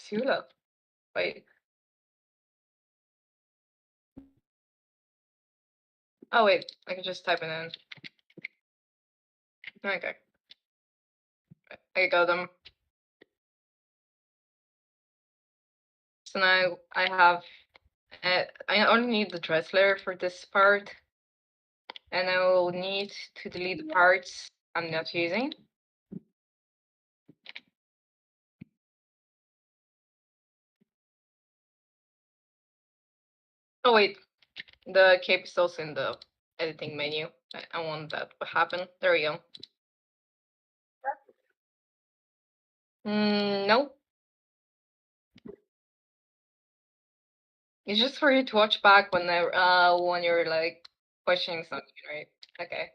Sula. Wait. Oh wait, I can just type it in. Okay. I got them. So now I have I only need the dress layer for this part, and I will need to delete the parts I'm not using. Oh wait, the cape is also in the editing menu. I want that to happen. There we go. No, it's just for you to watch back when you're like questioning something, right? Okay.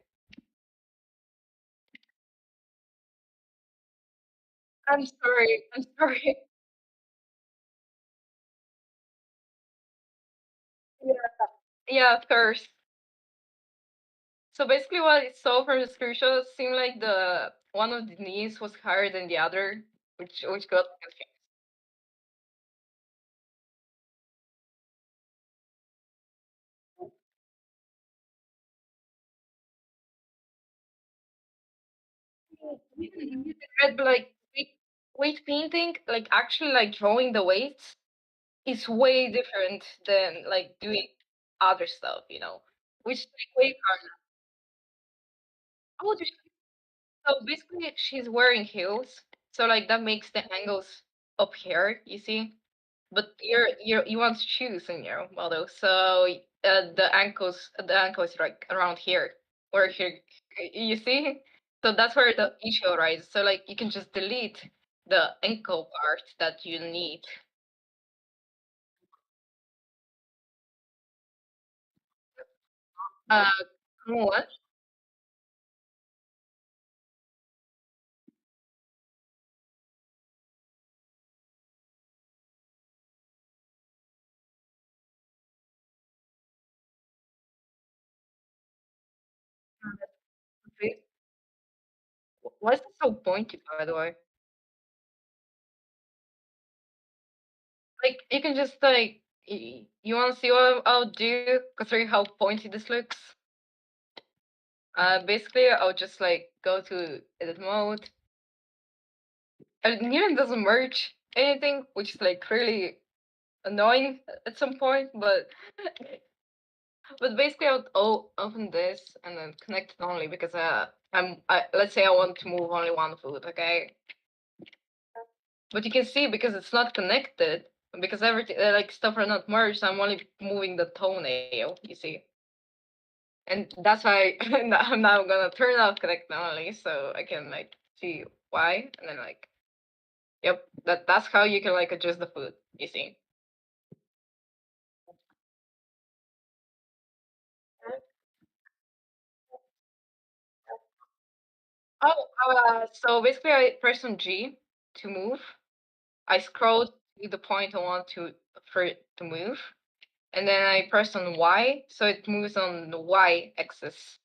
I'm sorry. I'm sorry. Yeah. Yeah, first. So basically, what it saw from the screenshot it seemed like the one of the knees was higher than the other, which got confusing. You can read like weight painting, like actually like drawing the weights is way different than like doing other stuff, which is like way harder. Oh, so basically, she's wearing heels, so like that makes the angles up here, you see. But you want shoes in your model, so the ankle is like around here, or here, you see. So that's where the issue arises. So like you can just delete the ankle part that you need. Uh, what? Why is it so pointy, by the way? Like you can just like you want to see what I'll do considering how pointy this looks. Basically, I'll just like go to edit mode. And it even doesn't merge anything, which is like really annoying at some point. But basically, I'll open this and then connect it only because let's say I want to move only one foot, okay? But you can see because it's not connected, because everything like stuff are not merged. I'm only moving the toenail. You see. And that's why I'm now gonna turn off connect only so I can like see why, and then like, yep, that's how you can like adjust the foot, you see. Oh, so basically I press on G to move. I scroll to the point I want for it to move, and then I press on Y so it moves on the Y axis.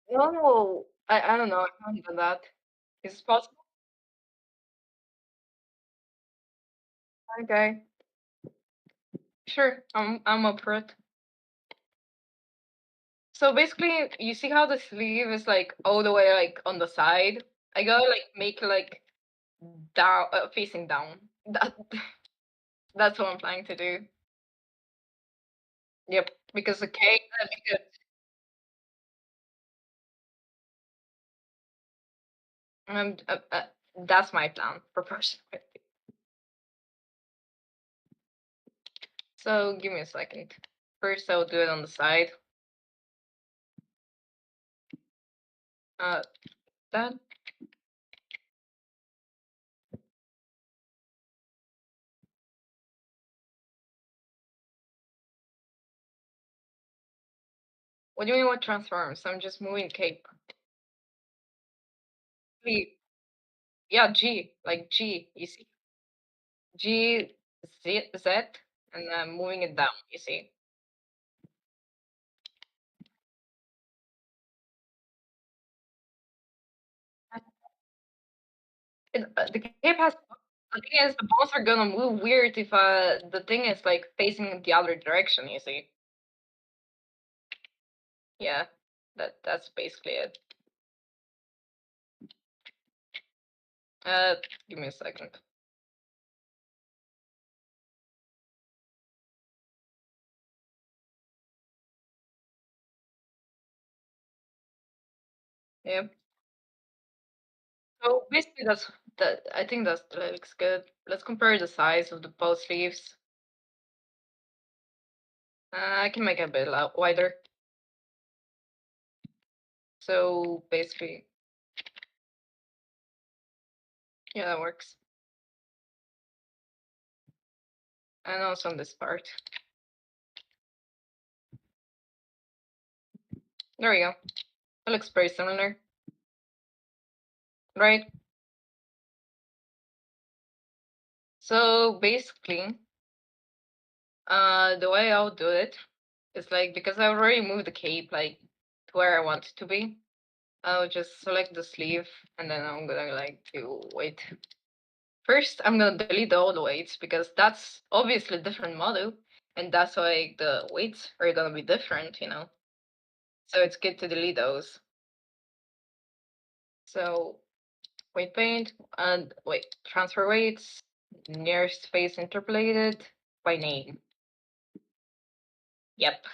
No, I don't know. I haven't done that. Is it possible? Okay, sure. I'm up for it. So basically, you see how the sleeve is like all the way like on the side. I gotta like make it like down, facing down. That's what I'm planning to do. Yep, because because um, uh, uh, that's my plan for personal. So give me a second. First, I'll do it on the side. Uh, that. What do you mean what transforms? I'm just moving cape. G, yeah, G, like G. You see, G, Z, and I'm moving it down. You see. The cape has. The thing is, the balls are gonna move weird if the thing is like facing the other direction. You see? Yeah, that's basically it. Uh, Give me a second. Yep. So basically, that's that. I think that looks good. Let's compare the size of the both sleeves. I can make it a bit wider. So basically, yeah, that works. And also on this part. There we go. It looks very similar, right? So basically, the way I'll do it is like, because I already moved the cape like to where I want it to be. I'll just select the sleeve and then I'm gonna like do wait. First, I'm gonna delete all the weights because that's obviously a different model, and that's why the weights are gonna be different, you know. So it's good to delete those. So weight paint and wait, transfer weights, nearest face interpolated by name. Yep,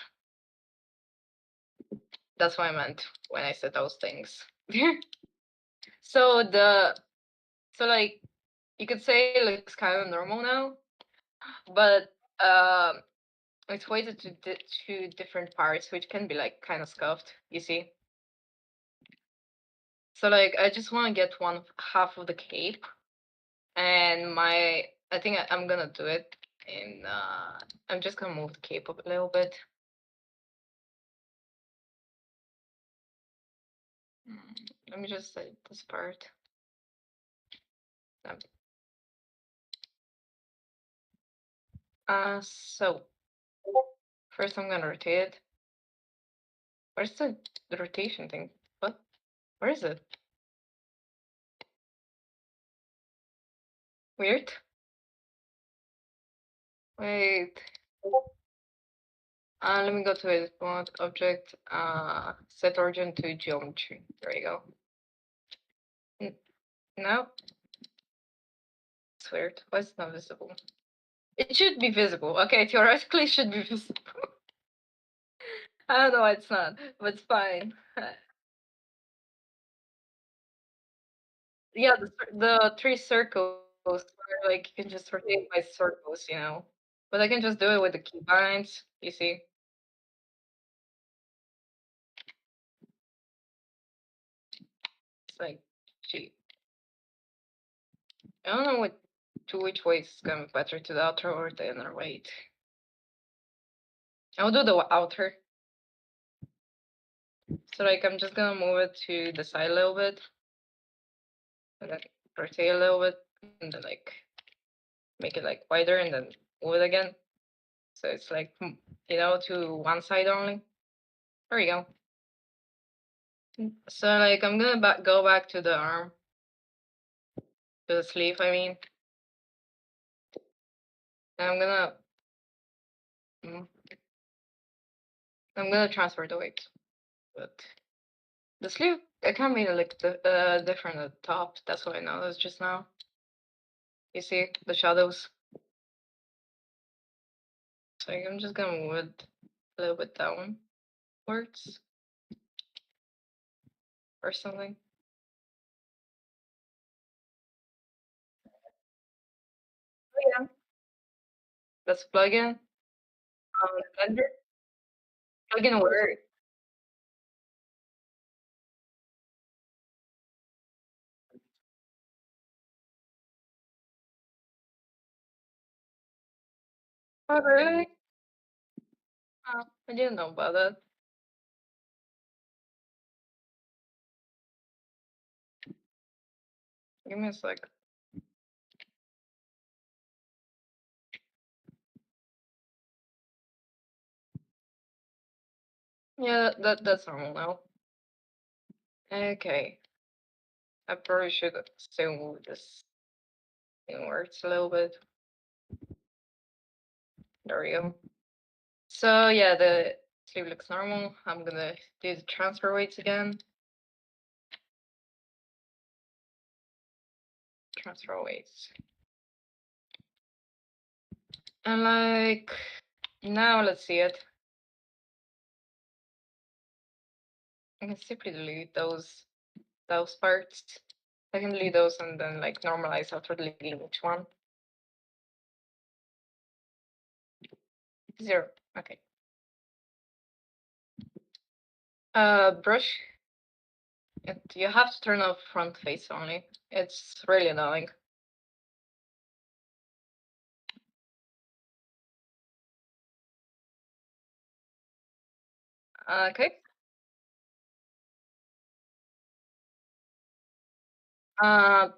that's what I meant when I said those things. So like you could say it looks kind of normal now, but it's weighted to two different parts, which can be like kind of scuffed. You see. So like I just want to get one half of the cape, and I think I'm gonna do it in I'm just gonna move the cape up a little bit. Let me just say this part. So first I'm gonna rotate it. Where's the rotation thing? What? Where is it? Weird. Wait. Let me go to edit mode, object, set origin to geometry. There you go. No, it's weird. Why is it not visible? It should be visible. Okay, theoretically it should be visible. I don't know why it's not, but it's fine. Yeah, the three circles where like you can just rotate by circles, you know. But I can just do it with the keybinds, you see. It's like, gee, I don't know which way is gonna be better, to the outer or the inner. Wait, I'll do the outer. So like I'm just gonna move it to the side a little bit, and then rotate a little bit, and then like make it like wider, and then move it again. So it's like, you know, to one side only. There you go. So like I'm gonna go back to the arm, to the sleeve, I mean, and mm, I'm gonna transfer the weight. But the sleeve, I kind of made it like different at the top. That's what I noticed just now. You see the shadows. So I'm just gonna move it a little bit downwards or something. Oh yeah, let's plug in. Blender. Plug in where? Oh really? Oh, I didn't know about that. Give me a sec. Yeah, that's normal now. Okay. I probably should still move this inwards a little bit. There we go. So yeah, the sleeve looks normal. I'm gonna do the transfer weights again. Transfer weights. And like, now let's see it. I can simply delete those parts. I can delete those and then like normalize after deleting each one. 0, okay. Brush. You have to turn off front face only. It's really annoying. Okay. Uh,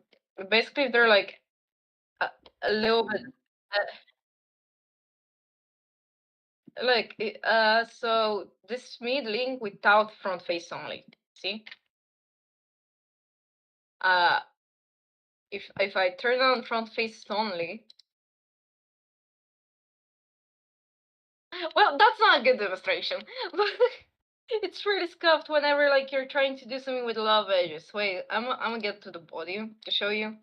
Basically they're like a little bit like so this mid link without front face only. See? If I turn on front face only, well, that's not a good demonstration. But it's really scuffed whenever like you're trying to do something with a lot of edges. Wait, I'm gonna get to the body to show you.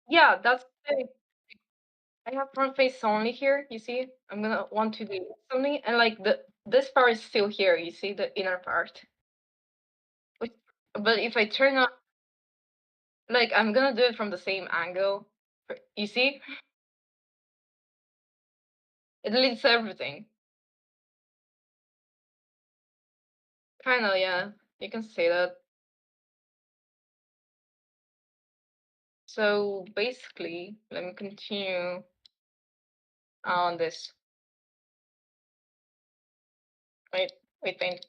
Yeah, that's the thing. I have front face only here. You see, I'm gonna want to do something, and like this part is still here. You see the inner part. Which, but if I turn on, like I'm gonna do it from the same angle. You see, it deletes everything. Kinda, yeah. You can say that. So basically, let me continue on this. Wait, wait.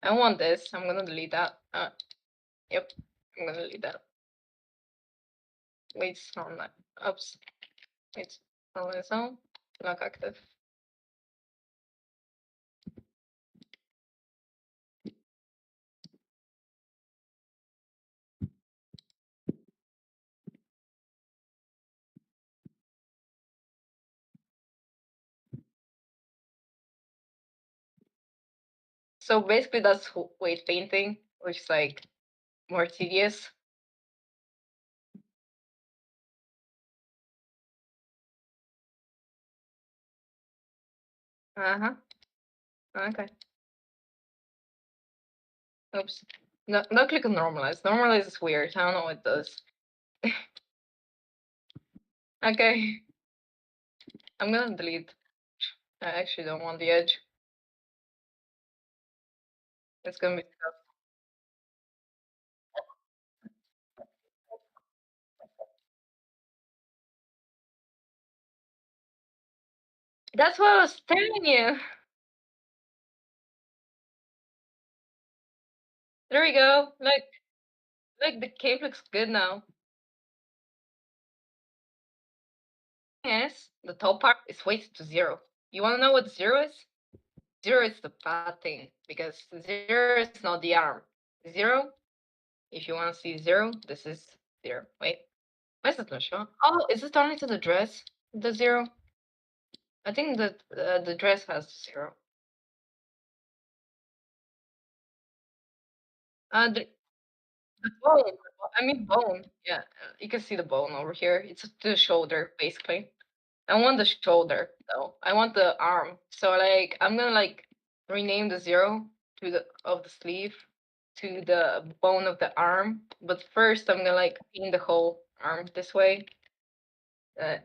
I want this. I'm gonna delete that. Yep, I'm gonna delete that. Wait, on that. Oops. It's on its own. Not active. So basically, that's weight painting, which is like more tedious. Uh-huh. Okay. Oops. No, no click on normalize. Normalize is weird. I don't know what it does. Okay. I'm gonna delete. I actually don't want the edge. It's gonna be tough. That's what I was telling you. There we go. Like the cape looks good now. Yes, the top part is weighted to 0. You wanna know what 0 is? 0 is the bad thing because 0 is not the arm. 0, if you wanna see 0, this is 0. Wait, why is it not showing? Oh, is it only to the dress? The 0? I think that the dress has 0. The bone. I mean bone. Yeah, you can see the bone over here. It's the shoulder, basically. I want the shoulder though. I want the arm. So like I'm gonna like rename the 0 to the of the sleeve to the bone of the arm. But first I'm gonna like paint the whole arm this way. Uh,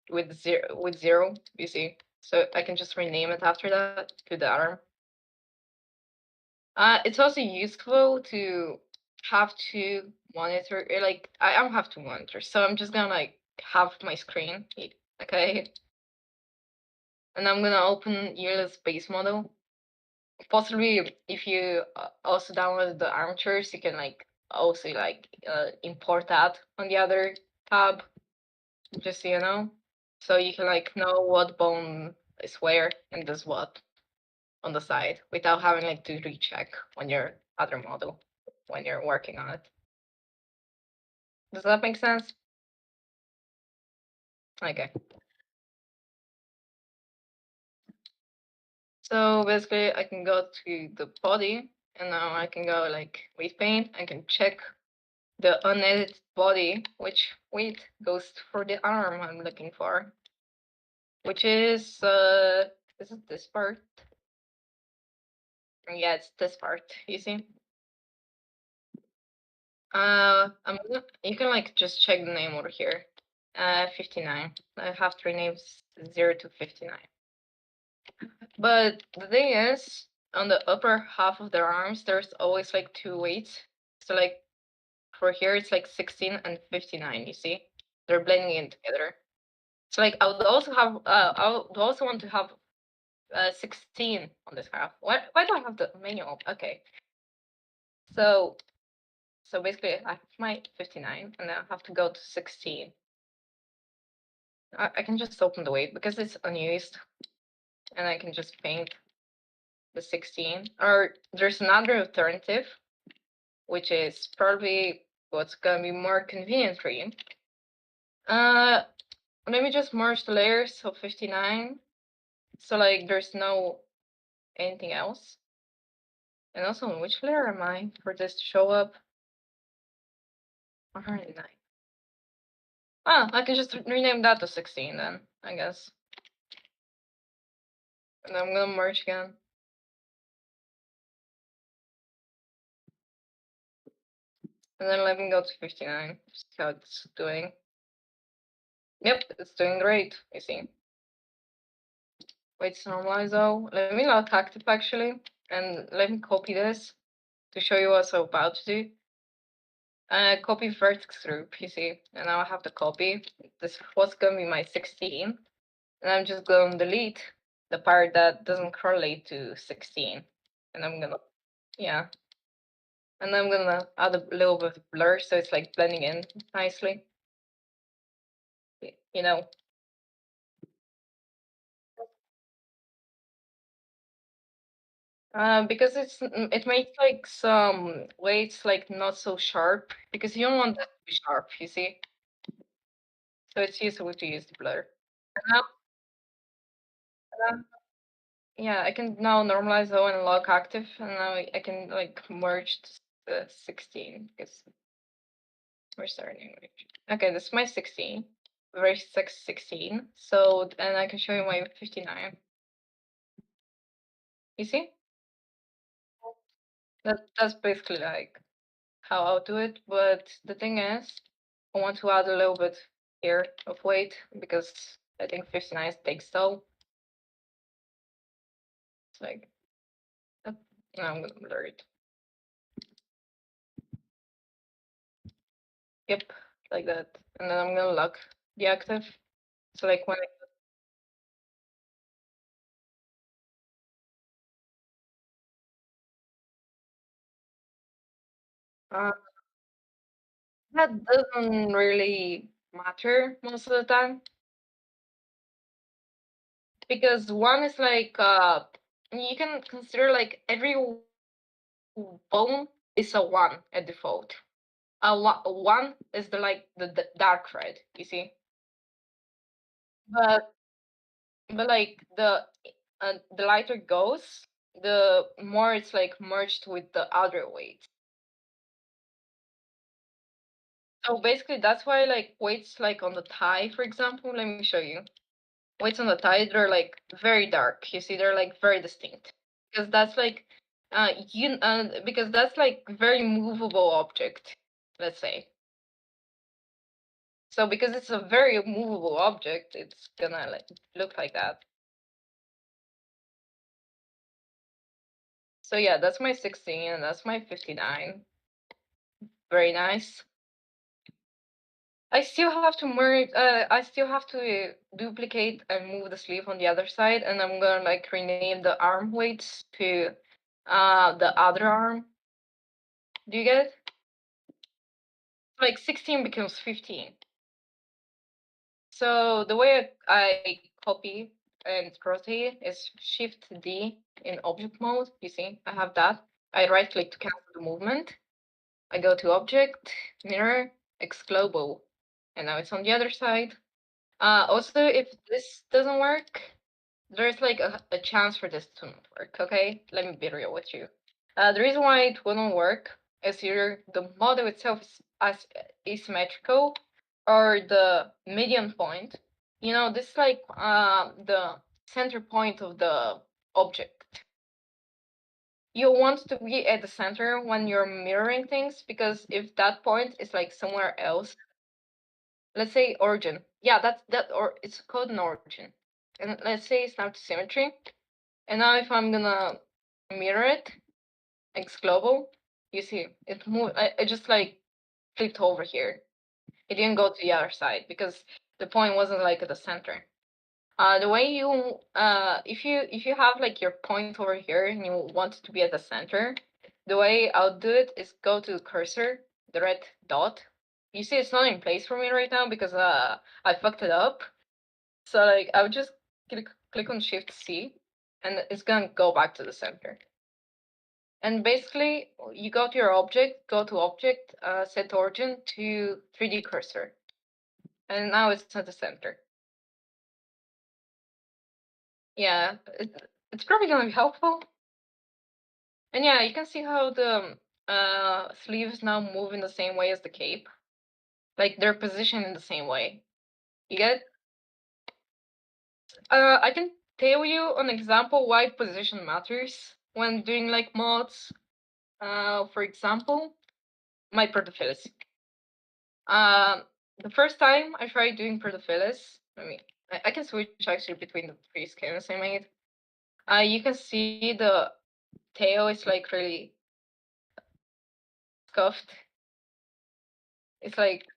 with 0, you see. So I can just rename it after that to the arm. It's also useful to have to monitor, like I don't have to monitor, so I'm just gonna like have my screen, okay? And I'm gonna open Eula's base model. Possibly, if you also download the armatures, you can like also like import that on the other tab, just so you know. So you can like know what bone is where and does what on the side without having like to recheck on your other model when you're working on it. Does that make sense? Okay. So basically I can go to the body and now I can go like weight paint. I can check the unedited body, which weight goes for the arm I'm looking for, which is it this part? Yeah, it's this part, you see? You can like just check the name over here. 59. I have three names, 0 to 59. But the thing is, on the upper half of their arms, there's always like two weights. So like for here, it's like 16 and 59. You see, they're blending in together. So like I would also have, I would also want to have 16 on this half. Why do I have the menu up? Okay, so basically I have my 59, and then I have to go to 16. I can just open the weight because it's unused, and I can just paint the 16. Or there's another alternative, which is probably what's gonna be more convenient for you. Let me just merge the layers of 59, so like there's no anything else. And also, on which layer am I for this to show up? 109. Ah, I can just rename that to 16 then, I guess. And I'm gonna merge again. And then let me go to 59, see how it's doing. Yep, it's doing great, you see. Wait, normalize though. Let me lock active actually, and let me copy this to show you what I'm about to do. Copy vertex group, you see, and now I have the copy. This was gonna be my 16, and I'm just gonna delete the part that doesn't correlate to 16, and I'm gonna, yeah, and I'm gonna add a little bit of blur so it's like blending in nicely, you know. Because it makes like some weights like not so sharp because you don't want that to be sharp, you see. So it's useful to use the blur. And now, yeah, I can now normalize though and lock active, and now I can like merge the 16 because we're starting. Okay, this is my 16, very 16. So and I can show you my 59. You see? That's basically like how I'll do it. But the thing is, I want to add a little bit here of weight because I think 59 takes so. It's like, now I'm gonna blur it. Yep, like that. And then I'm gonna lock the active. So like when that doesn't really matter most of the time because one is like you can consider like every bone is a one at default. One is the like the dark red, you see. But like the lighter it goes, the more it's like merged with the other weight. So basically that's why like weights like on the thigh, for example, let me show you. Weights on the thigh, they're like very dark. You see, they're like very distinct. Because that's like because that's like very movable object, let's say. So because it's a very movable object, it's gonna like look like that. So yeah, that's my 16 and that's my 59. Very nice. I still have to merge. I still have to duplicate and move the sleeve on the other side, and I'm gonna like rename the arm weights to the other arm. Do you get it? Like 16 becomes 15. So the way I copy and rotate is Shift D in object mode. You see, I have that. I right click to cancel the movement. I go to object, mirror, X global, and now it's on the other side. Also, if this doesn't work, there's like a chance for this to not work. Okay, let me be real with you. The reason why it wouldn't work is either the model itself is as asymmetrical, or the median point. You know, this is like the center point of the object. You want to be at the center when you're mirroring things, because if that point is like somewhere else, let's say origin, yeah, or it's called an origin, and let's say it's now to symmetry, and now if I'm gonna mirror it, X global, you see it moved. I just like flipped over here. It didn't go to the other side because the point wasn't like at the center. The way you if you have like your point over here and you want it to be at the center, the way I'll do it is go to the cursor, the red dot. You see it's not in place for me right now because I fucked it up. So like I would just click on Shift C, and it's gonna go back to the center. And basically, you go to your object, go to object, set origin to 3D cursor, and now it's at the center. Yeah, it's probably gonna be helpful. And yeah, you can see how the sleeves now move in the same way as the cape. Like they're positioned in the same way. You get it? I can tell you an example why position matters when doing like mods. For example, my Pertophilis. Um, the first time I tried doing Pertophilis, I can switch actually between the three skins I made. You can see the tail is like really scuffed. It's like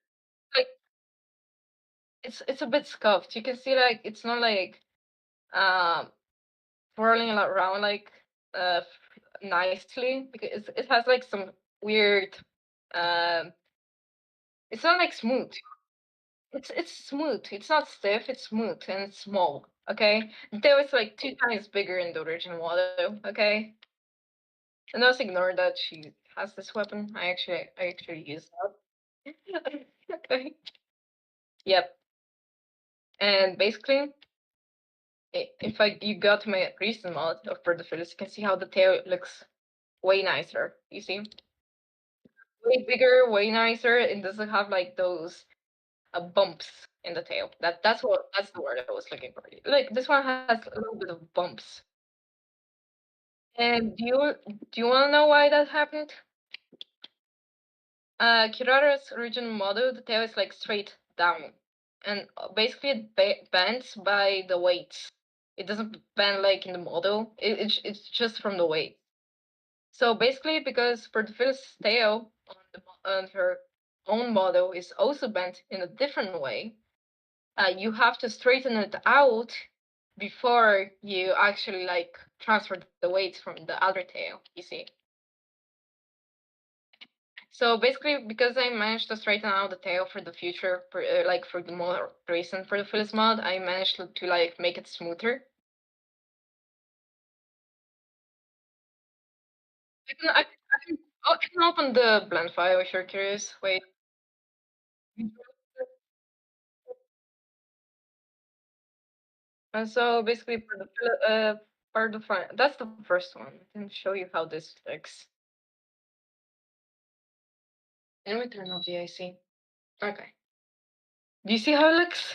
it's a bit scuffed. You can see like it's not like um whirling around like nicely, because it has like some weird it's not like smooth. It's smooth. It's not stiff, it's smooth and it's small. Okay? The tail is like 2 times bigger in the original model, okay? And let's ignore that she has this weapon. I actually use that. Okay. Yep. And basically, if you go to my recent mod of Pertophilis, you can see how the tail looks way nicer. You see, way bigger, way nicer. It doesn't have like those bumps in the tail. That's the word I was looking for. Like this one has a little bit of bumps. And do you want to know why that happened? Kirara's original model, the tail is like straight down, and basically it bends by the weight. It doesn't bend like in the model. It's just from the weight. So basically, because Pertophilis' tail on her own model is also bent in a different way, you have to straighten it out before you actually like transfer the weight from the other tail. You see. So basically, because I managed to straighten out the tail for the future, like for the more recent Pertophilis mod, I managed to like make it smoother. I can open the blend file if you're curious. Wait. And so basically, part of that's the first one. I can show you how this looks. Let me turn off the AC. Okay. Do you see how it looks?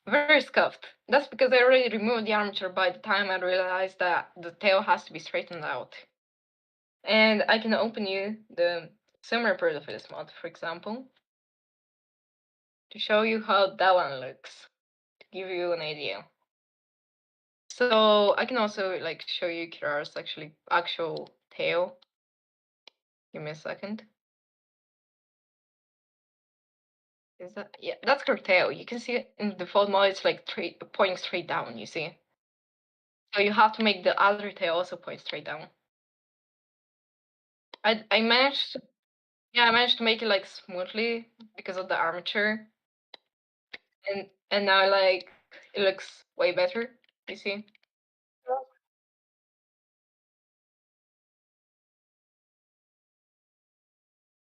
Very scuffed. That's because I already removed the armature by the time I realized that the tail has to be straightened out. And I can open you the summer Pertophilis mod, for example, to show you how that one looks, to give you an idea. So I can also like show you Kirara's actual tail. Give me a second. Is that, yeah, that's her tail. You can see it in the default mode, it's like pointing straight down, you see. So you have to make the other tail also point straight down. I managed Yeah, I managed to make it like smoothly because of the armature, and now like it looks way better. You see?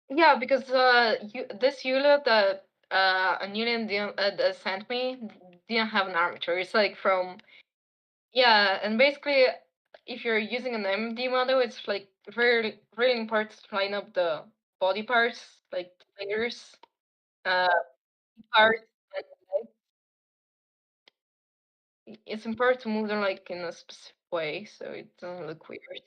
Yeah, because this Eula that Anulian sent me didn't have an armature. It's like from yeah, and basically, if you're using an MD model, it's like very really important to line up the body parts, like fingers, uh, parts. And it's important to move them like in a specific way so it doesn't look weird.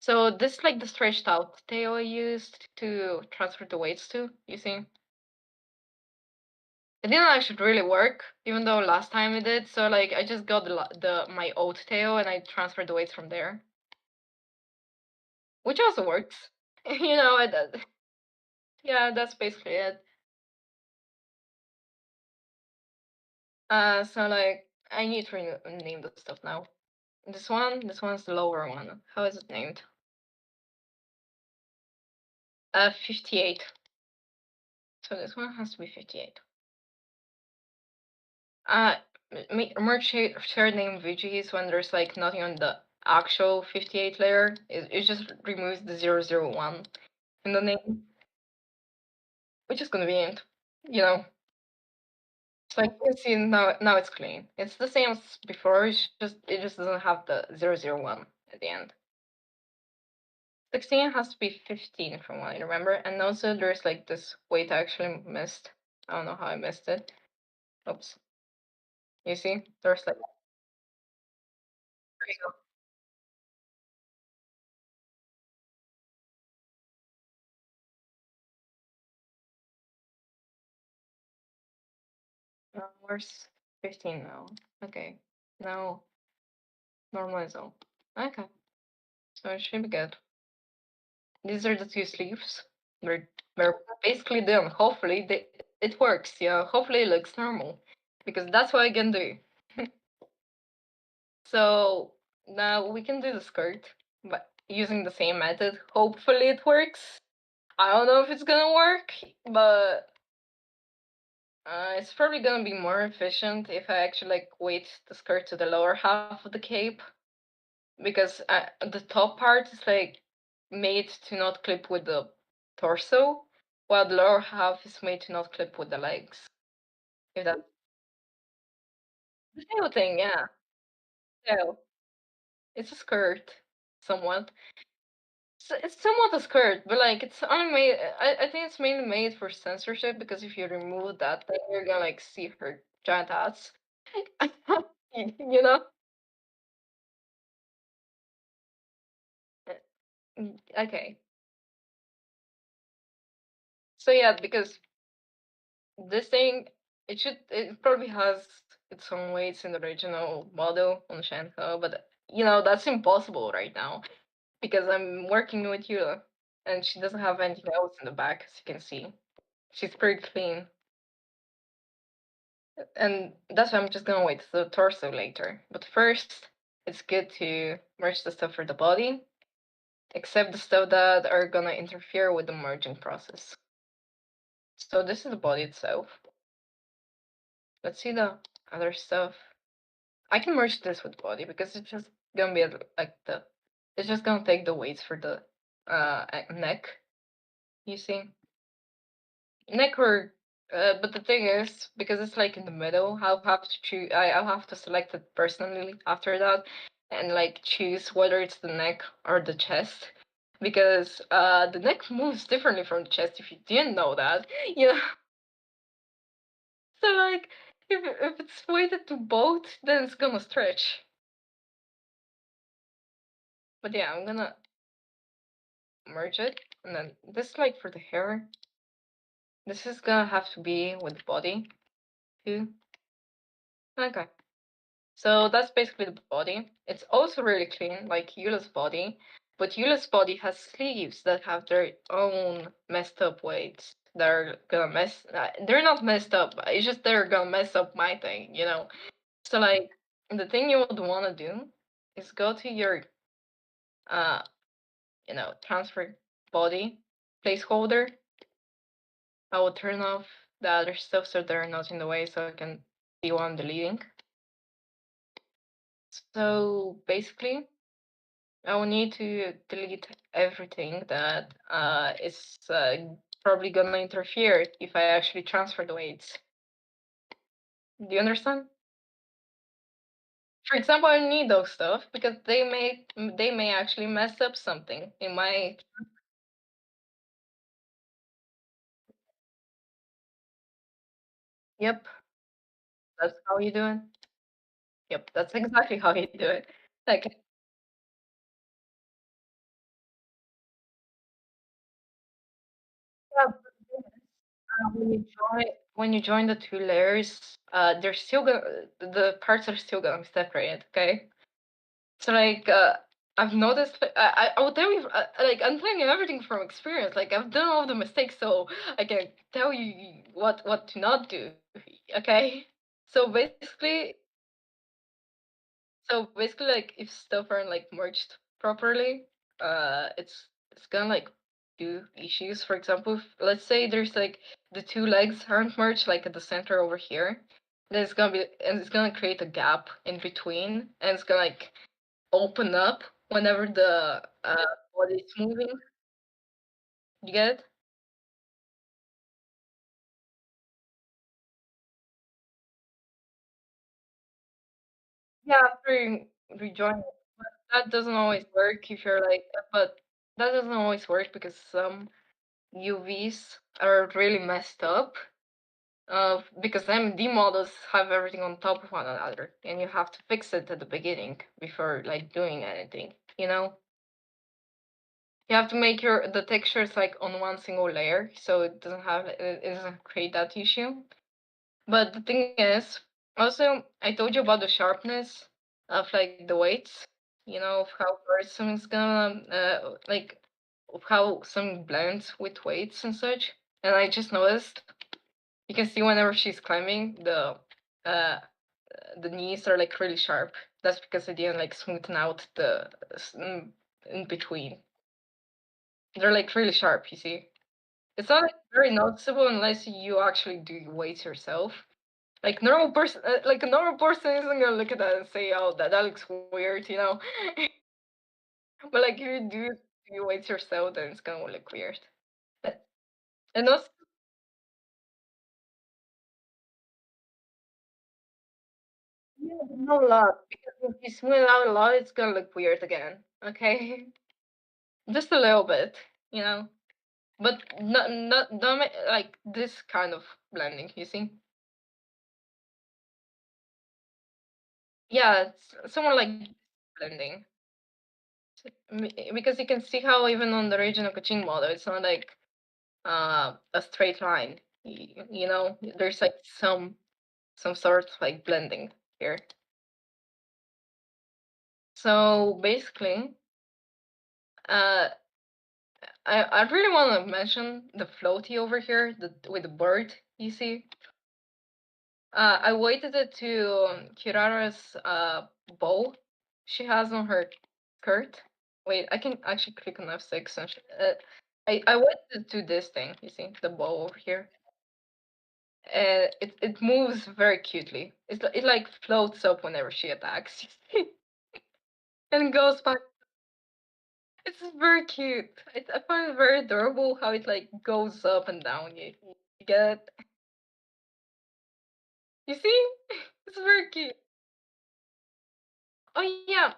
So this is like the stretched out tail I used to transfer the weights to. You see, it didn't actually really work, even though last time it did. So like I just got the my old tail and I transferred the weights from there, which also works. You know, yeah, that's basically it. So like I need to name the stuff now. This one's the lower one. How is it named? 58. So this one has to be 58. Uh, merge shared name VGs when there's like nothing on the actual 58 layer. It just removes the 001 in the name, which is convenient. You know, it's like you can see now it's clean. It's the same as before. It just doesn't have the 001 at the end. 16 has to be 15 from what I remember. And also there's like this weight I actually missed. I don't know how I missed it. Oops. You see? There's like there you go. Where's 15 now? Okay. Now normalize all. Okay. So it should be good. These are the two sleeves. They're basically done. Hopefully it works, yeah. Hopefully it looks normal. Because that's what I can do. So now we can do the skirt, but using the same method. Hopefully it works. I don't know if it's gonna work, but it's probably gonna be more efficient if I actually like weight the skirt to the lower half of the cape, because the top part is like made to not clip with the torso, while the lower half is made to not clip with the legs. If that's the tail thing, yeah. Tail. It's a skirt, somewhat. It's somewhat a skirt, but like it's only made. I think it's mainly made for censorship because if you remove that, then you're gonna like see her giant ass. You know? Okay. So yeah, because this thing, it probably has its own weights in the original model on Shanghai, but you know that's impossible right now because I'm working with Yula, and she doesn't have anything else in the back, as you can see. She's pretty clean. And that's why I'm just gonna wait the torso later. But first, it's good to merge the stuff for the body, except the stuff that are gonna interfere with the merging process. So this is the body itself. Let's see the other stuff. I can merge this with body because it's just gonna be like it's just gonna take the weights for the neck. You see, neck or but the thing is, because it's like in the middle, I'll have to choose. I'll have to select it personally after that, and like choose whether it's the neck or the chest, because the neck moves differently from the chest. If you didn't know that, you know. So like, if it's weighted to both, then it's gonna stretch. But yeah, I'm gonna merge it, and then this like for the hair. This is gonna have to be with the body too. Okay. So that's basically the body. It's also really clean, like Eula's body, but Eula's body has sleeves that have their own messed up weights. They're gonna they're not messed up, it's just they're gonna mess up my thing, you know? So, like, the thing you would wanna do is go to your, uh, transfer body, placeholder. I will turn off the other stuff so they're not in the way so I can see what I'm deleting. So basically, I will need to delete everything that is probably gonna interfere if I actually transfer the weights. Do you understand? For example, I need those stuff because they may actually mess up something in my. Yep, that's how you do it. Yep, that's exactly how you do it. Like, yeah, but when you join the two layers, they're still gonna the parts are still gonna be separated. Okay, so like I've noticed. I will tell you like I'm telling you everything from experience. Like I've done all the mistakes, so I can tell you what to not do. Okay, so basically, like if stuff aren't like merged properly, it's gonna like do issues. For example, if, let's say there's like the two legs aren't merged like at the center over here, then it's gonna create a gap in between, and it's gonna like open up whenever the body is moving. You get it? Yeah, after you rejoin, but that doesn't always work if you're like, but that doesn't always work because some UVs are really messed up. Because MD models have everything on top of one another, and you have to fix it at the beginning before like doing anything. You know, you have to make your the textures like on one single layer, so it doesn't create that issue. But the thing is, also I told you about the sharpness of like the weights. You know, of how far something's gonna like of how some blends with weights and such. And I just noticed you can see whenever she's climbing, uh the knees are like really sharp. That's because I didn't like smoothen out in between. They're like really sharp. You see, it's not like very noticeable unless you actually do weights yourself. Like a normal person isn't gonna look at that and say, "Oh, that looks weird," you know. But like if you do weights yourself, then it's gonna look weird. But- And also, yeah, but not a lot because if you smooth it out a lot, it's gonna look weird again. Okay. Just a little bit, you know, but not don't like this kind of blending. You see? Yeah, it's somewhat like blending because you can see how even on the regional Kachin model, it's not like a straight line. You know, there's like some sort of like blending here. So basically, uh, I really want to mention the floaty over here, with the bird. You see? I weighted it to Kirara's bow she has on her skirt. Wait, I can actually click on F6 and I weighted it to this thing, you see, the bow over here. And it moves very cutely. It like floats up whenever she attacks, and goes back. It's very cute. I find it very adorable how it like goes up and down. You get it? You see? It's very cute. Oh yeah,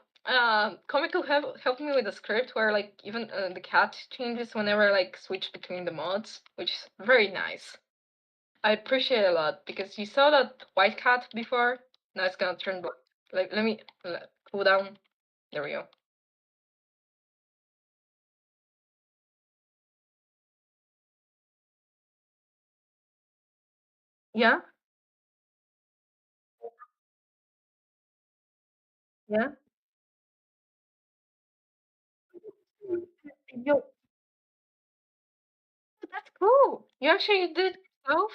Comical helped me with the script where like even the cat changes whenever I like switch between the mods, which is very nice. I appreciate it a lot because you saw that white cat before. Now it's gonna turn black. Like let me cool down. There we go. Yeah, yeah. Yo, that's cool. You actually did it yourself.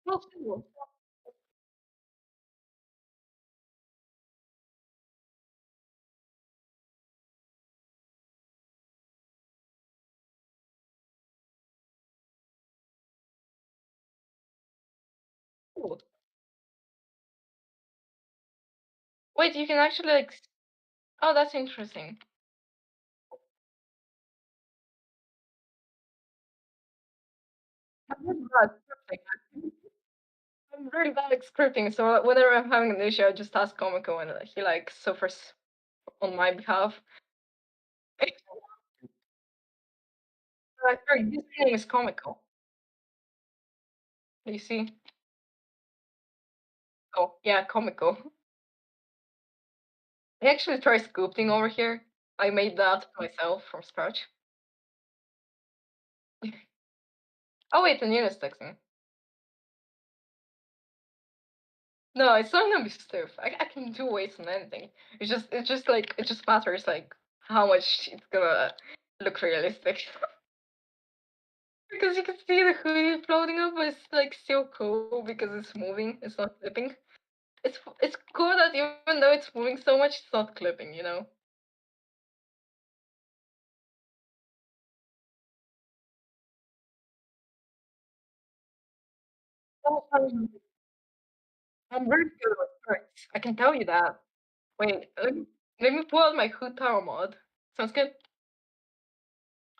Oh, cool. Wait, you can actually like. Oh, that's interesting. I'm really bad at scripting. I'm really bad at scripting, so whenever I'm having an issue, I just ask Comico, and he like suffers on my behalf. Sorry, his name is Comico. You see? Oh, yeah, Comico. I actually tried sculpting over here. I made that myself from scratch. Oh wait, the nearest texting. No, it's not gonna be stiff. I can do weights on anything. It's just like it just matters like how much it's gonna look realistic. Because you can see the hoodie floating up, but it's like still cool because it's moving. It's not clipping. It's cool that even though it's moving so much, it's not clipping. You know. Oh, I'm really good with skirts. I can tell you that. Wait, let me pull out my Hutao mod. Sounds good.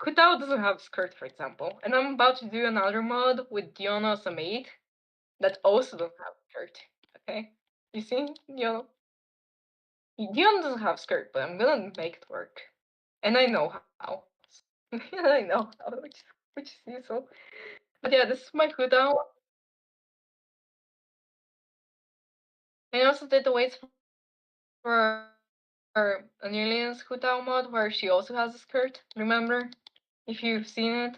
Hutao doesn't have skirt, for example, and I'm about to do another mod with Diona as a maid that also doesn't have skirt. Okay, you see, Diona doesn't have skirt, but I'm gonna make it work, and I know how. I know how, which is useful. But yeah, this is my Hutao. I also did the weights for Anilian's Hutao mod, where she also has a skirt. Remember, if you've seen it,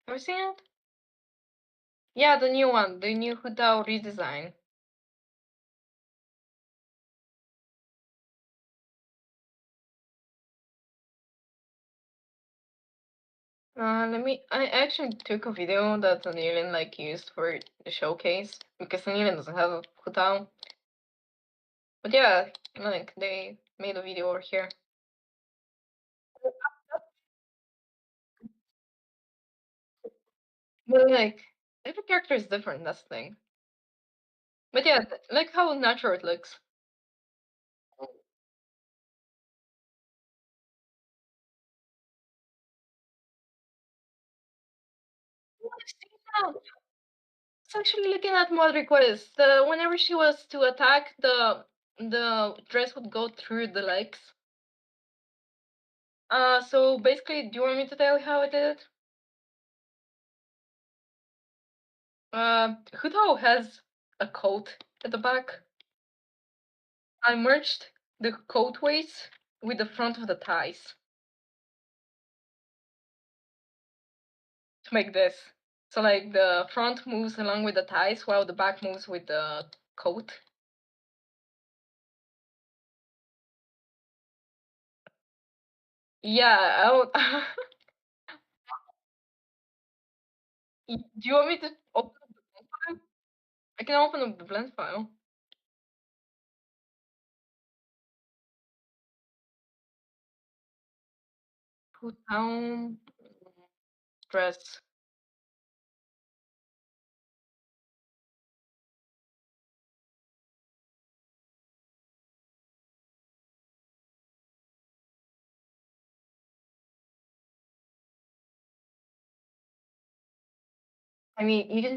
ever seen it? Yeah, the new one, the new Hutao redesign. Let me. I actually took a video that Anilin like used for the showcase because Anilin doesn't have a Hutao. But yeah, like they made a video over here. But like every character is different. That's the thing. But yeah, like how natural it looks. Oh, I've seen that. It's actually looking at mod requests. Whenever she was to attack, the dress would go through the legs. So basically, do you want me to tell you how I did it? Hutao has a coat at the back. I merged the coat waist with the front of the thighs to make this. So like the front moves along with the thighs while the back moves with the coat. Yeah, do you want me to open up the blend file? I can open up the blend file. Put down dress. I mean, you can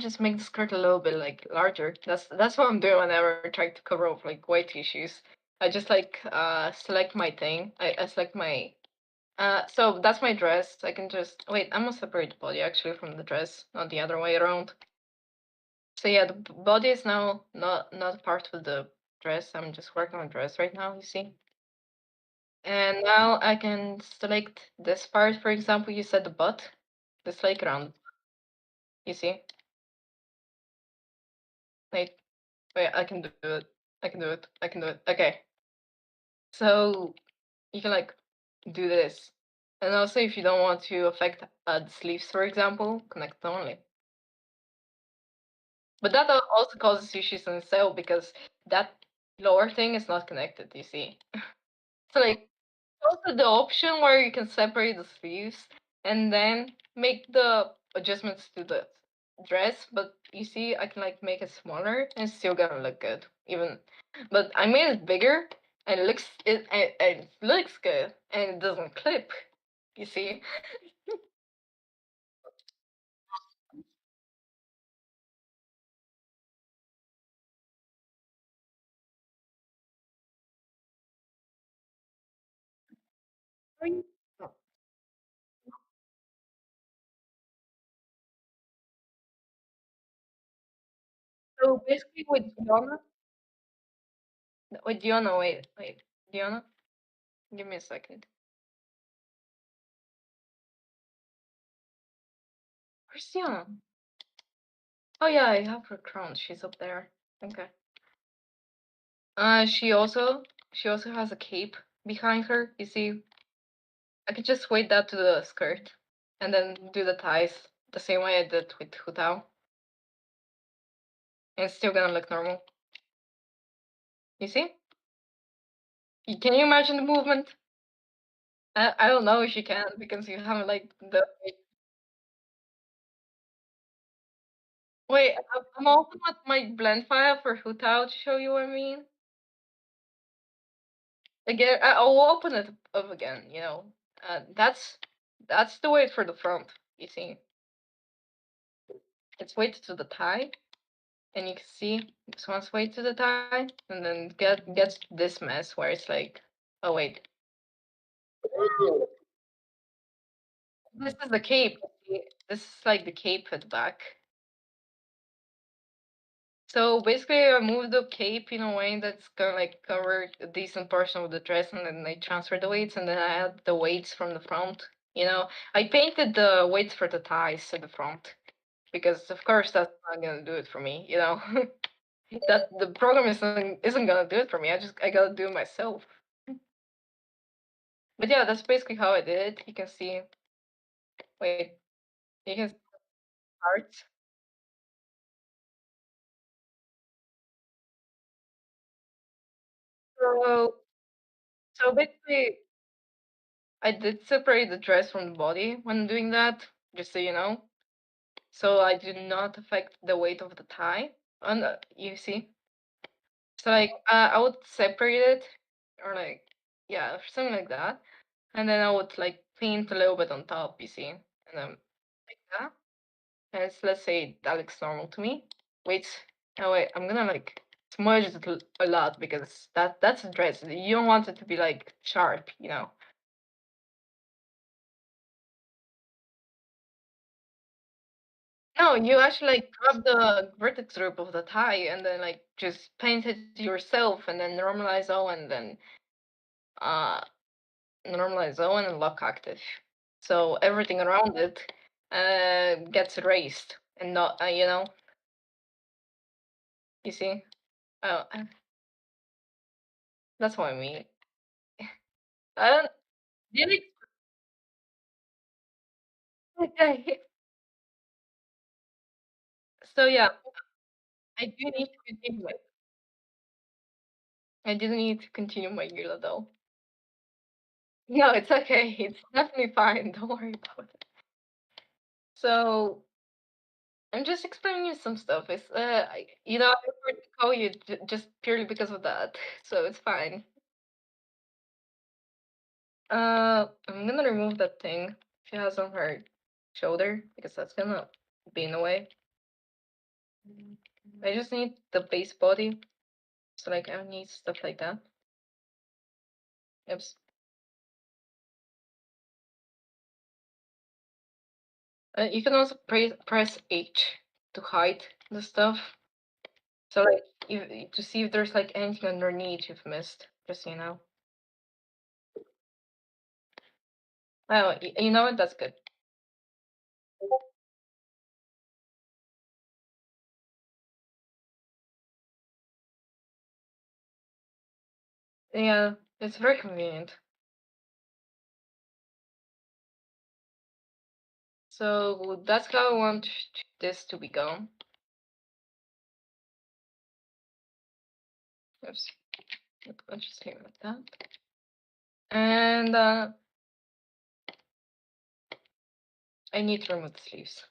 just make the skirt a little bit like larger. That's what I'm doing whenever I try to cover up like white tissues. I just like select my thing. I select my so that's my dress. I can just wait, I'm gonna separate the body actually from the dress, not the other way around. So yeah, the body is now not part of the dress. I'm just working on dress right now, you see. And now I can select this part, for example, you said the butt. This like around, you see? Like wait, I can do it. I can do it. I can do it. Okay. So you can like do this. And also if you don't want to affect the sleeves, for example, connect only. But that also causes issues in cell because that lower thing is not connected, you see. So like also the option where you can separate the sleeves and then make the adjustments to that. dress, but you see, I can like make it smaller and it's still gonna look good. Even, but I made it bigger and it looks good and it doesn't clip. You see? So basically, with Diona, wait, Diona, give me a second. Where's Diona? Oh yeah, I have her crown. She's up there. Okay. She also has a cape behind her. You see, I could just wait that to the skirt, and then do the ties the same way I did with Hutao, and it's still gonna look normal. You see? Can you imagine the movement? I don't know if you can because you haven't like the. Wait, I'm opening up my blend file for Hutao to show you what I mean. Again, I'll open it up again. That's the weight for the front. You see, it's weighted to the tie, and you can see this one's weighted to the tie, and then gets this mess where it's like, oh wait, this is the cape. This is like the cape at the back. So basically, I moved the cape in a way that's gonna like cover a decent portion of the dress, and then I transfer the weights, and then I add the weights from the front. I painted the weights for the ties to the front because, of course, that's not gonna do it for me. That the program isn't gonna do it for me. I gotta do it myself. But yeah, that's basically how I did it. You can see. Wait, you can see parts. So so basically, I did separate the dress from the body when doing that, just so you know. So I did not affect the weight of the tie. And you see, so like I would separate it, or like yeah, something like that, and then I would like paint a little bit on top. You see, and then like that. And let's say that looks normal to me. Wait, oh wait, I'm gonna like smudge it a lot because that's a dress. You don't want it to be like sharp. No, you actually like grab the vertex group of the tie and then like just paint it yourself and then normalize O and then uh normalize O and lock active. So everything around it gets erased and not you see? That's what I mean. I don't really okay. So yeah, I do need to continue my I didn't need to continue my Gila though. No, it's okay. It's definitely fine. Don't worry about it. So I'm just explaining you some stuff. I prefer to call you just purely because of that, so it's fine. I'm gonna remove that thing she has on her shoulder because that's gonna be in the way. I just need the base body, so like I don't need stuff like that. Oops. You can also press H to hide the stuff. So like to see if there's like anything underneath you've missed, just so you know. Oh, you know what? That's good. Yeah, it's very convenient. So that's how I want this to be gone. Oops. Let's just leave it like that. And I need to remove the sleeves.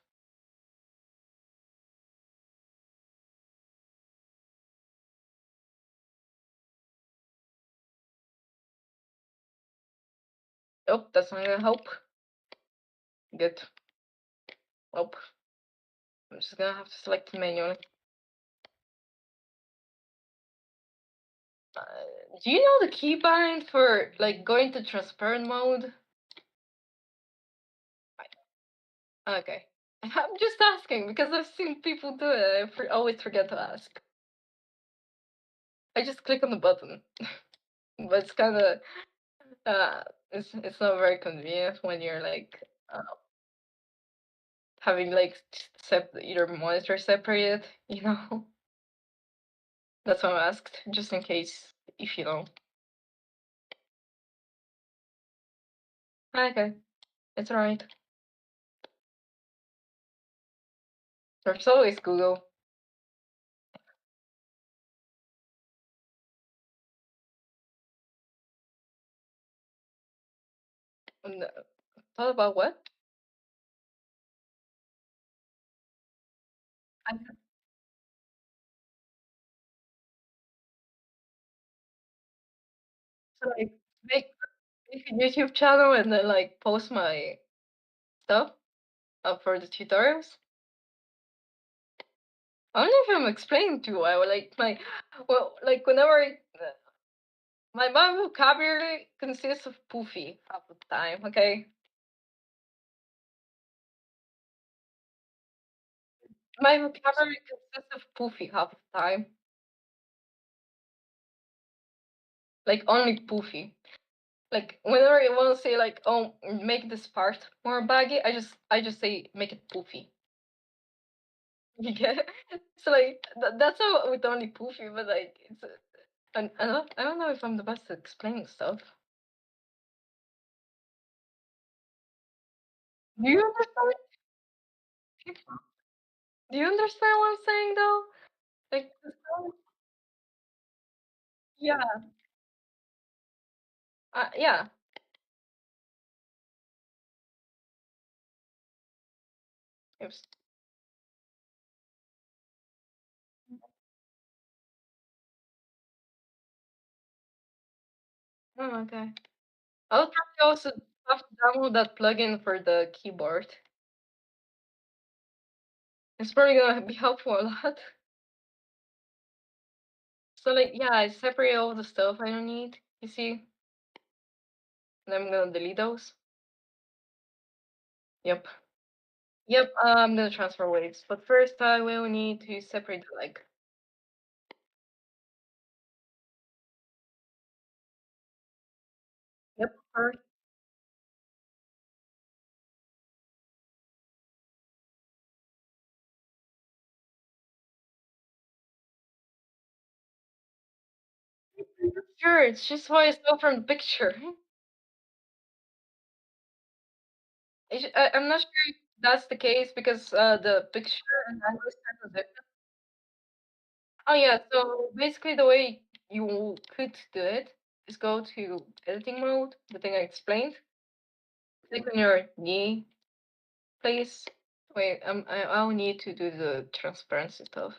Oh, that's not gonna help. Good. Oh, I'm just gonna have to select manually. Do you know the keybind for like going to transparent mode? Okay. I'm just asking because I've seen people do it. Always forget to ask. I just click on the button, but it's kind of uh, it's not very convenient when you're like having like your monitor separated. You know. That's why I asked, just in case if you know. Okay, it's alright. There's always Google. And, thought about what? I so, like make a YouTube channel and then like post my stuff up for the tutorials. I don't know if I'm explaining too well. Like like whenever my vocabulary consists of poofy half the time. Okay, my vocabulary consists of poofy half the time. Like only poofy. Like whenever I want to say like, oh, make this part more baggy, I just say make it poofy. You get it? So like that's how with only poofy, but like it's I don't know if I'm the best at explaining stuff. Do you understand? Do you understand what I'm saying though? Like yeah, yeah. Oops. Oh, okay. I'll probably also have to download that plugin for the keyboard. It's probably gonna be helpful a lot. So like yeah, I separate all the stuff I don't need. You see, and I'm gonna delete those. Yep. Yep, I'm gonna transfer waves, but first I will need to separate the leg. Yep, first. Sure, it's just how I saw from the picture. I'm not sure if that's the case because the picture and language kind of different. Oh yeah, so basically the way you could do it is go to editing mode, the thing I explained. Click on your knee place. Wait, I'll need to do the transparency stuff.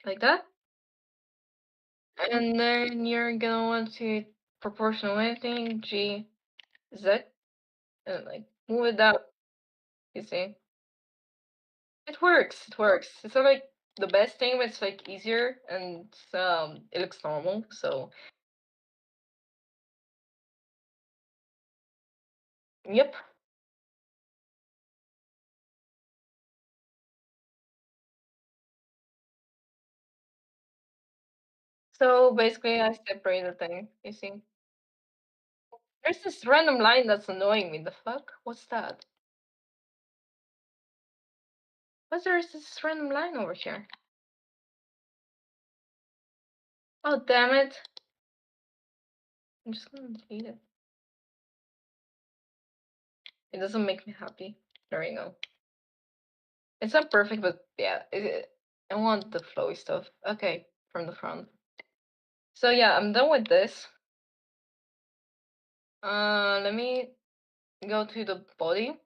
Like that. And then you're gonna want to proportional editing, G, Z, and like move it up, you see. It works, it works. It's not like the best thing, but it's like easier and it looks normal, so yep. So basically I separate the thing, you see. There's this random line that's annoying me. The fuck? What's that? What's there's this random line over here? Oh damn it. I'm just gonna delete it. It doesn't make me happy. There we go. It's not perfect, but yeah, I want the flowy stuff. Okay, from the front. So yeah, I'm done with this. Let me go to the body.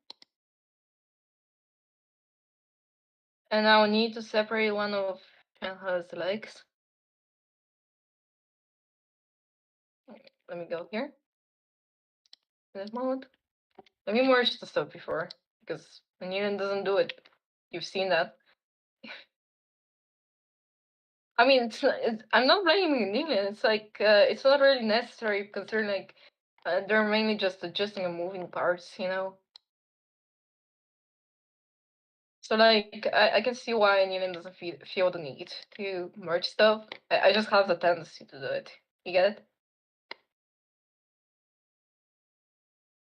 And I'll need to separate one of Shanha's legs. Let me go here. In this mode. Let me merge the stuff before, because Onion doesn't do it. You've seen that. I mean, I'm not blaming Onion. It's like it's not really necessary considering like they're mainly just adjusting and moving parts, you know. So like I can see why Onion doesn't feel the need to merge stuff. I just have the tendency to do it. You get it?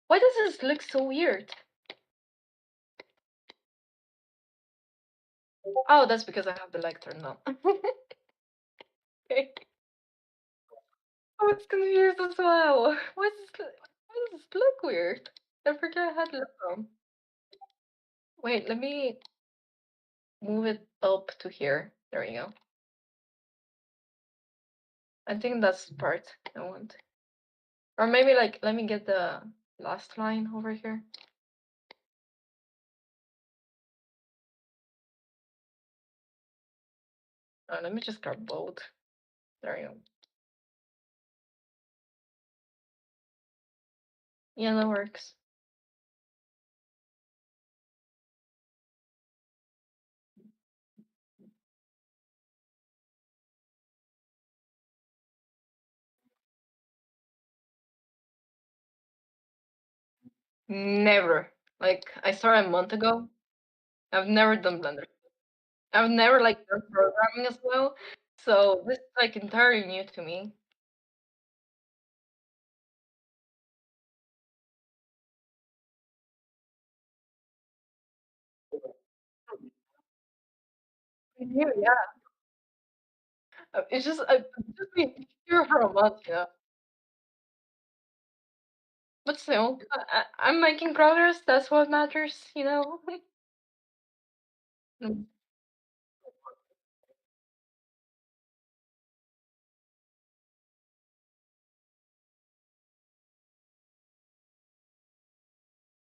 Why does this look so weird? Oh, that's because I have the light turned on. Okay. I was confused as well. Why does this look weird? I forgot I had it on. Wait, let me move it up to here. There we go. I think that's the part I want. Or maybe like let me get the last line over here. Oh, let me just grab both. There we go. Yeah, that works. Never. Like I started a month ago. I've never done Blender. I've never like done programming as well. So this is like entirely new to me. New, yeah. It's just I've just been here for a month, you know. But still, I'm making progress. That's what matters, you know. Mm.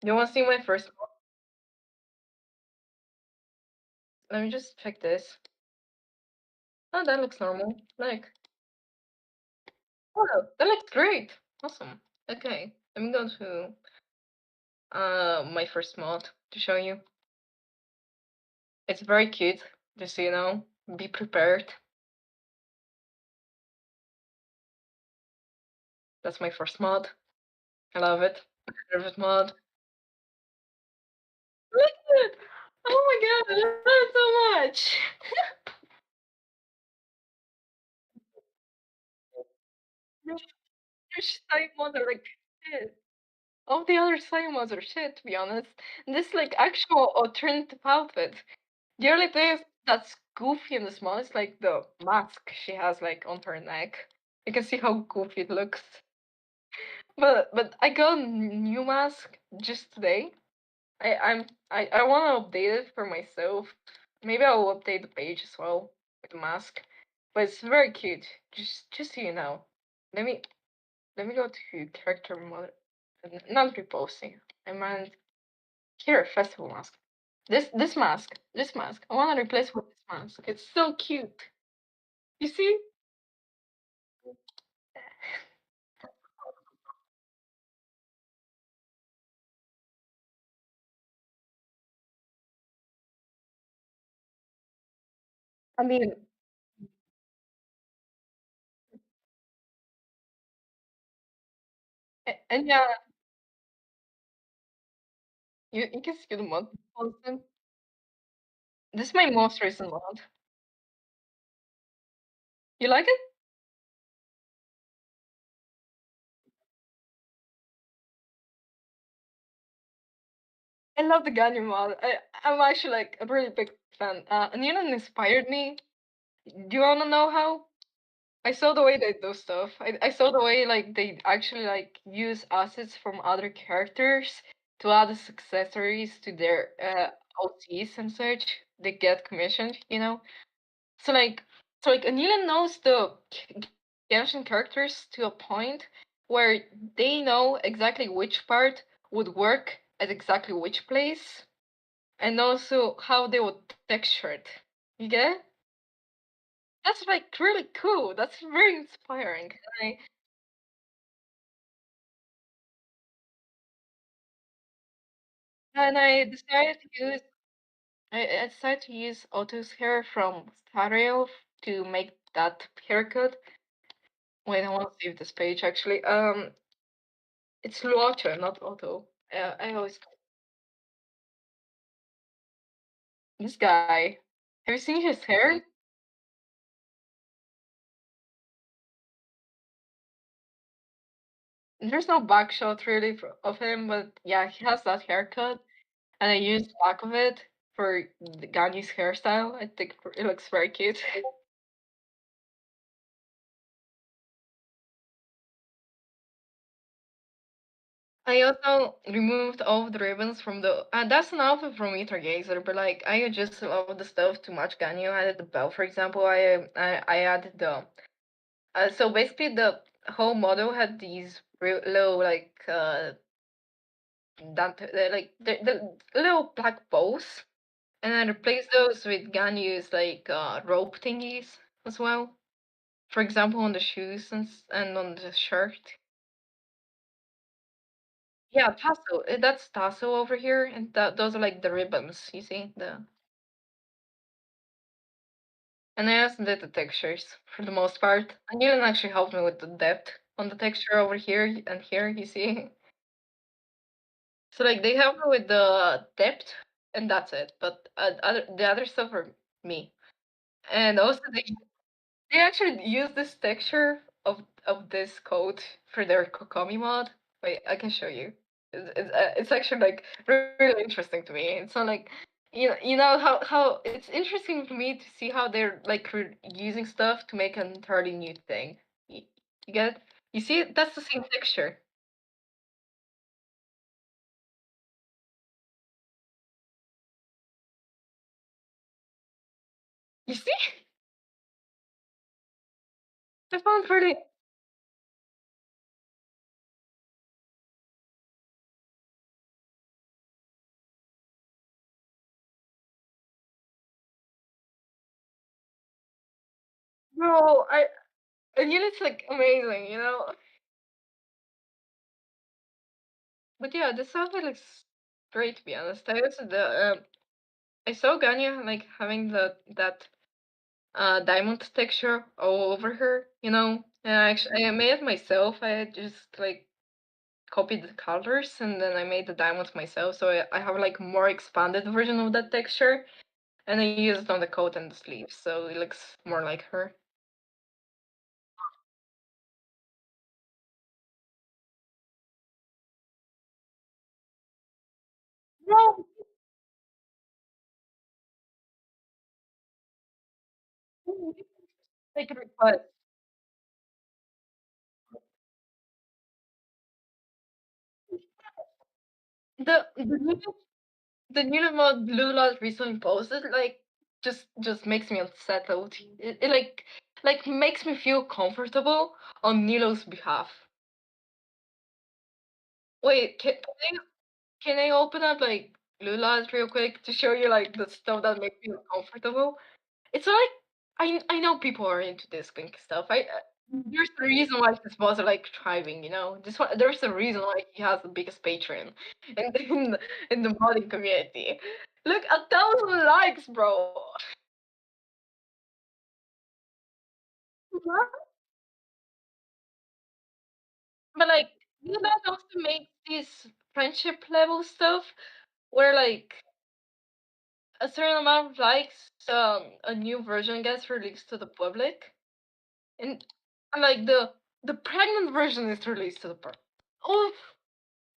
You want to see my first one? Let me just check this. Oh, that looks normal. Like, oh, that looks great. Awesome. Okay, let me go to my first mod to show you. It's very cute, just so you know. Be prepared. That's my first mod. I love it. My favorite mod. Look at it! Oh my god, I love it so much. Your side mods are like shit. All the other side mods are shit, to be honest. This like actual alternative outfit. The only thing that's goofy in this mod is like the mask she has like on her neck. You can see how goofy it looks. But I got a new mask just today. I want to update it for myself. Maybe I'll update the page as well with the mask. But it's very cute. Just so you know. Let me go to character mode. Not reposting. I meant here festival mask. This mask. This mask. I want to replace with this mask. It's so cute. You see? I mean, and yeah, you can see the mod posted. This is my most recent mod. You like it? I love the Ganyu mod. I'm actually like a really big fan. And you know, it inspired me. Do you wanna know how? I saw the way they do stuff. I saw the way like they actually like use assets from other characters to add as accessories to their OTs and such. They get commissioned, you know. So like Anila knows the Genshin characters to a point where they know exactly which part would work at exactly which place, and also how they would texture it. You get it? That's like really cool. That's very inspiring. And I decided to use Otto's hair from Stereo to make that haircut. Wait, I want to save this page actually. It's Luoto, not Otto. I always this guy. Have you seen his hair? There's no back shot really of him, but yeah, he has that haircut, and I used the back of it for the Ganyu's hairstyle. I think it looks very cute. I also removed all of the ribbons from the. That's an outfit from Meter Gazer, but like I just love the stuff to match Ganyu. I added the belt, for example. I added the. So basically, the whole model had these real low like like the little black bows, and I replaced those with Ganyu's like rope thingies as well. For example, on the shoes and on the shirt. Yeah, tassel. That's tassel over here, and those are like the ribbons. You see the. And I also did the textures for the most part. And you didn't actually help me with the depth on the texture over here and here. You see. So like they help me with the depth, and that's it. But the other stuff are me. And also they actually use this texture of this code for their Kokomi mod. Wait, I can show you. It's actually like really interesting to me. It's not like you know how it's interesting for me to see how they're like using stuff to make an entirely new thing. You, you get it? You see, that's the same texture. You see? I found really bro. I feel it's like amazing, you know. But yeah, this outfit looks great to be honest. I also I saw Ganya like having that diamond texture all over her, you know. And I made it myself. I just like copied the colors and then I made the diamonds myself. So I have like more expanded version of that texture, and I use it on the coat and the sleeves, so it looks more like her. No, like a request. The the new mod Lula recently posted like just makes me unsettled. It like makes me feel comfortable on Nilo's behalf. Wait, can I open up like Lula's real quick to show you like the stuff that makes me comfortable? It's like I know people are into this kink stuff. There's a reason why this was like thriving, you know. There's a reason why he has the biggest patron in the modding community. Look, 1,000 likes, bro. What? But like, you guys also make this friendship level stuff where like a certain amount of likes, a new version gets released to the public, and like the pregnant version is released to the public. Oh,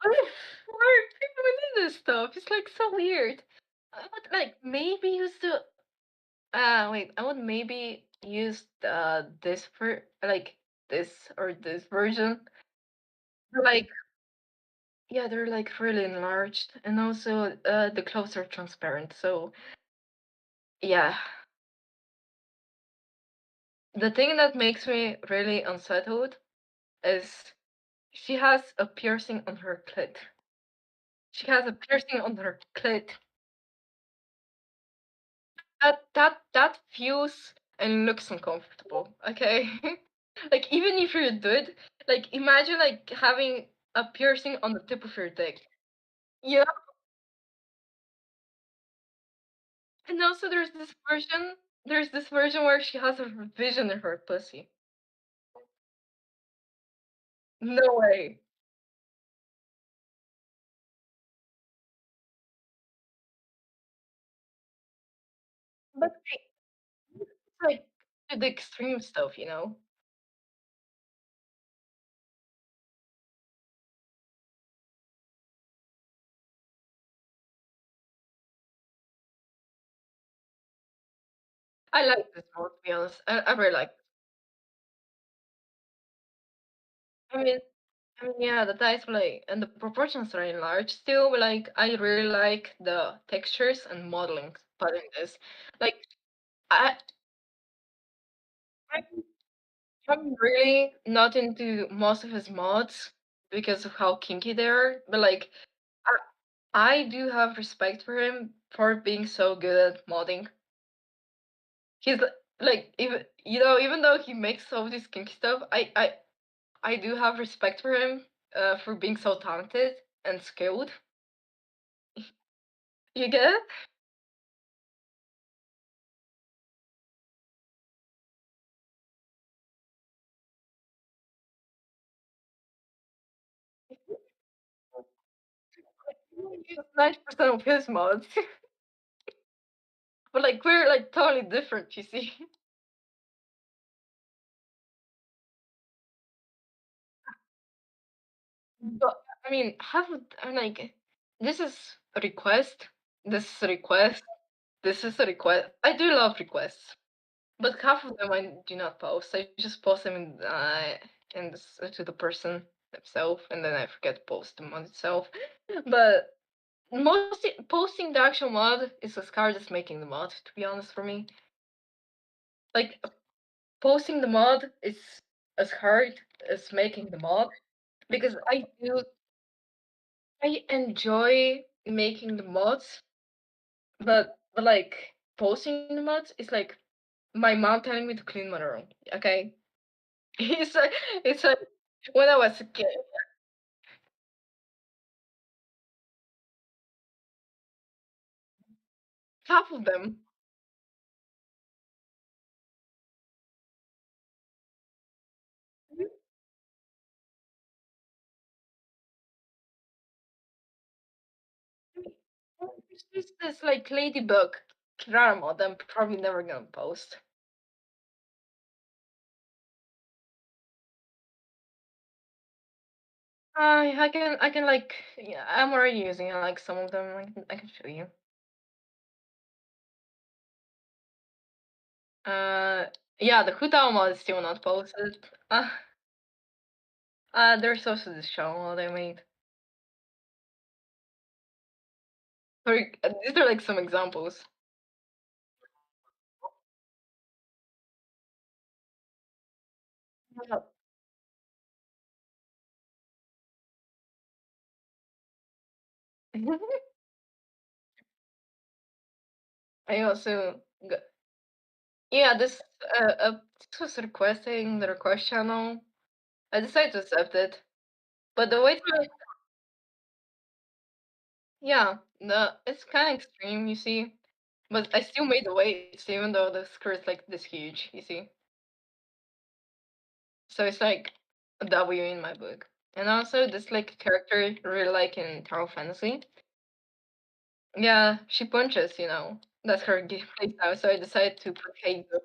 why are people into this stuff? It's like so weird. I would like maybe use the wait, I would maybe use this for like this or this version. Like yeah, they're like really enlarged, and also the clothes are transparent. So yeah, the thing that makes me really unsettled is she has a piercing on her clit. She has a piercing on her clit. That feels and looks uncomfortable. Okay, like even if you're a dude, like imagine like having a piercing on the tip of your dick. Yeah, And also there's this version where she has a vision in her pussy. No way. But it's like to the extreme stuff, you know? I like this mode, to be honest. I really like. I mean, yeah, the display and the proportions are enlarged still, but like I really like the textures and modeling part in this. Like I I'm I'm really not into most of his mods because of how kinky they are, but like I do have respect for him for being so good at modding. He's like even even though he makes all this kinky stuff, I do have respect for him for being so talented and skilled. You get it? Use 90% of his mods. But like we're like totally different, you see. But I mean, I'm like this is a request. This is a request. This is a request. I do love requests, but half of them I do not post. I just post them to the person themselves, and then I forget to post them on itself. But mostly posting the actual mod is as hard as making the mod. To be honest, for me, like posting the mod is as hard as making the mod because I enjoy making the mods, but like posting the mods is like my mom telling me to clean my room. Okay, it's like it's like when I was a kid, half of them. It's just this like ladybug Clara mod I'm probably never gonna post. I can like yeah, I'm already using like some of them. I can show you. Uh, yeah, the Hutao mod is still not posted. There's also this show mod I made. These are like some examples. Yeah. I also got, yeah, this was requesting the request channel. I decided to accept it, but the wait time, yeah, it's kind of extreme, you see. But I still made the weights, even though the skirt's like this huge, you see. So it's like a W in my book. And also, this like character really like in Tower Fantasy. Yeah, she punches, That's her gameplay style. So I decided to put Heizo.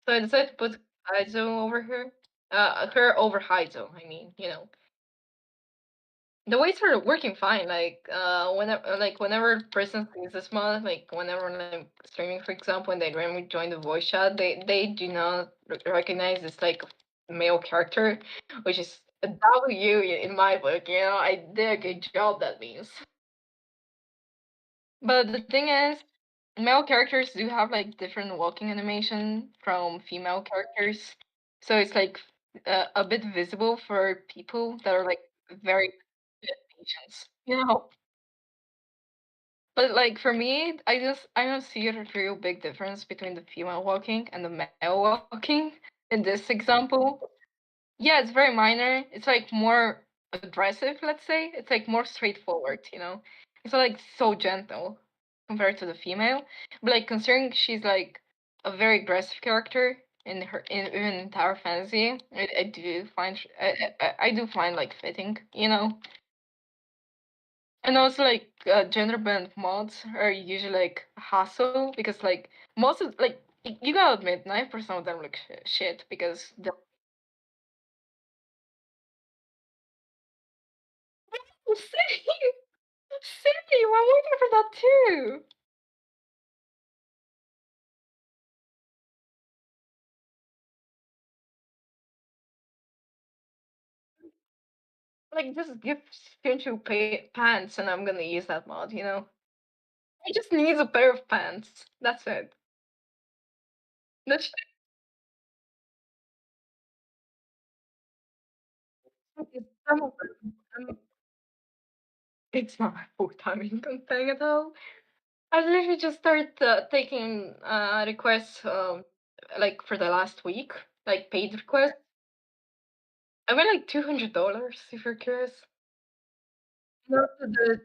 So I decided to put Heizo over her. Her over Heizo. I mean, the weights are working fine. Whenever person sees this mod, like whenever I'm streaming, for example, and they randomly join the voice chat, they do not recognize this like male character, which is a W in my book. I did a good job. That means. But the thing is, male characters do have like different walking animation from female characters, so it's like a bit visible for people that are like very good at patience. But like for me, I don't see a real big difference between the female walking and the male walking in this example. Yeah, it's very minor. It's like more aggressive, let's say. It's like more straightforward. It's not like so gentle. compared to the female. But like considering she's like a very aggressive character in her in Tower Fantasy, I do find I do find like fitting, you know. And also like gender bend mods are usually like a hassle because like most of like you gotta admit 9% of them look shit because the same same I'm waiting for that too. Like just give Shinju pants and I'm gonna use that mod, you know. He just needs a pair of pants. That's it. That's some of them. It's not my full-time income thing at all. I literally just started taking requests like for the last week, like paid requests. I made like $200 if you're curious. Not to the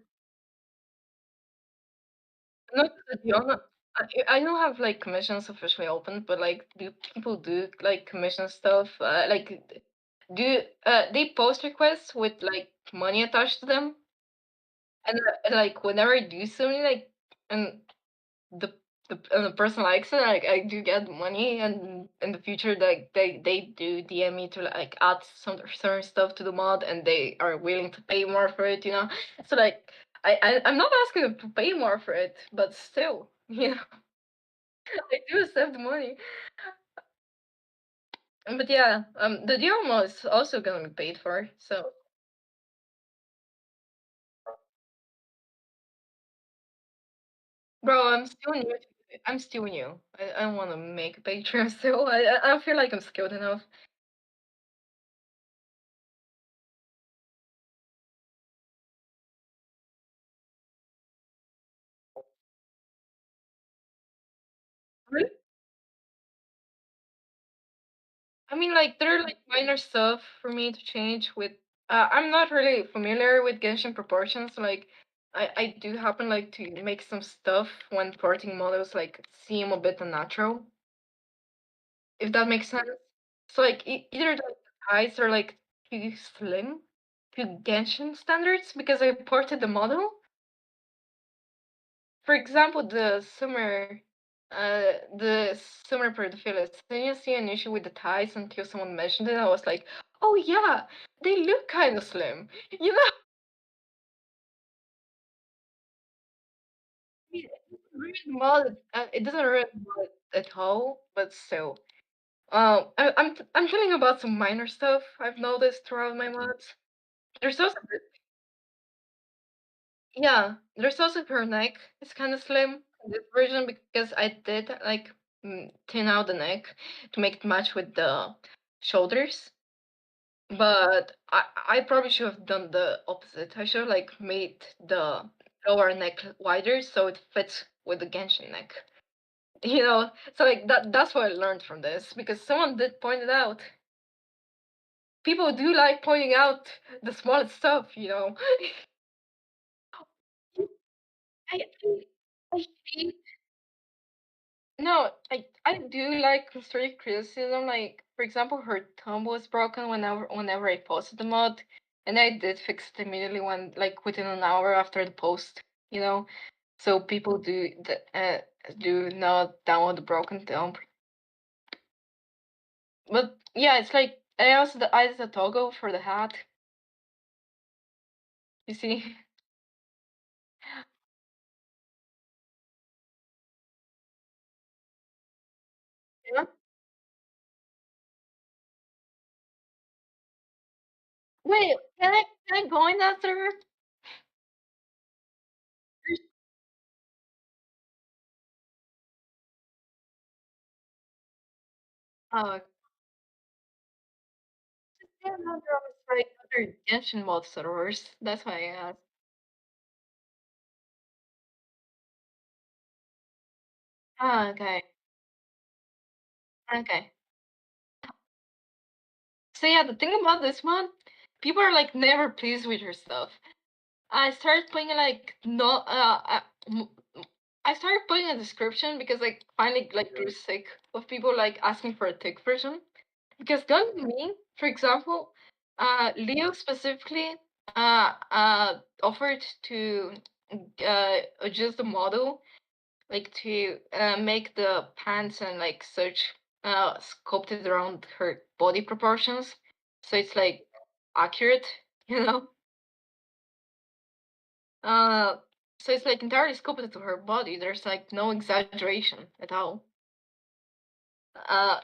not to the honest. I don't have like commissions officially open, but like do people do like commission stuff? Like do they post requests with like money attached to them? And like whenever I do something like and the the person likes it, like I do get money, and in the future, like they do DM me to like add some certain stuff to the mod, and they are willing to pay more for it, you know. So like I'm not asking them to pay more for it, but still, you know, I do accept the money. But yeah, the DM mod is also gonna be paid for, so. Bro, I'm still new. I'm still new. I don't want to make a Patreon still. I feel like I'm skilled enough. I mean, like, there are like minor stuff for me to change with. I'm not really familiar with Genshin proportions. Like, I do happen like to make some stuff when porting models like seem a bit unnatural, if that makes sense. So like, either like the eyes are like too slim to Genshin standards because I ported the model. For example, the summer pedophilia. Didn't you see an issue with the ties until someone mentioned it? I was like, oh yeah, they look kind of slim. You know, it doesn't ruin the mod. It doesn't ruin the mod at all, but still. I'm telling you about some minor stuff I've noticed throughout my mods. There's also Yeah, there's also her neck. It's kind of slim in this version because I did like thin out the neck to make it match with the shoulders. But I probably should have done the opposite. I should have like made the lower neck wider so it fits with the Genshin neck. You know, so like that's what I learned from this because someone did point it out. People do like pointing out the smallest stuff, you know. I I hate No, I do like constructive criticism. Like for example, her thumb was broken whenever I posted the mod, and I did fix it immediately when like within an hour after the post. You know, so people do not download the broken thumb. But yeah, it's like I also added a toggle for the hat. You see? Yeah. Wait, can I go in that server? Oh, yeah, no, there was like other Genshin mod servers. That's why I asked. Ah, okay. Okay. So yeah, the thing about this one, people are like never pleased with your stuff. I started playing like no I started putting a description because I finally like grew sick of people like asking for a thick version. Because don't me, for example, Leo specifically offered to adjust the model, like to make the pants and like such sculpted around her body proportions, so it's like accurate, you know. Uh, so it's like entirely sculpted to her body. There's like no exaggeration at all. Uh,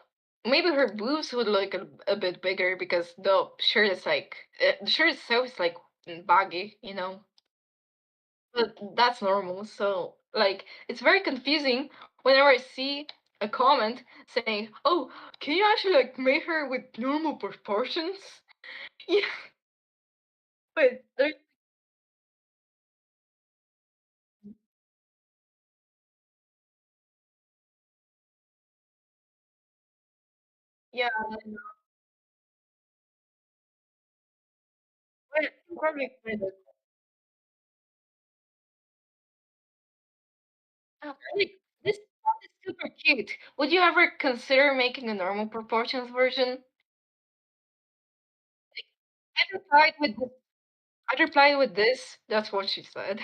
maybe her boobs would look a bit bigger because the shirt is like the shirt itself is like baggy, you know. But that's normal. So like it's very confusing whenever I see a comment saying, "Oh, can you actually like make her with normal proportions?" Yeah, but there's yeah, probably kind of. Like this one is super cute. Would you ever consider making a normal proportions version? I replied with I replied with this. That's what she said.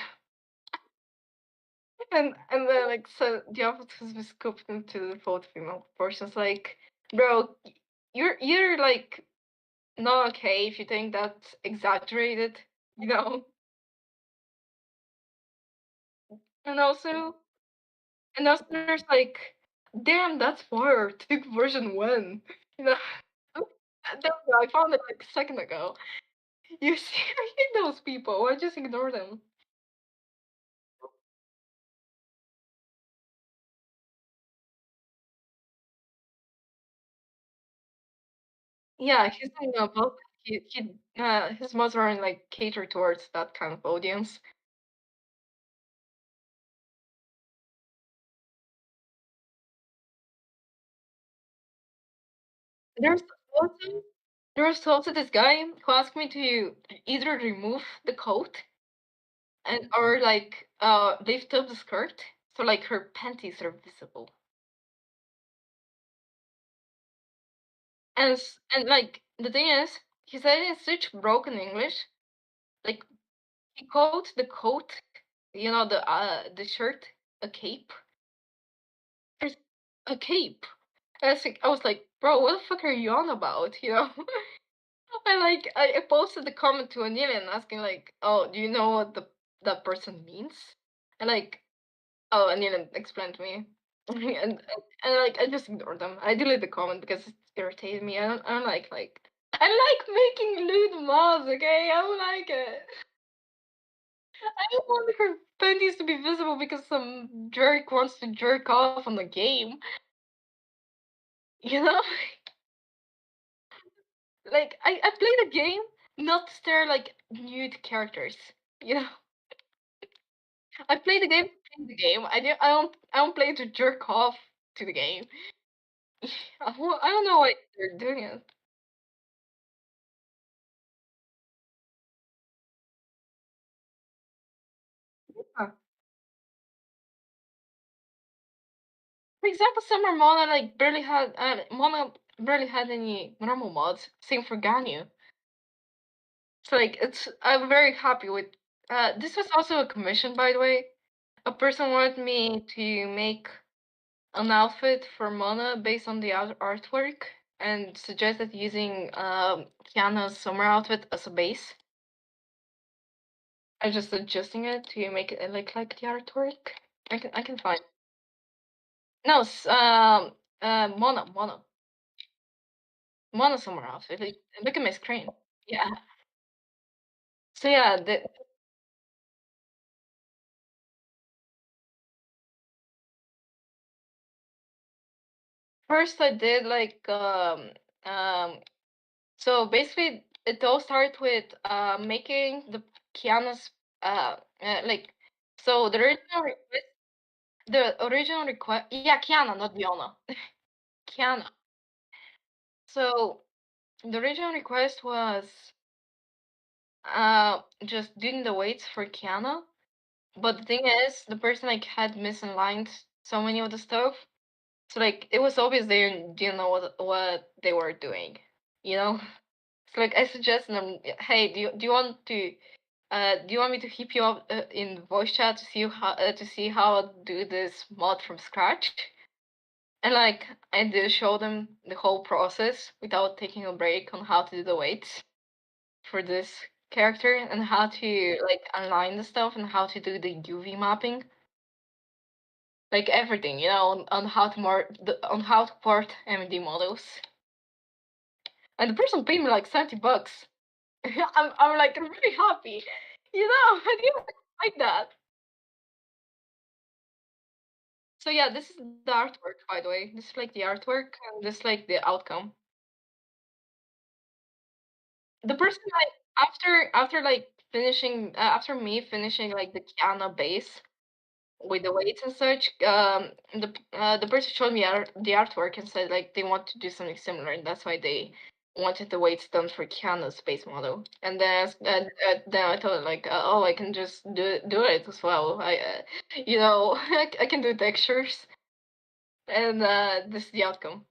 And then like so the office was scooped into the both female proportions. Like, bro, you're like not okay if you think that's exaggerated, you know. And also there's like, damn, that's far our thick version when, you know. I found it like a second ago. You see, I hate those people. I just ignore them. Yeah, he's doing both. His mods are like cater towards that kind of audience. There's also there's also this guy who asked me to either remove the coat and or like lift up the skirt so like her panties are visible. And like the thing is, he said it in such broken English. Like he called the coat, the shirt, a cape. There's a cape. I was like, bro, what the fuck are you on about? You know? I posted the comment to Anilin asking like, oh, do you know what the that person means? And like, oh, Anilin explained to me. And like I just ignored them. I deleted the comment because it irritated me. I don't like I like making lewd mods, okay? I don't like it. I don't want her panties to be visible because some jerk wants to jerk off on the game. You know? Like I played a game not to stare like nude characters. You know? I play the game to play the game. I don't play to jerk off to the game. I don't know why they're doing it. Huh. For example, Summer Mona barely had any normal mods. Same for Ganyu. So like it's I'm very happy with this was also a commission, by the way. A person wanted me to make an outfit for Mona based on the artwork and suggested using Kiana's summer outfit as a base. I'm just adjusting it to make it look like the artwork. I can find. No, Mona summer outfit. Look at my screen. Yeah. So yeah, the first I did like so basically it all started with making the Kiana's like so the original request, yeah, Kiana, not Diona. Kiana. So the original request was just doing the weights for Kiana, But the thing is, the person like had misaligned so many of the stuff. So like it was obvious they didn't know what they were doing. You know? So like I suggested them, hey, do you want to do you want me to hit you up in voice chat to see how I do this mod from scratch? And like I did show them the whole process without taking a break on how to do the weights for this character and how to like align the stuff and how to do the UV mapping, like everything, on how to on how to port MD models. And the person paid me like $70. I'm really happy, I didn't like that. So yeah, this is the artwork, by the way. This is like the artwork, and this is like the outcome. The person like after like finishing after me finishing like the Kiana base with the weights and such, the person showed me the artwork and said like they want to do something similar, and that's why they wanted the weights done for Kiana's base model. And then I told her like, oh, I can just do it as well. I can do textures, and this is the outcome.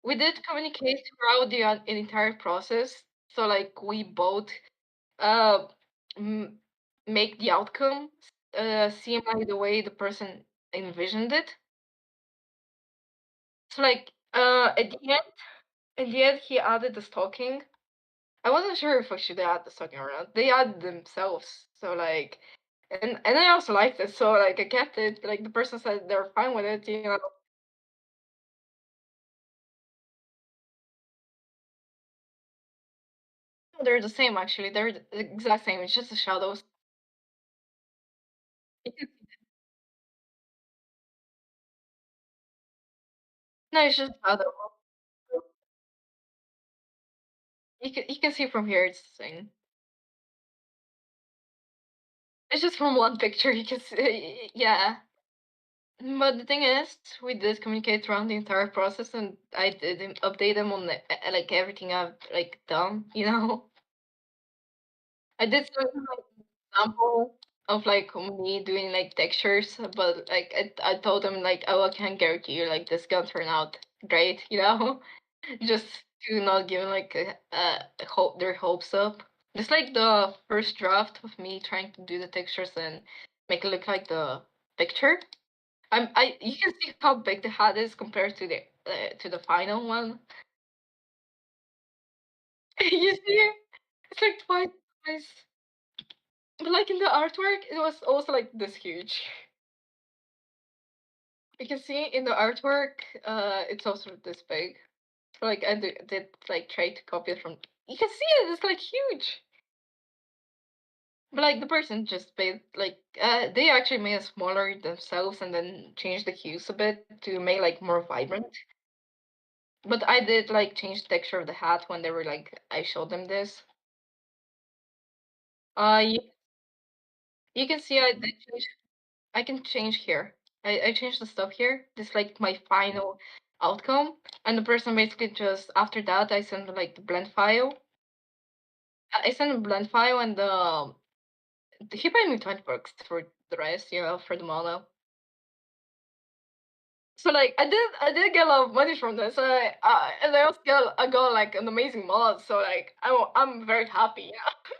We did communicate throughout the entire process, so like we both uh m- make the outcome seem like the way the person envisioned it. So like at the end he added the stalking. I wasn't sure if I should add the stalking or not. They added themselves, so like, and I also liked it, so like I kept it. Like the person said they're fine with it. They're the same actually. They're the exact same. It's just the shadows. No, it's just shadow. You can see from here it's the same. It's just from one picture you can see. Yeah. But the thing is, we did communicate throughout the entire process, and I did update them on like everything I've like done. I did some like example of like me doing like textures, but like I told them like, oh, I can't guarantee you like this gonna turn out great. Just to not give like hope their hopes up. Just like the first draft of me trying to do the textures and make it look like the picture. You can see how big the hat is compared to the final one. You see, it's like twice. But like in the artwork, it was also like this huge. You can see in the artwork, it's also this big. So like I did like try to copy it from. You can see it. It's like huge. But like the person just made like they actually made it smaller themselves and then changed the hues a bit to make like more vibrant. But I did like change the texture of the hat when they were like I showed them this. You, you can see I did change. I can change here. I changed the stuff here. This like my final outcome, and the person basically just after that I sent like the blend file. I sent a blend file and he paid me $20 for the rest, for the mono. So like I did get a lot of money from this, and I also got like an amazing mod. So like I'm very happy. Yeah.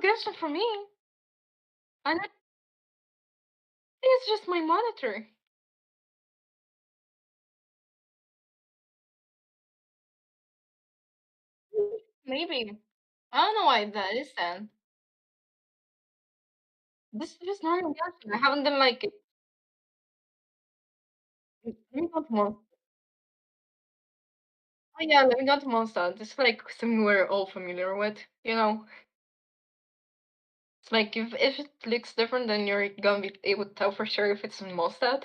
Good shit for me. And I think it's just my monitor. Maybe. I don't know why that is then. This is just normal reaction. I haven't done like maybe not more. Oh yeah, let me go to Monster. This is like something we're all familiar with. It's like if it looks different, then you're gonna be able to tell for sure if it's in Mostad.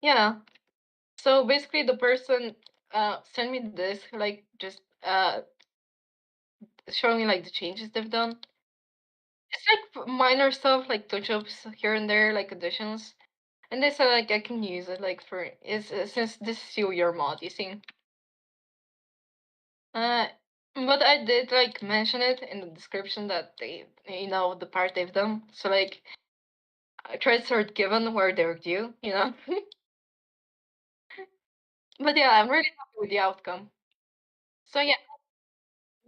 Yeah. So basically, the person sent me this like just showing me like the changes they've done. It's like minor stuff, like touch-ups here and there, like additions. And they said like I can use it like for is since this is still your mod, you see. Uh, but I did like mention it in the description that they, the part they've done. So like, credits are given where they're due, you know. But yeah, I'm really happy with the outcome. So yeah,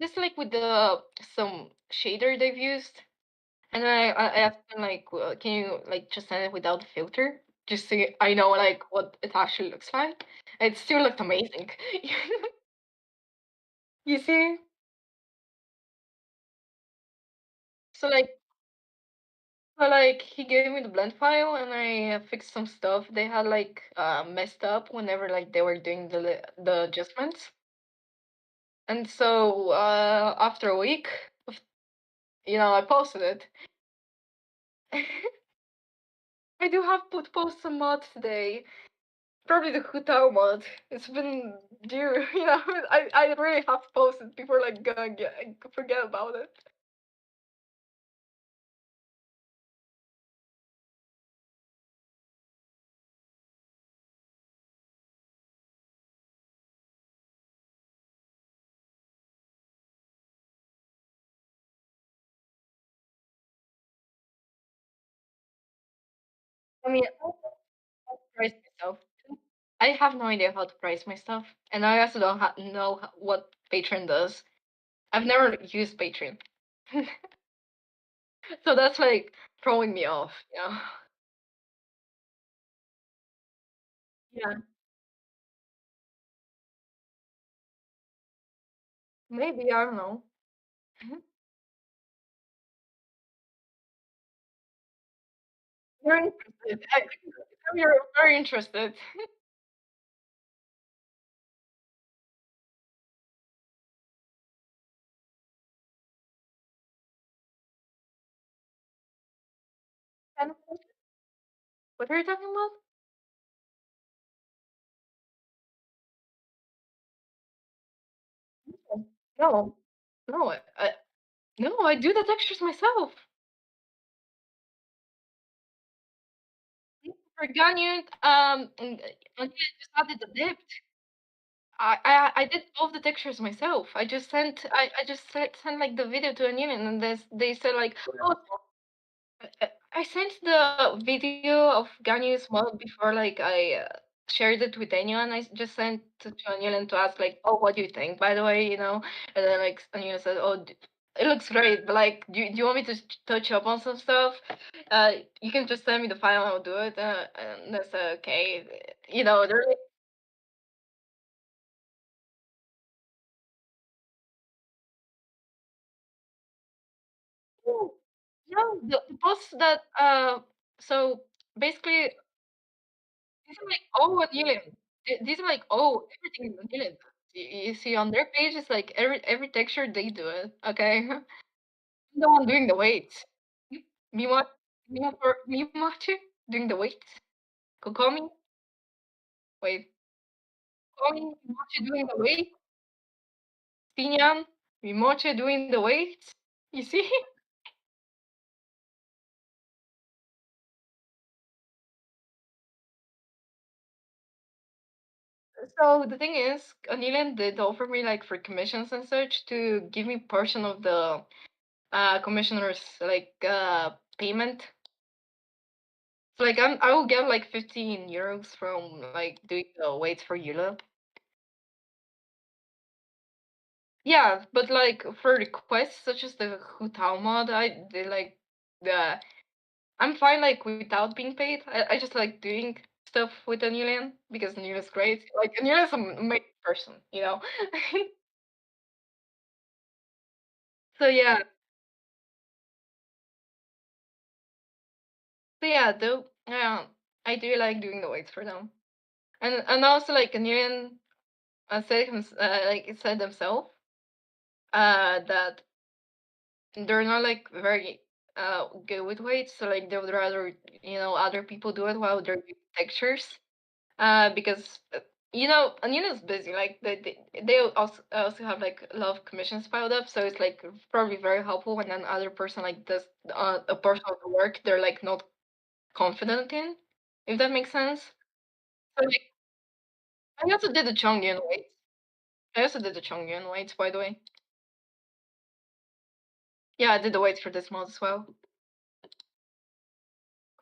just like with the some shader they've used, and then I asked them like, can you like just send it without the filter, just so I know like what it actually looks like. It still looked amazing. You see? So like he gave me the blend file and I fixed some stuff they had like messed up whenever like they were doing the adjustments. And so after a week, of- I posted it. I do have put post some mods today. Probably the Hutao mod. It's been due, I really have to post it before like gonna forget about it. I mean, I don't know how to price myself. I have no idea how to price my stuff, and I also don't know what Patreon does. I've never used Patreon. So that's like throwing me off, Yeah, maybe, I don't know. Mhm. You're interested. You're very interested. And what are you talking about? No, no, no, I do the textures myself. For Ganyu, and you just added the dip. I did all the textures myself. I just sent like the video to Onion and they said like, oh, I sent the video of Ganyu's mod before like I shared it with anyone. I just sent to Onion to ask like, oh, what do you think? By the way, and then like Onion said, oh, it looks great, but like, do you want me to touch up on some stuff? You can just send me the file and I'll do it. And I said, okay, they're like, oh, no, the posts that so basically these are like all vanilla. These are like all everything is vanilla. You see on their page, it's like every texture they do it. Okay, I'm the one doing the weights. Mima, Mimachi doing the weights. Kokomi, wait, Kokomi, Mimachi doing the weights. Pinyan, Mimoche doing the weights. You see? So the thing is, Anilan did offer me like for commissions and such to give me portion of the commissioner's like payment. So like I will get like 15 euros from like doing the weights for Eula. Yeah, but like for requests such as the Hutao mod, I did like the I'm fine like without being paid. I just like doing stuff with Anilan because Anila's great. Like Anila's an amazing person. So yeah, so yeah, though I do like doing the weights for them. And also like Anilan like it said themselves that they're not like very good with weights, so like they would rather other people do it while they're doing textures because Anina's busy. Like they also have like a lot of commissions piled up, so it's like probably very helpful when another person like does a portion of the work they're like not confident in, if that makes sense. So like I also did the Chongyun weights. I also did the Chongyun weights, by the way. Yeah, I did the weights for this month as well.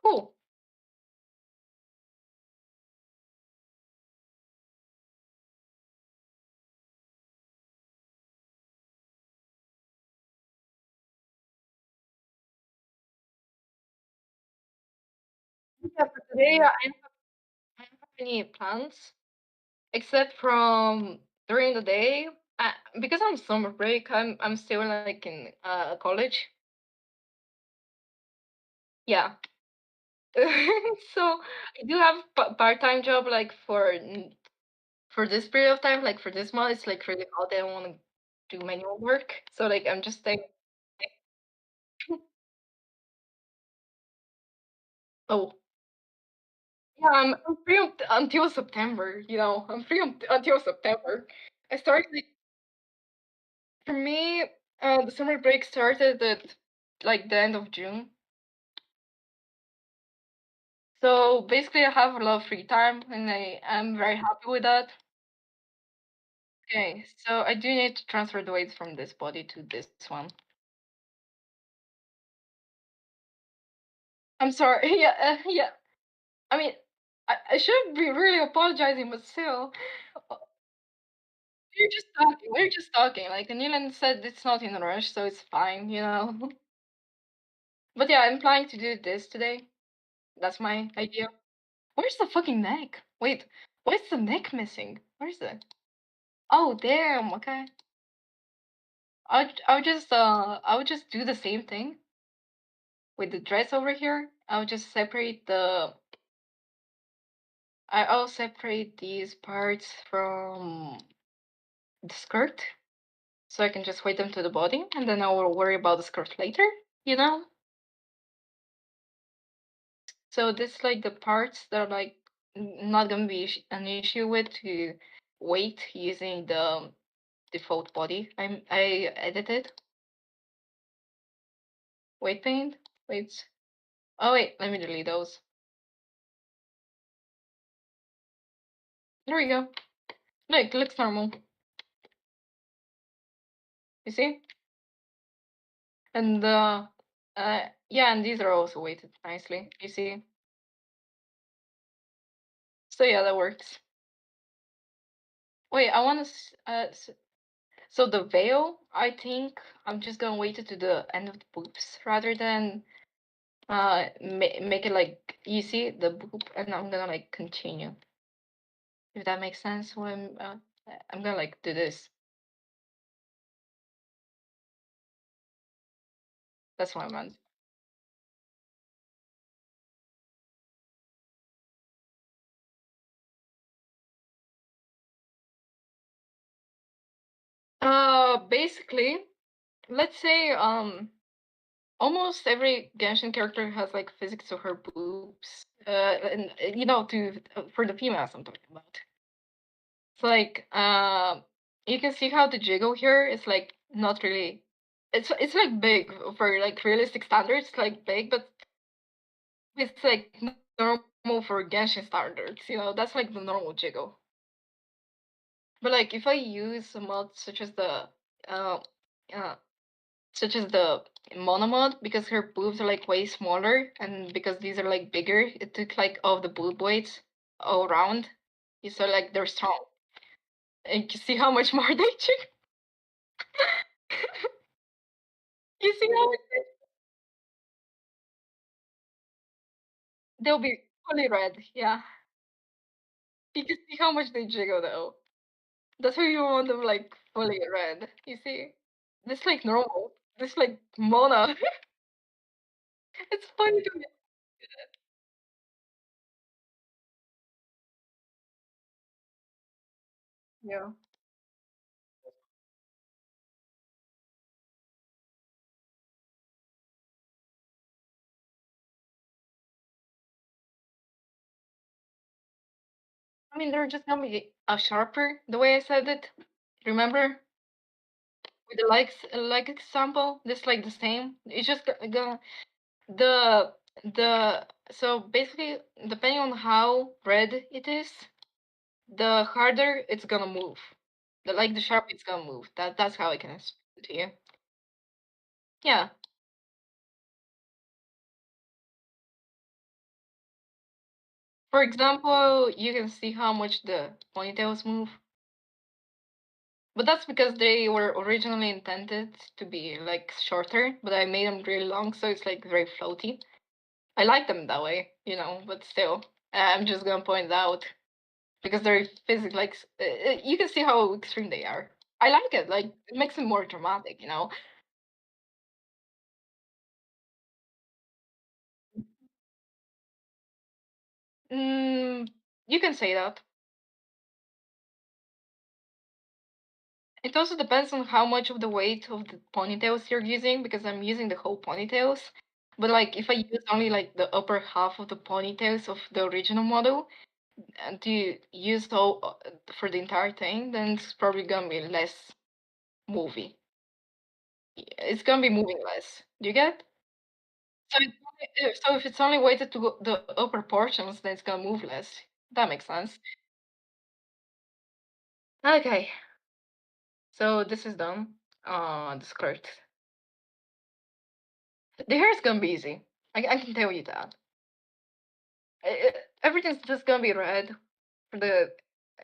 Cool. Yeah, for today I don't have any plans except from during the day. Because I'm summer break, I'm still like in college. Yeah. So I do have part-time job like for this period of time, like for this month, it's like really hot. I don't want to do manual work, so like I'm just like, oh yeah, I'm free until September. I'm free until September. I started for me. The summer break started at like the end of June. So basically, I have a lot of free time, and I'm very happy with that. Okay, so I do need to transfer the weights from this body to this one. I'm sorry. Yeah, yeah. I mean, I should be really apologizing, but still, we're just talking. We're just talking. Like Anilan said, it's not in a rush, so it's fine. But yeah, I'm planning to do this today. That's my idea. Where's the fucking neck? Wait, why's the neck missing? Where's it? Oh, damn. Okay. I'll just do the same thing with the dress over here. I'll separate these parts from the skirt, so I can just weight them to the body, and then I will worry about the skirt later, you know? So this like the parts that are like not gonna be an issue with to weight using the default body. I edited weight paint. Wait. Oh wait, let me delete those. There we go. Look, looks normal. You see? And yeah, and these are also weighted nicely. You see? So yeah, that works. Wait, I want to. So the veil, I think I'm just gonna wait it to the end of the boobs rather than make it like you see the boob, and I'm gonna like continue. If that makes sense, when I'm gonna like do this. That's what I meant. Basically, let's say almost every Genshin character has like physics to her boobs. And to for the females I'm talking about. It's like you can see how the jiggle here is like not really. It's like big for like realistic standards, like big, but it's like normal for Genshin standards. That's like the normal jiggle. But like if I use a mod uh, uh such as the mono mod, because her boobs are like way smaller, and because these are like bigger, it took like all the boob weights all around. You saw like they're strong, and you see how much more they check. You see how they'll be fully red. Yeah, you can see how much they jiggle though. That's why you want them like fully red. You see, this like normal. This like Mona. It's funny to me. Yeah. mean, they're just gonna be sharper the way I said it. Remember with the like example, this like the same. It's just gonna the so basically depending on how red it is, the harder it's gonna move. The sharp it's gonna move. That's how I can explain it to you. Yeah. For example, you can see how much the ponytails move. But that's because they were originally intended to be like shorter, but I made them really long, so it's like very floaty. I like them that way, but still, I'm just gonna point it out because they're physics like you can see how extreme they are. I like it, like it makes it more dramatic. Mm, you can say that. It also depends on how much of the weight of the ponytails you're using because I'm using the whole ponytails. But like if I use only like the upper half of the ponytails of the original model and to use all for the entire thing, then it's probably gonna be less movie. It's gonna be moving less. Do you get? So if it's only weighted to the upper portions, then it's gonna move less. That makes sense. Okay, so this is done. The skirt. The hair is gonna be easy. I can tell you that. Everything's just gonna be red for the.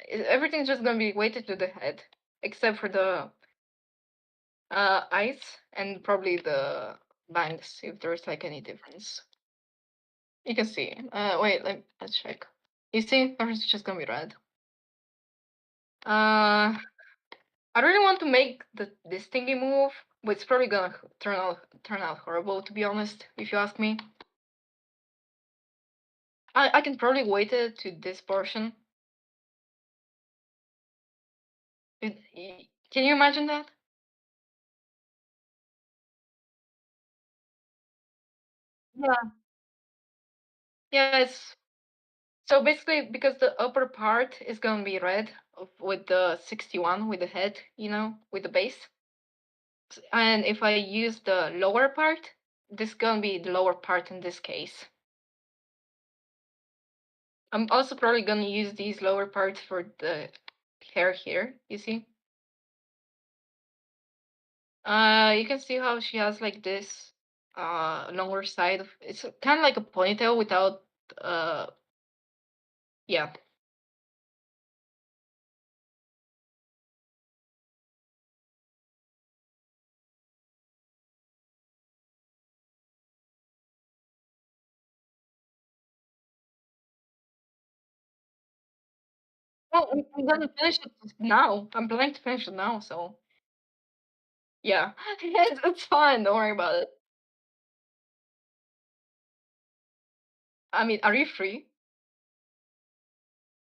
Everything's just gonna be weighted to the head, except for the eyes and probably the bangs, if there's like any difference. You can see. Wait, let's check. You see, everything's just gonna be red. I really want to make this thingy move, but it's probably gonna turn out horrible, to be honest, if you ask me. I can probably weight it to this portion. Can you imagine that? Yeah. Yeah, it's so basically because the upper part is gonna be red with the 61 with the head, with the base. And if I use the lower part, this gonna be the lower part in this case. I'm also probably gonna use these lower parts for the hair here, you see? You can see how she has like this longer side of it's kind of like a ponytail without uh yeah. Well, I'm gonna finish it now. I'm planning to finish it now, so yeah. It's fine, don't worry about it. I mean, are you free?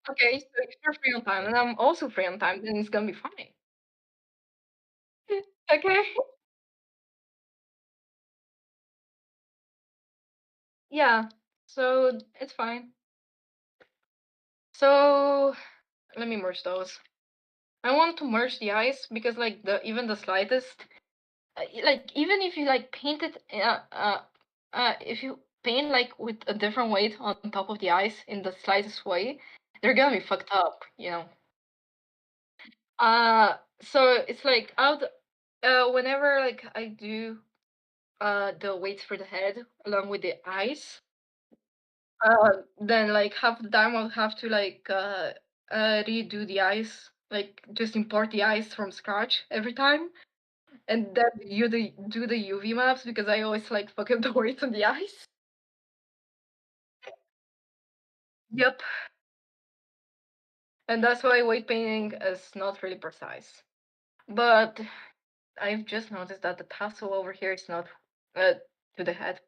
Okay, so if you're free on time and I'm also free on time, then it's gonna be fine. Okay? Yeah. So it's fine. So let me merge those. I want to merge the eyes because like the even the slightest like even if you like paint it if you paint like with a different weight on top of the eyes in the slightest way, they're gonna be fucked up. So it's like out whenever like I do the weights for the head along with the eyes, then like half the time I'll have to like redo the eyes, like just import the eyes from scratch every time. And then do the UV maps because I always like fuck up the weights on the eyes. Yep. And that's why weight painting is not really precise. But I've just noticed that the tassel over here is not uh, to the head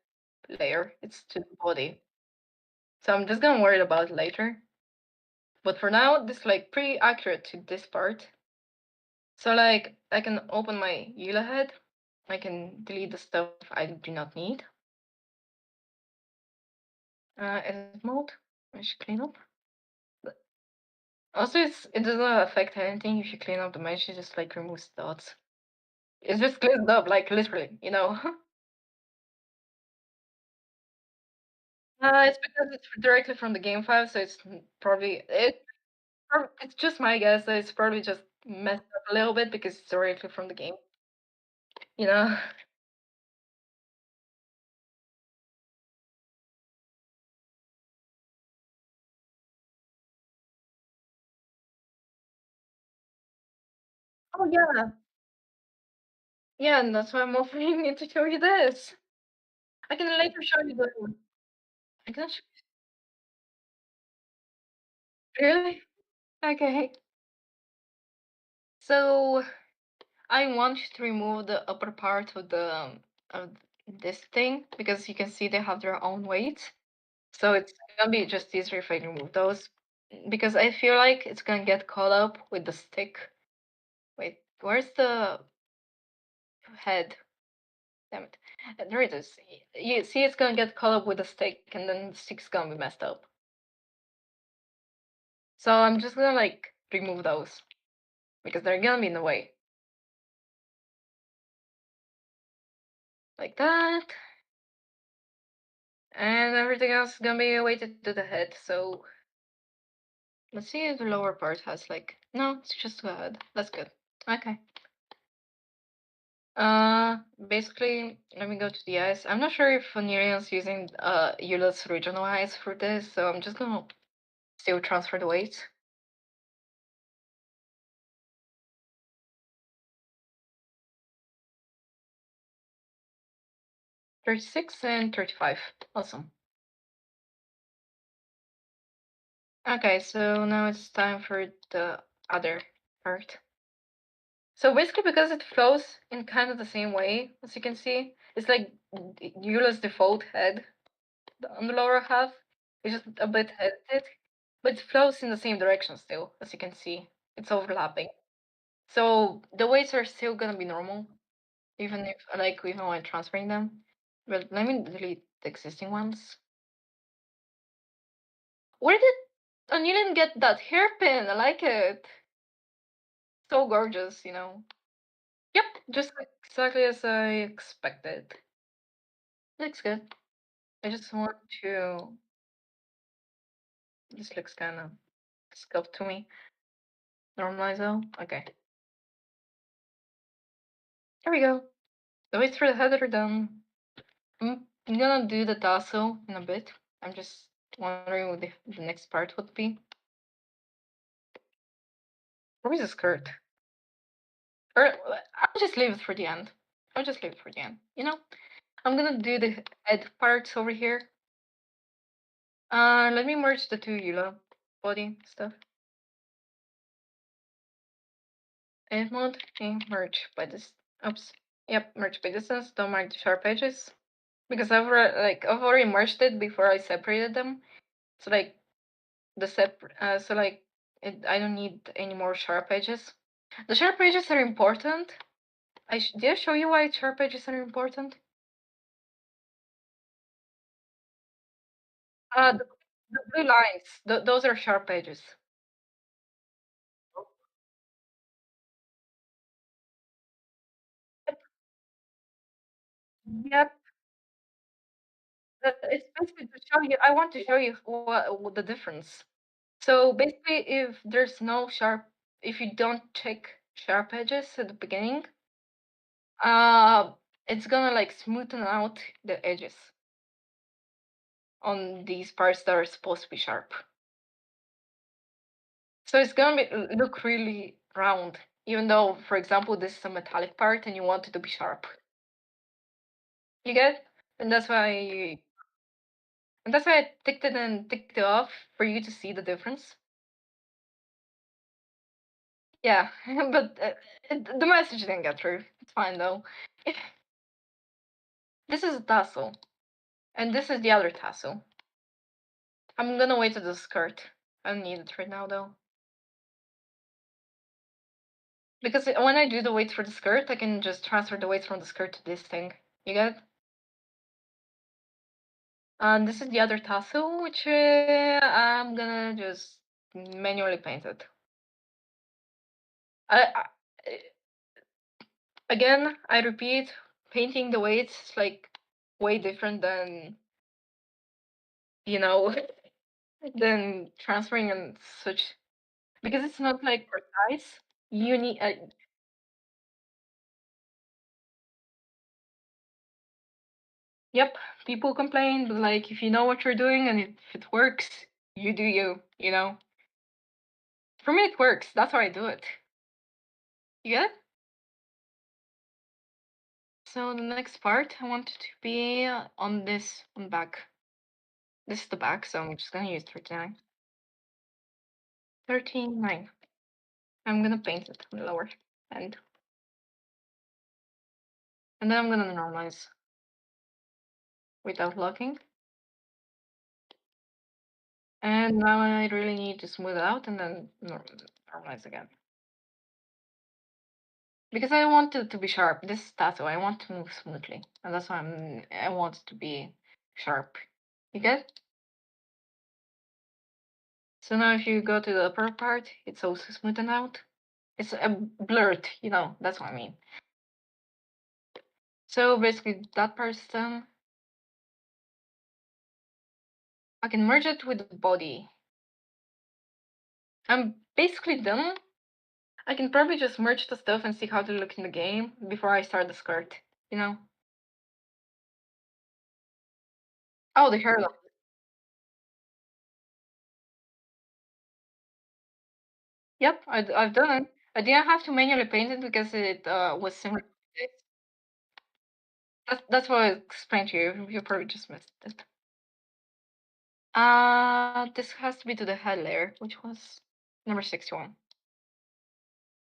layer, it's to the body. So I'm just gonna worry about it later. But for now, this is like pretty accurate to this part. So like I can open my Eula head. I can delete the stuff I do not need. Edit mode. I should clean up. Also, it doesn't affect anything if you clean up the mesh. It just like removes dots. It's just cleaned up, like literally, you know. It's because it's directly from the game file, so it's probably it's just my guess that it's probably just messed up a little bit because it's directly from the game, you know. Oh yeah, yeah, and that's why I'm offering to show you this. I can later show you the. I can show really? Okay. So I want you to remove the upper part of this thing because you can see they have their own weight. So it's gonna be just easier if I remove those because I feel like it's gonna get caught up with the stick. Wait, where's the head? Damn it. There it is. You see it's gonna get caught up with the stick and then the stick's gonna be messed up. So I'm just gonna like remove those because they're gonna be in the way. Like that. And everything else is gonna be weighted to the head. So let's see if the lower part has like no, it's just the head. That's good. Okay. Basically, let me go to the eyes. I'm not sure if Onirian's using Eula's original eyes for this, so I'm just gonna still transfer the weight. 36 and 35. Awesome. Okay, so now it's time for the other part. So basically, because it flows in kind of the same way, as you can see, it's like Eula's default head on the lower half. It's just a bit edited, but it flows in the same direction still, as you can see. It's overlapping. So the weights are still gonna be normal, even if like even when transferring them. But let me delete the existing ones. Where did Anilin get that hairpin? I like it. So gorgeous, you know. Yep, just like exactly as I expected. Looks good. I just want to. This looks kind of scuffed to me. Normalize though. Okay, here we go. The weights for the head are done. I'm gonna do the tassel in a bit. I'm just wondering what the next part would be. Where is the skirt? Or I'll just leave it for the end. I'll just leave it for the end. You know, I'm gonna do the head parts over here. Let me merge the two Eula body stuff. Edit mode, okay, merge by this. Oops. Yep, merge by distance. Don't mark the sharp edges because I've already merged it before I separated them. So like so like I don't need any more sharp edges. The sharp edges are important. Did I show you why sharp edges are important? The blue lines, those are sharp edges. Yep. It's basically to show you. I want to show you what the difference. So basically, if you don't check sharp edges at the beginning, uh, it's gonna like smoothen out the edges on these parts that are supposed to be sharp. So it's gonna look really round, even though, for example, this is a metallic part and you want it to be sharp. You get? And that's why I ticked it and ticked it off for you to see the difference. Yeah, but the message didn't get through. It's fine though. This is a tassel, and this is the other tassel. I'm gonna wait to the skirt. I don't need it right now though. Because when I do the weights for the skirt, I can just transfer the weights from the skirt to this thing. You get it? And this is the other tassel, which I'm gonna just manually paint it. I again, I repeat, painting the weights is like way different than you know than transferring and such because it's not like precise. You need yep, people complain, but like if you know what you're doing and if it works, you do you, you know. For me, it works. That's why I do it. You get it? So the next part, I want it to be on this on back. This is the back, so I'm just gonna use 39. 39. I'm gonna paint it on the lower end. And then I'm gonna normalize without locking. And now I really need to smooth it out and then normalize again. Because I want it to be sharp. This tattoo, I want to move smoothly. And that's why I want it to be sharp. You get? So now if you go to the upper part, it's also smoothened out. It's blurred, you know, that's what I mean. So basically that part's done. I can merge it with the body. I'm basically done. I can probably just merge the stuff and see how they look in the game before I start the skirt, you know? Oh, the hairline. Yep, I've done it. I didn't have to manually paint it because it was similar to this. That's what I explained to you. You probably just missed it. This has to be to the head layer, which was number 61.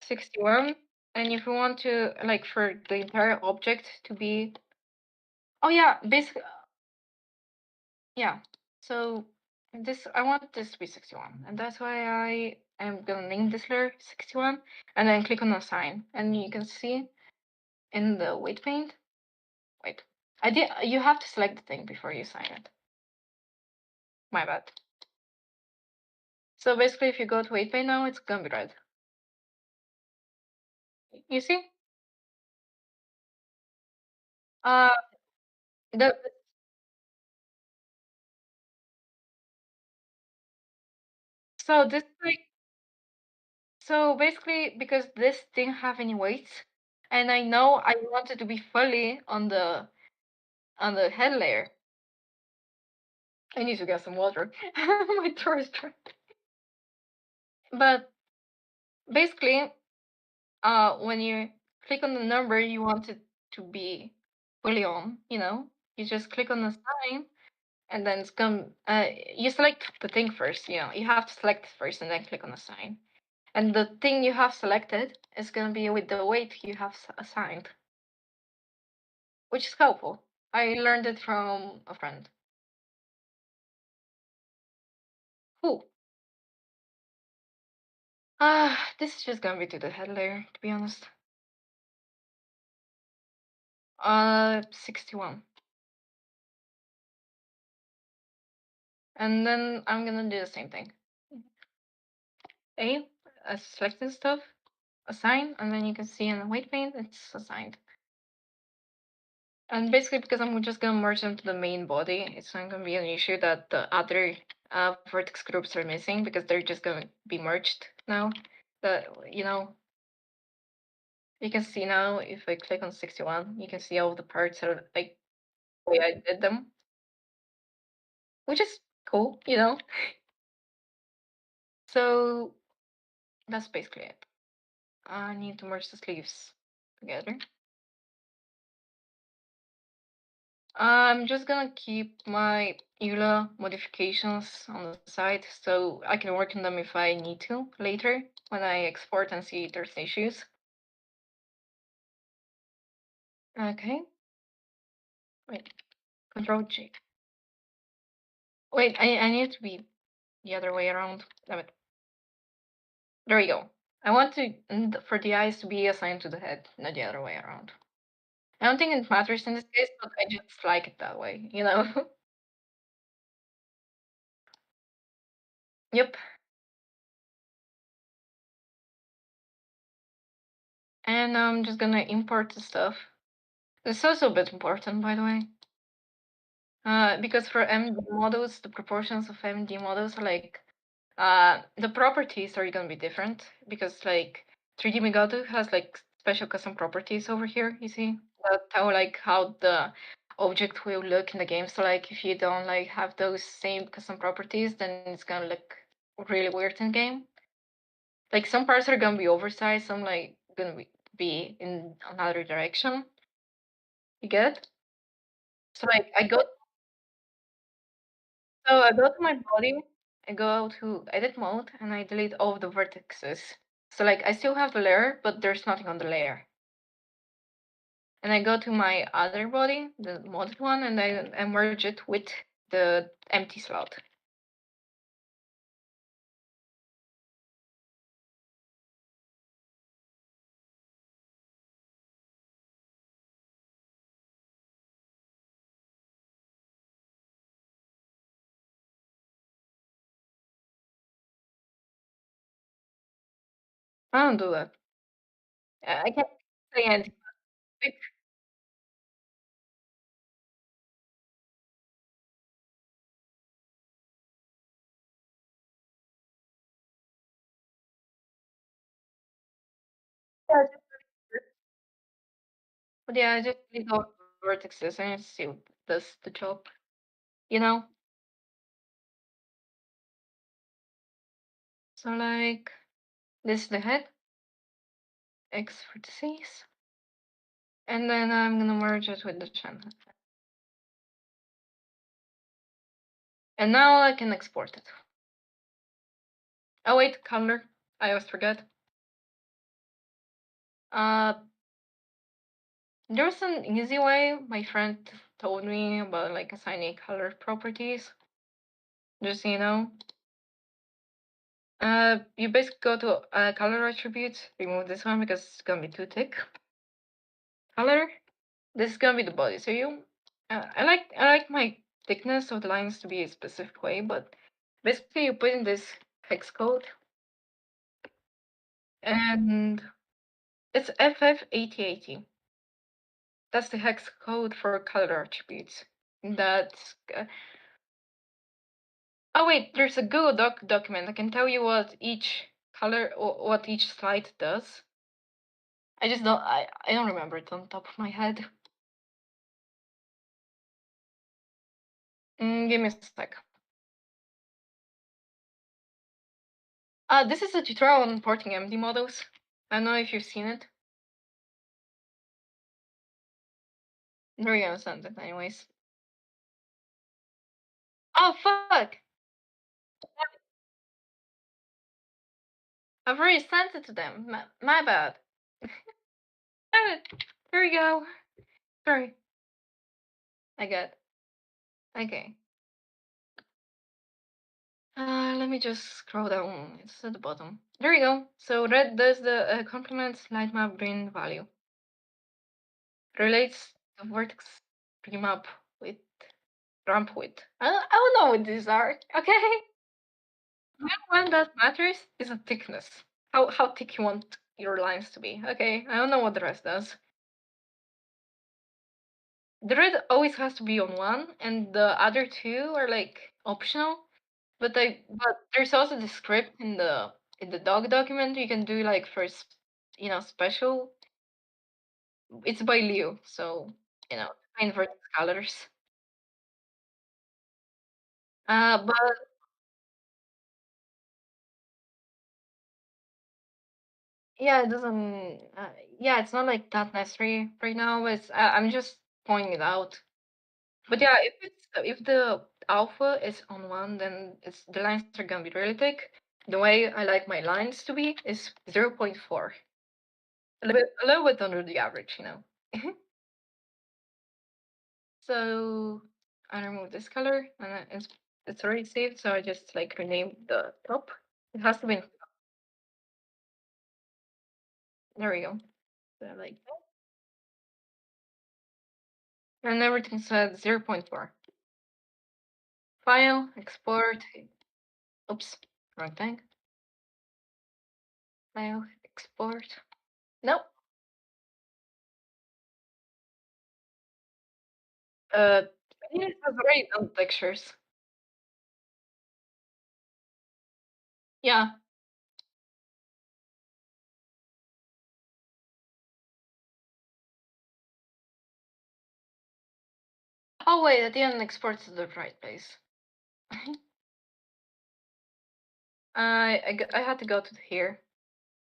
61. And if you want to, like, for the entire object to be... Oh, yeah, basically, yeah. So this, I want this to be 61. And that's why I am going to name this layer 61. And then click on assign. And you can see in the weight paint. Wait. You have to select the thing before you sign it. My bad. So basically, if you go to weight paint now, it's going to be red. You see? Uh, the so this like so basically because this didn't have any weights, and I know I want it to be fully on the head layer. I need to get some water. My throat is dry. But basically, when you click on the number you want it to be fully on, you know, you just click on the sign, and then it's come. You select the thing first. You know, you have to select it first, and then click on the sign. And the thing you have selected is going to be with the weight you have assigned, which is helpful. I learned it from a friend. Who? This is just going to be to the head layer, to be honest. 61. And then I'm going to do the same thing. A, selected stuff, assign, and then you can see in the weight paint, it's assigned. And basically, because I'm just going to merge them to the main body, it's not going to be an issue that the other vertex groups are missing because they're just going to be merged now. You know, you can see now if I click on 61, you can see all the parts are like the way I did them, which is cool, you know. So that's basically it. I need to merge the sleeves together. I'm just gonna keep my EULA modifications on the side so I can work on them if I need to later when I export and see there's issues. Okay. Wait. Control J. Wait, I need to be the other way around. Damn it. There we go. I want for the eyes to be assigned to the head, not the other way around. I don't think it matters in this case, but I just like it that way, you know? Yep. And I'm just gonna import the stuff. It's also a bit important, by the way. Because for MD models, the proportions of MD models are like, the properties are gonna be different because like 3D Megado has like special custom properties over here. You see that how the object will look in the game. So like if you don't like have those same custom properties, then it's gonna look really weird in game. Like some parts are gonna be oversized, some like gonna be in another direction. You get? So like I go to my body, I go to edit mode, and I delete all of the vertices. So like I still have the layer, but there's nothing on the layer. And I go to my other body, the modded one, and I merge it with the empty slot. I don't do that. I can't say anything. Yeah, but yeah, I just delete all the vertices and see what does the job. You know? So like this is the head, X vertices. And then I'm gonna merge it with the channel. And now I can export it. Oh wait, color. I always forget. Uh, there's an easy way. My friend told me about like assigning color properties. Just so you know. You basically go to color attributes, remove this one because it's gonna be too thick. Color. This is gonna be the body. So I like my thickness of the lines to be a specific way, but basically you put in this hex code and it's FF8080. That's the hex code for color attributes. That's oh wait, there's a Google document. I can tell you what each color or what each slide does. I don't remember it on top of my head. Give me a sec. This is a tutorial on importing MD models. I don't know if you've seen it. There you go, send it anyways. Oh fuck! I've already sent it to them. My bad. Damn it. Here we go. Sorry. I got. Okay. Let me just scroll down. It's at the bottom. There we go. So red does the complement light map green value. Relates the vertex remap with ramp width. I don't know what these are. Okay. The one that matters is the thickness. How thick you want your lines to be. Okay. I don't know what the rest does. The red always has to be on one, and the other two are like optional. But there's also the script in the dog document you can do like first, special. It's by Leo, so I invert colors. But yeah, it doesn't. Yeah, it's not like that necessary right now. It's I'm just pointing it out. But yeah, if the alpha is on one, then it's the lines are gonna be really thick. The way I like my lines to be is 0.4, a little bit under the average. So I remove this color, and it's already saved. So I just like rename the top. It has to be. There we go. So like, and everything's at 0.4. File, export. Oops, wrong thing. File, export. Nope. Uh, I think it has already done textures. Yeah. Oh wait, I didn't export to the right place. I had to go to here.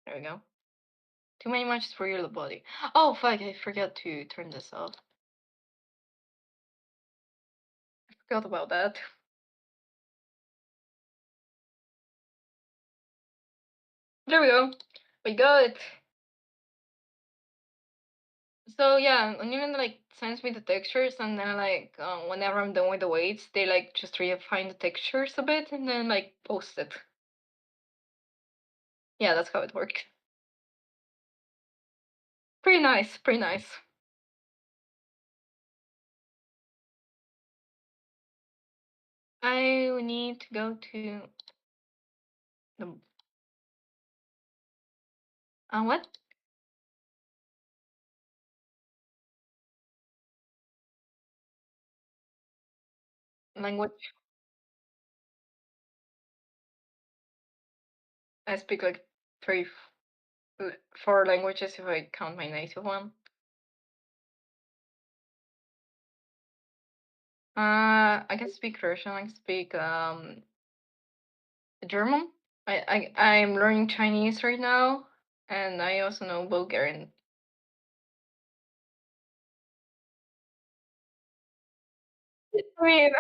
There we go. Too many matches for your body. Oh fuck! I forgot to turn this off. Forgot about that. There we go. We got it. So yeah, Onion like sends me the textures, and then like whenever I'm done with the weights, they like just refine the textures a bit, and then like post it. Yeah, that's how it works. Pretty nice. Pretty nice. I need to go to the what language? I speak like three, four languages if I count my native one. I can speak Russian. I can speak German. I'm learning Chinese right now, and I also know Bulgarian. I mean,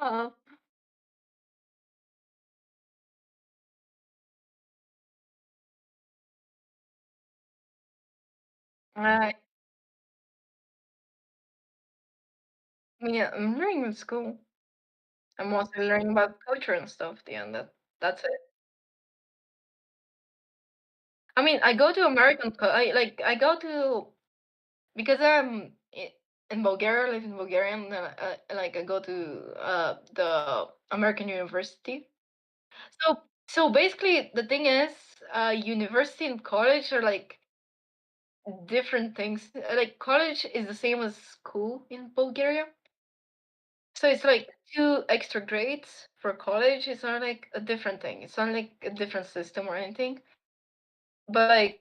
uh, I yeah, I'm learning in school. I'm also learning about culture and stuff. The end. That's it. I mean, I go to American. I go to because in Bulgaria. I live in Bulgaria, and then like I go to the American university. So basically, the thing is, university and college are like different things. Like college is the same as school in Bulgaria. So it's like two extra grades for college. It's not like a different thing. It's not like a different system or anything. But like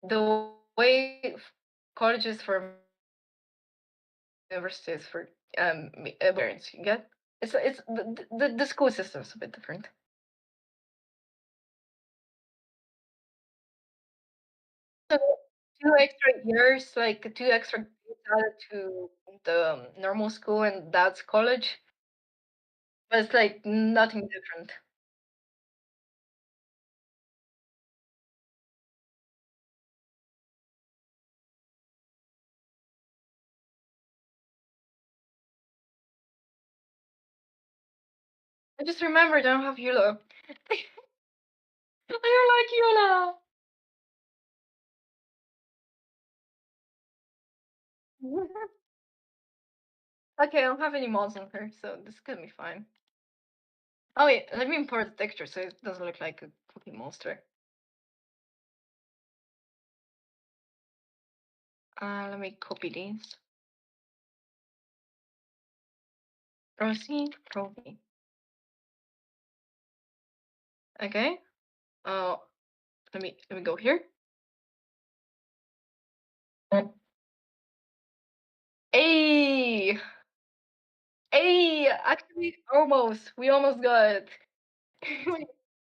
the way colleges for universities for parents, you get it's the school system is a bit different. So 2 extra years, like 2 extra grades added to the normal school, and that's college. But it's like nothing different. I just remembered I don't have Eula. I don't like Eula. Okay, I don't have any mods on her, so this is gonna be fine. Oh wait, let me import the texture so it doesn't look like a cookie monster. Let me copy these. Rosie, Rosie. Okay. Uh, let me go here. Hey, hey! Actually, almost. We almost got it.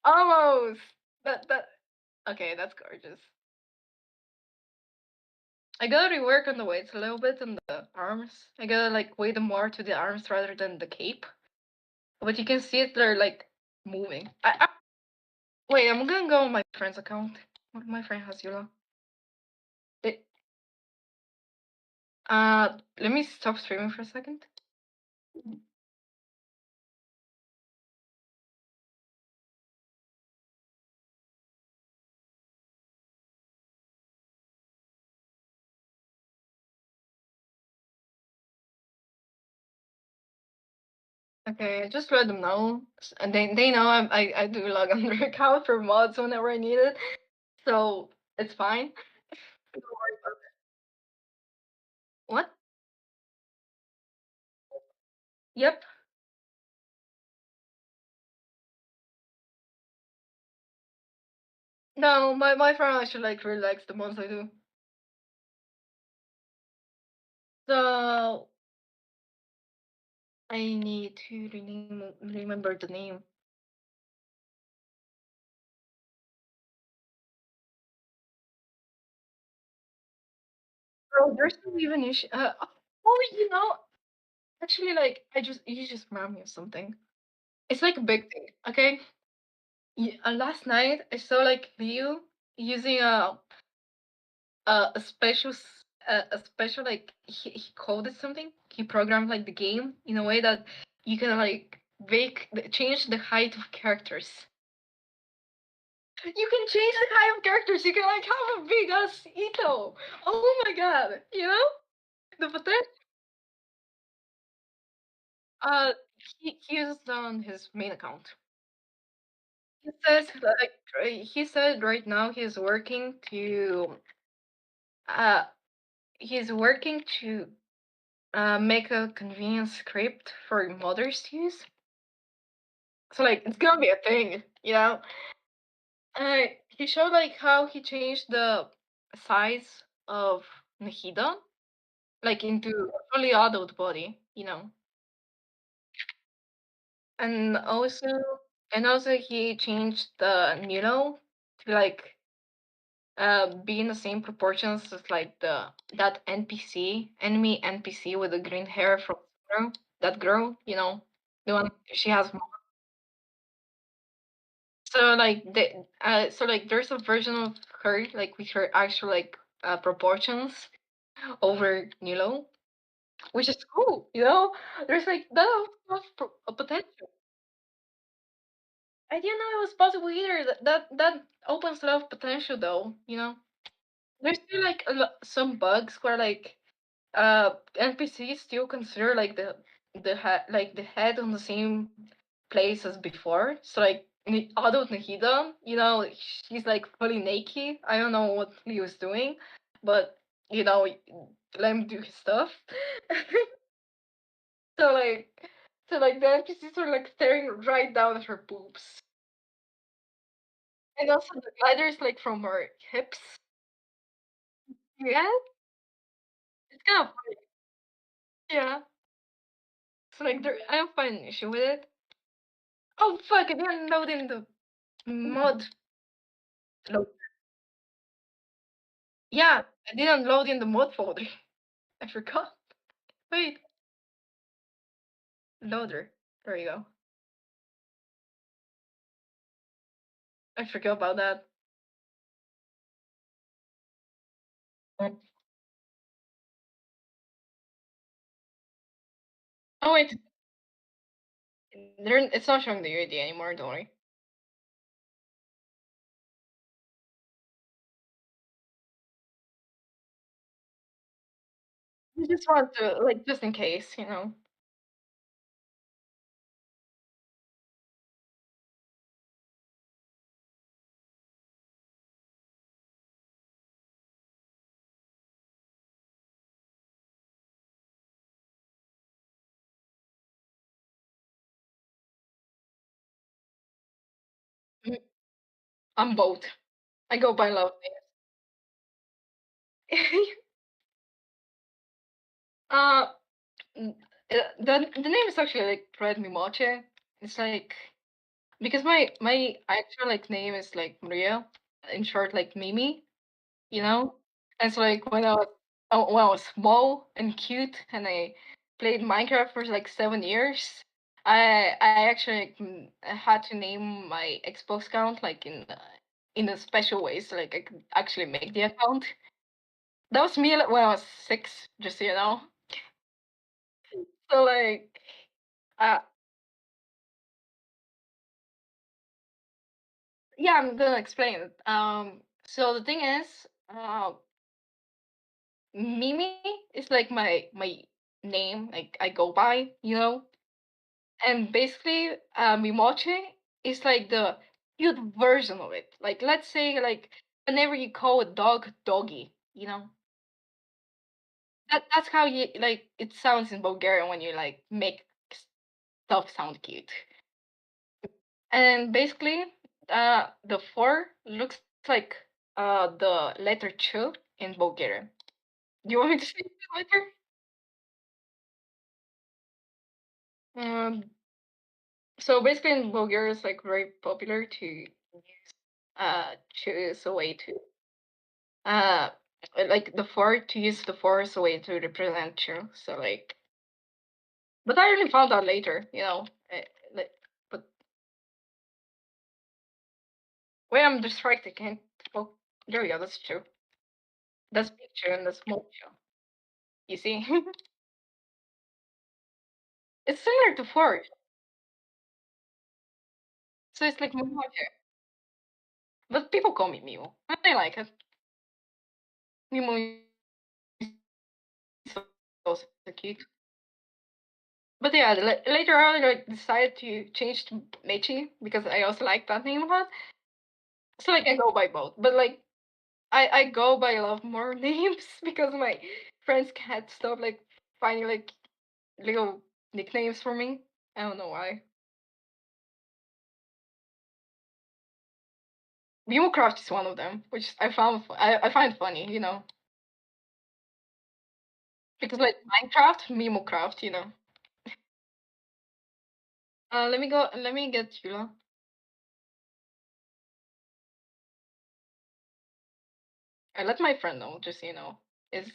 Almost. That. Okay, that's gorgeous. I gotta rework on the weights a little bit and the arms. I gotta like weight them more to the arms rather than the cape. But you can see it, they're like moving. Wait, I'm gonna go on my friend's account. My friend has Yula. It, let me stop streaming for a second. Okay, just let them know, and they know I do log on their account for mods whenever I need it, so it's fine. Don't worry about What? Yep. No, my friend actually like really likes the ones I do. So I need to remember the name. Bro, there's no even issue. Oh, actually, like you just remind me of something. It's like a big thing, okay? Last night I saw like Leo using a special a special like he coded something. He programmed like the game in a way that you can like change the height of characters. You can change the height of characters. You can like have a big ass Ito. Oh my god! The potential. Uh, he uses it on his main account. He said right now uh he's working to make a convenient script for mothers to use. So like it's gonna be a thing. He showed like how he changed the size of Nahida like into a fully adult body. And also he changed the Nilo to like be in the same proportions as like the that enemy NPC with the green hair from Zero, that girl, the one she has. So like there's a version of her like with her actual like proportions over Nilo, which is cool. There's like that of potential. I didn't know it was possible either. That opens a lot of potential though. There's still like some bugs where like NPCs still consider like the head on the same place as before. So like adult Nahida, she's like fully naked. I don't know what he was doing, but you know, let him do his stuff. so like so the NPCs are like staring right down at her boobs. And also the gliders like from her hips. Yeah, it's kind of funny. Yeah. So like I don't find an issue with it. Oh fuck! I didn't load in the mod. Load. Yeah, I didn't load in the mod folder. I forgot. Wait, loader. There you go. I forgot about that. Mm. Oh wait, it's not showing the UID anymore. Don't worry. I just want to like just in case. Mm, I'm both. I go by love names. uh, the name is actually like Red Mimoche. It's like because my actual like name is like Maria, in short like Mimi. you know? And so like when I was small and cute and I played Minecraft for like 7 years, I actually I had to name my Xbox account like in a special way, so like I could actually make the account. That was me like, when I was 6, just so you know. So like uh yeah, I'm gonna explain it. So the thing is, Mimi is like my name, like I go by. And basically, Mimoche is like the cute version of it. Like, let's say, like, whenever you call a dog doggy, That's how you like it sounds in Bulgarian when you like make stuff sound cute. And basically, the four looks like the letter ch in Bulgarian. Do you want me to say the letter? Um, so basically in Bulgaria it's like very popular to use choose a way to uh like the four to use the four as a way to represent you. So like, but I only found out later, you know. Like, but wait, I'm distracted. Can't. Oh, there we go. That's true. That's picture and that's small show. You see, it's similar to four, so it's like Mimo here. But people call me Mimo. I like it. Mimo is also cute. But yeah, later on, I like decided to change to Mechi because I also like that name a lot. So like I go by both, but like I go by a lot more names because my friends can't stop like finding like little nicknames for me. I don't know why. Craft is one of them, which I find funny, you know, because like Minecraft, Craft, you know. Let me go. Let me get Yula. I let my friend know, just so you know. It's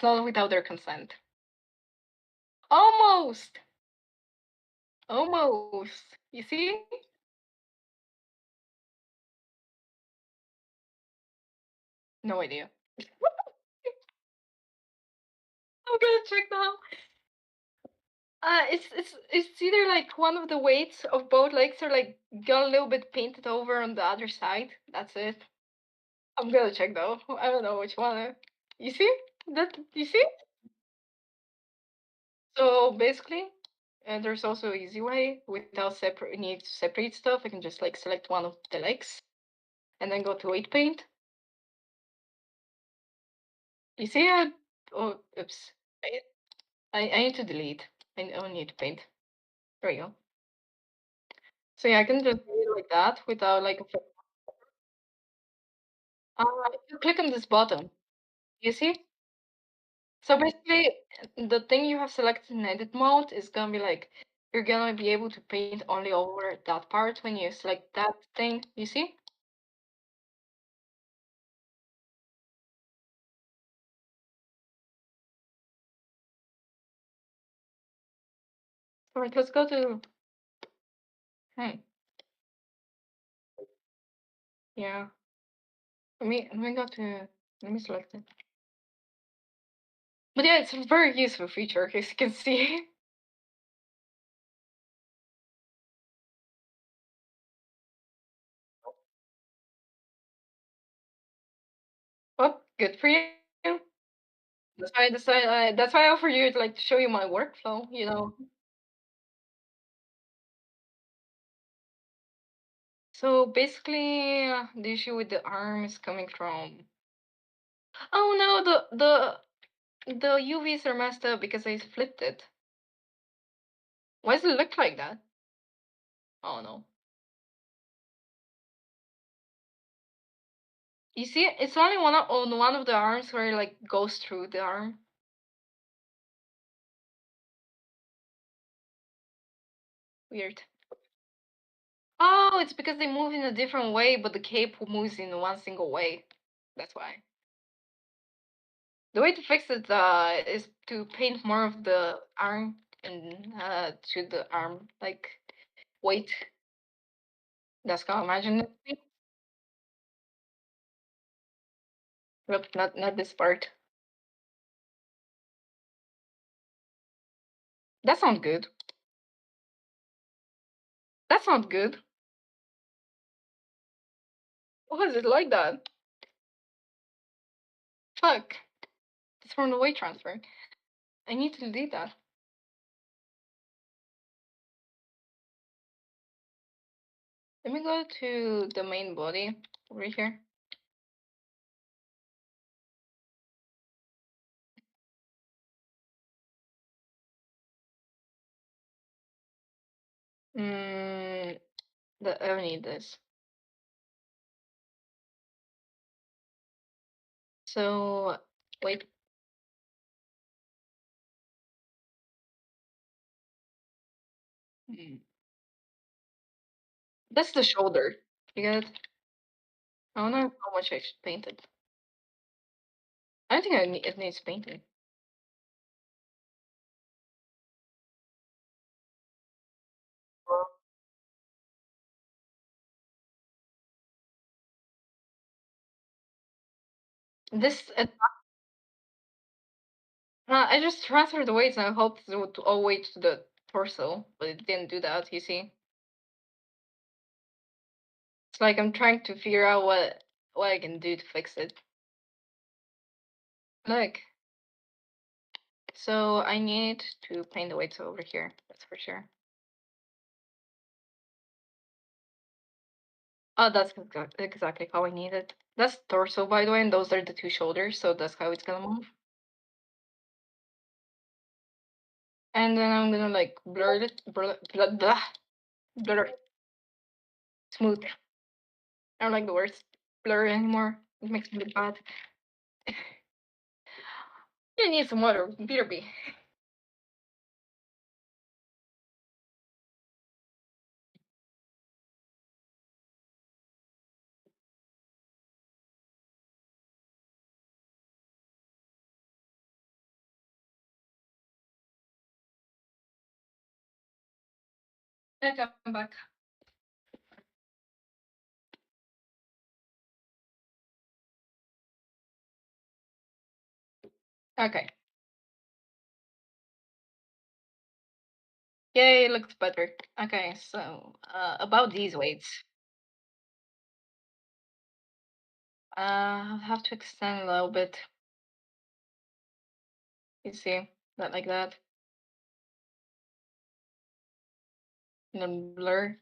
not without their consent. Almost, almost. You see? No idea. I'm gonna check now. It's either like one of the weights of both legs are like got a little bit painted over on the other side. That's it. I'm gonna check though. I don't know which one. You see that? You see? So basically, there's also an easy way without separate need to separate stuff. I can just like select one of the legs and then go to weight paint. You see? Oh, oops. I, I need to delete. I don't need to paint. There we go. So yeah, I can just do it like that without like. If you click on this button, you see? So basically, the thing you have selected in edit mode is gonna be like you're gonna be able to paint only over that part when you select that thing. You see? Alright, let's go to. Hey, yeah. Let me go to. Let me select it. But yeah, it's a very useful feature, as you can see. Well, good for you. That's why I decided. That's why I offer you like to show you my workflow. You know. So basically, the issue with the arm is coming from. Oh no, the UVs are messed up because I flipped it. Why does it look like that? Oh no. You see, it's only on one of the arms where it like goes through the arm. Weird. Oh, it's because they move in a different way, but the cape moves in one single way. That's why. The way to fix it is to paint more of the arm and to the arm like weight. That's how I imagine it. Nope, not this part. That sounds good. That sounds good. Why is it like that? Fuck. It's from the weight transfer. I need to delete that. Let me go to the main body over here. Mm, I need this. So wait. Mm. That's the shoulder. You get it? I don't know how much I should paint it. I don't think it needs painting. This I just transferred the weights and I hoped it would all weight to the torso, but it didn't do that. You see, it's like I'm trying to figure out what I can do to fix it. Look, so I need to paint the weights over here. That's for sure. Oh, that's exactly how I need it. That's torso, by the way, and those are the two shoulders, so that's how it's gonna move. And then I'm gonna like blur it, smooth. I don't like the words blur anymore. It makes me look bad. You need some water, BRB. Okay, I'm back. Okay. Yay, it looks better. Okay, so about these weights. I'll have to extend a little bit. You see, that like that. And then blur.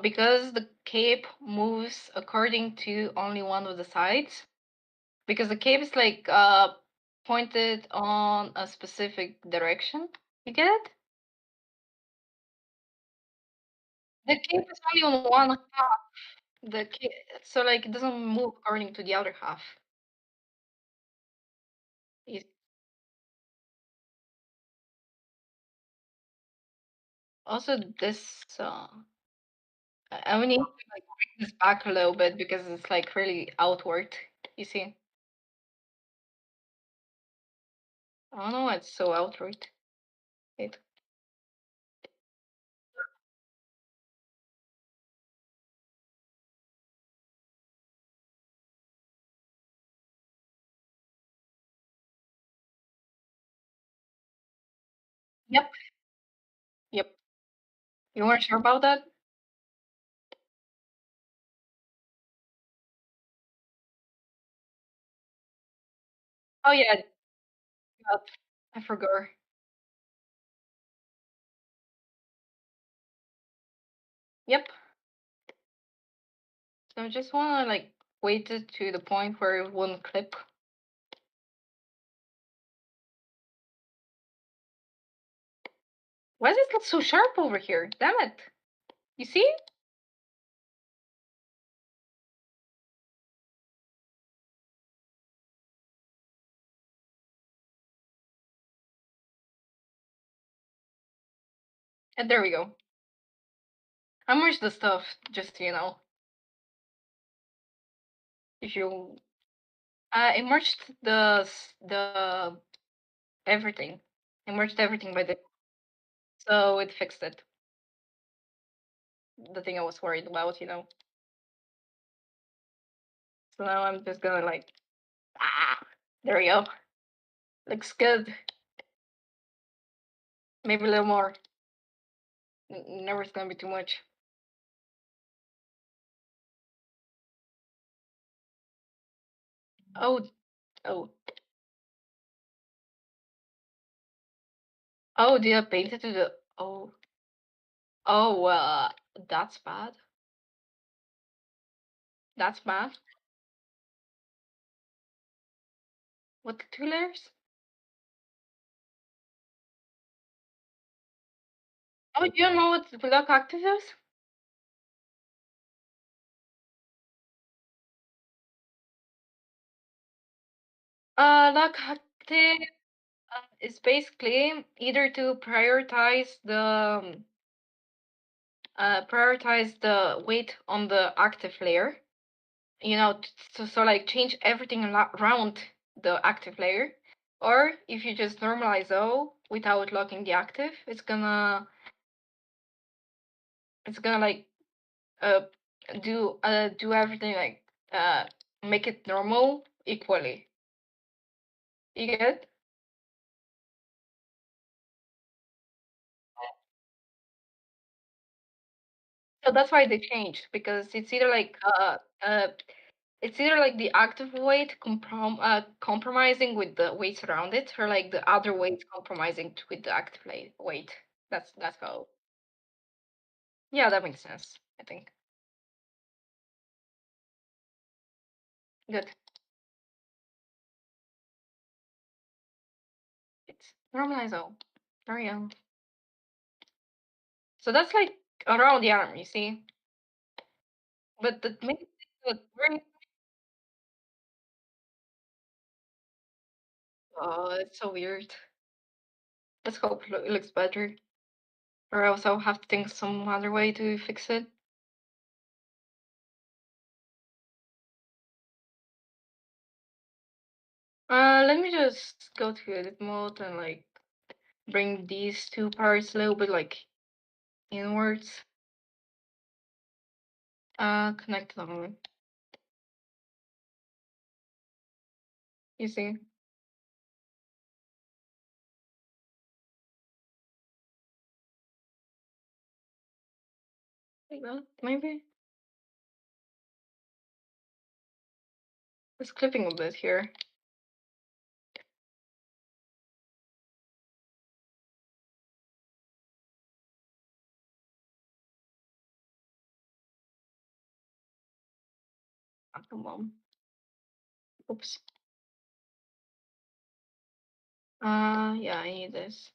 Because the cape moves according to only one of the sides. Because the cape is like pointed on a specific direction. You get it? The cape is only on one half. The cape, so like it doesn't move according to the other half. It, also, this I will need to like bring this back a little bit because it's like really outward. You see? I don't know why it's so outward. Wait. Yep. Yep. You weren't sure about that? Oh yeah, yep. I forgot. Yep. So I just wanna like wait it to the point where it won't clip. Why does it look so sharp over here? Damn it. You see? And there we go. I merged the stuff, just so you know. If you I merged the everything. I merged everything by the so it fixed it. The thing I was worried about, you know. So now I'm just gonna like there we go. Looks good. Maybe a little more. Never it's gonna be too much. Oh oh oh did I paint it to the oh that's bad. That's bad. What the 2 layers? Oh, you don't know what block active is? Lock active is basically either to prioritize the weight on the active layer, so like change everything around the active layer, or if you just normalize O without locking the active, it's gonna like uh do everything like make it normal equally. You get it? So that's why they changed, because it's either like the active weight compromising with the weights around it, or like the other weight compromising with the active weight. That's how. Yeah, that makes sense, I think. Good. It's normalize all. Very young. So that's like around the arm, you see? But the main thing that very oh, it's so weird. Let's hope it looks better. Or else I'll have to think some other way to fix it. Let me just go to edit mode and like bring these two parts a little bit like inwards. Connect them. You see? Like that, maybe? It's clipping a bit here. Ah, come on. Oops. Yeah, I need this.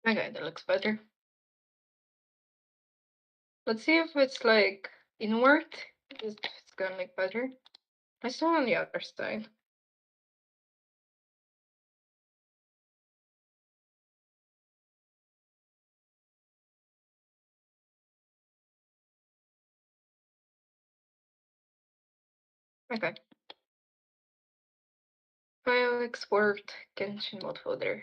Okay, that looks better. Let's see if it's like inward. If it's gonna look better. I saw on the other side. Okay. File export Genshin mod folder.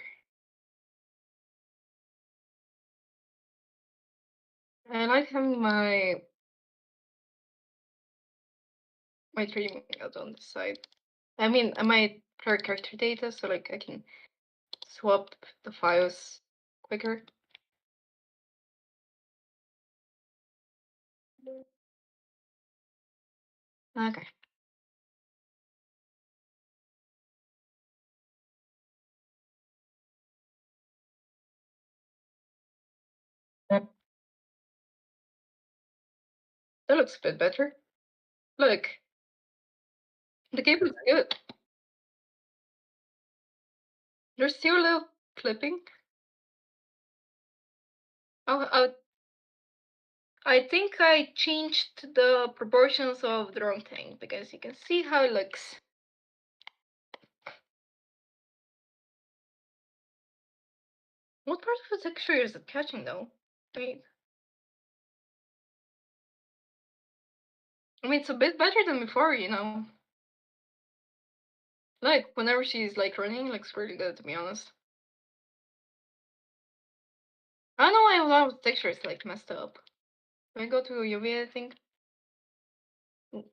I like having my 3D out on the side. I mean, my character data, so like I can swap the files quicker. Okay. Yep. That looks a bit better. Look, the cable is good. There's still a little clipping. Oh, I think I changed the proportions of the wrong thing, because you can see how it looks. What part of the texture is it catching though? Wait. I mean, it's a bit better than before. Like, whenever she's like running, it looks really good, to be honest. I don't know why a lot of texture is like messed up. Can I go to UV editing?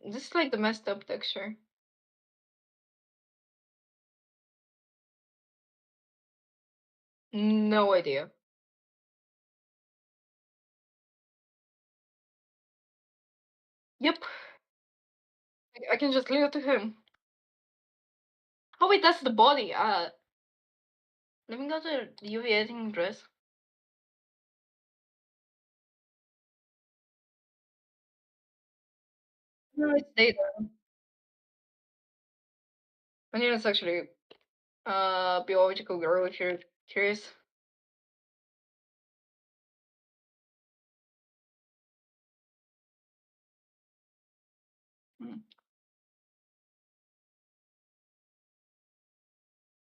This is like the messed up texture. No idea. Yep. I can just leave it to him. Oh wait, that's the body. Let me go to the UV editing dress. No, it's data. I need to actually biological girl if you're curious. Hmm.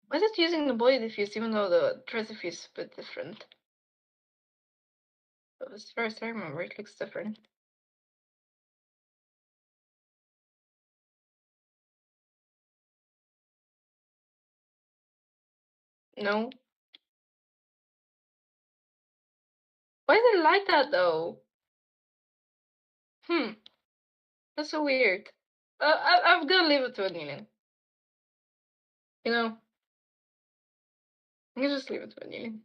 Why is it using the body diffuse even though the dress diffuse is a bit different? But as far as I remember, it looks different. No. Why is it like that though? Hmm. That's so weird. I'm gonna leave it to a million. You know, I'm gonna just leave it to a million.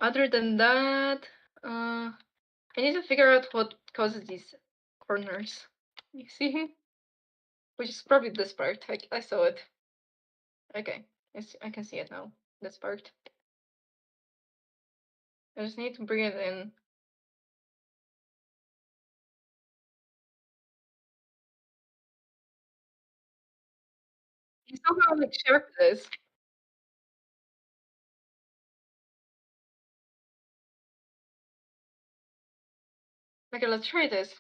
Other than that, I need to figure out what causes these corners. You see? Which is probably this part. I saw it. Okay, I can see it now. This part. I just need to bring it in. You saw how like sharp it is. Okay, let's try this.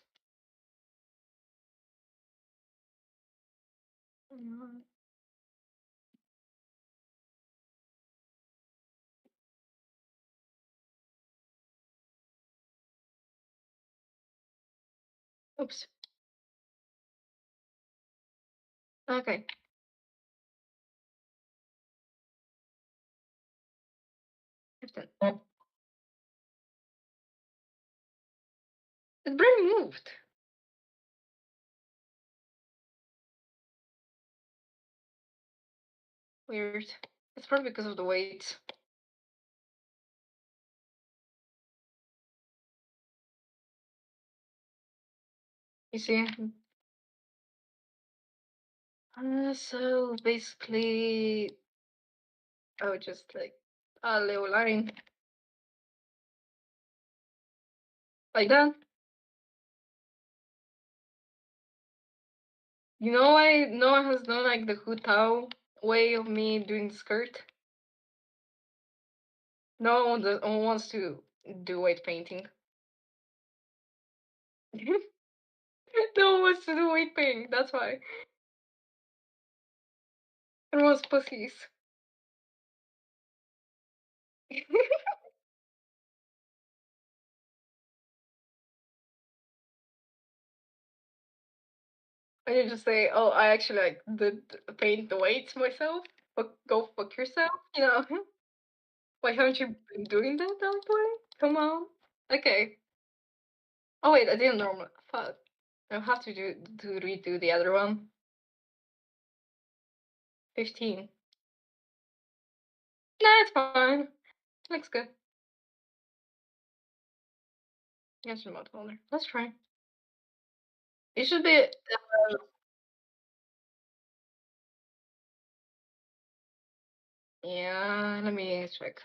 Mm, Oops. Okay. It barely moved. Weird. It's probably because of the weight. You see? So basically, I would just like a little line like that. You know why Noah has done like the Hu way of me doing the skirt? No one wants to do weight painting. No one wants to do weight painting, that's why. Everyone's pussies. And you just say, oh, I actually like did paint the weights myself. But go fuck yourself, you know? Why haven't you been doing that way? Come on. Okay. Oh wait, I didn't normal. Fuck. I have to redo the other one. 15. Nah, it's fine. Looks good. Yes, remote folder. Let's try. It should be. Yeah, let me check.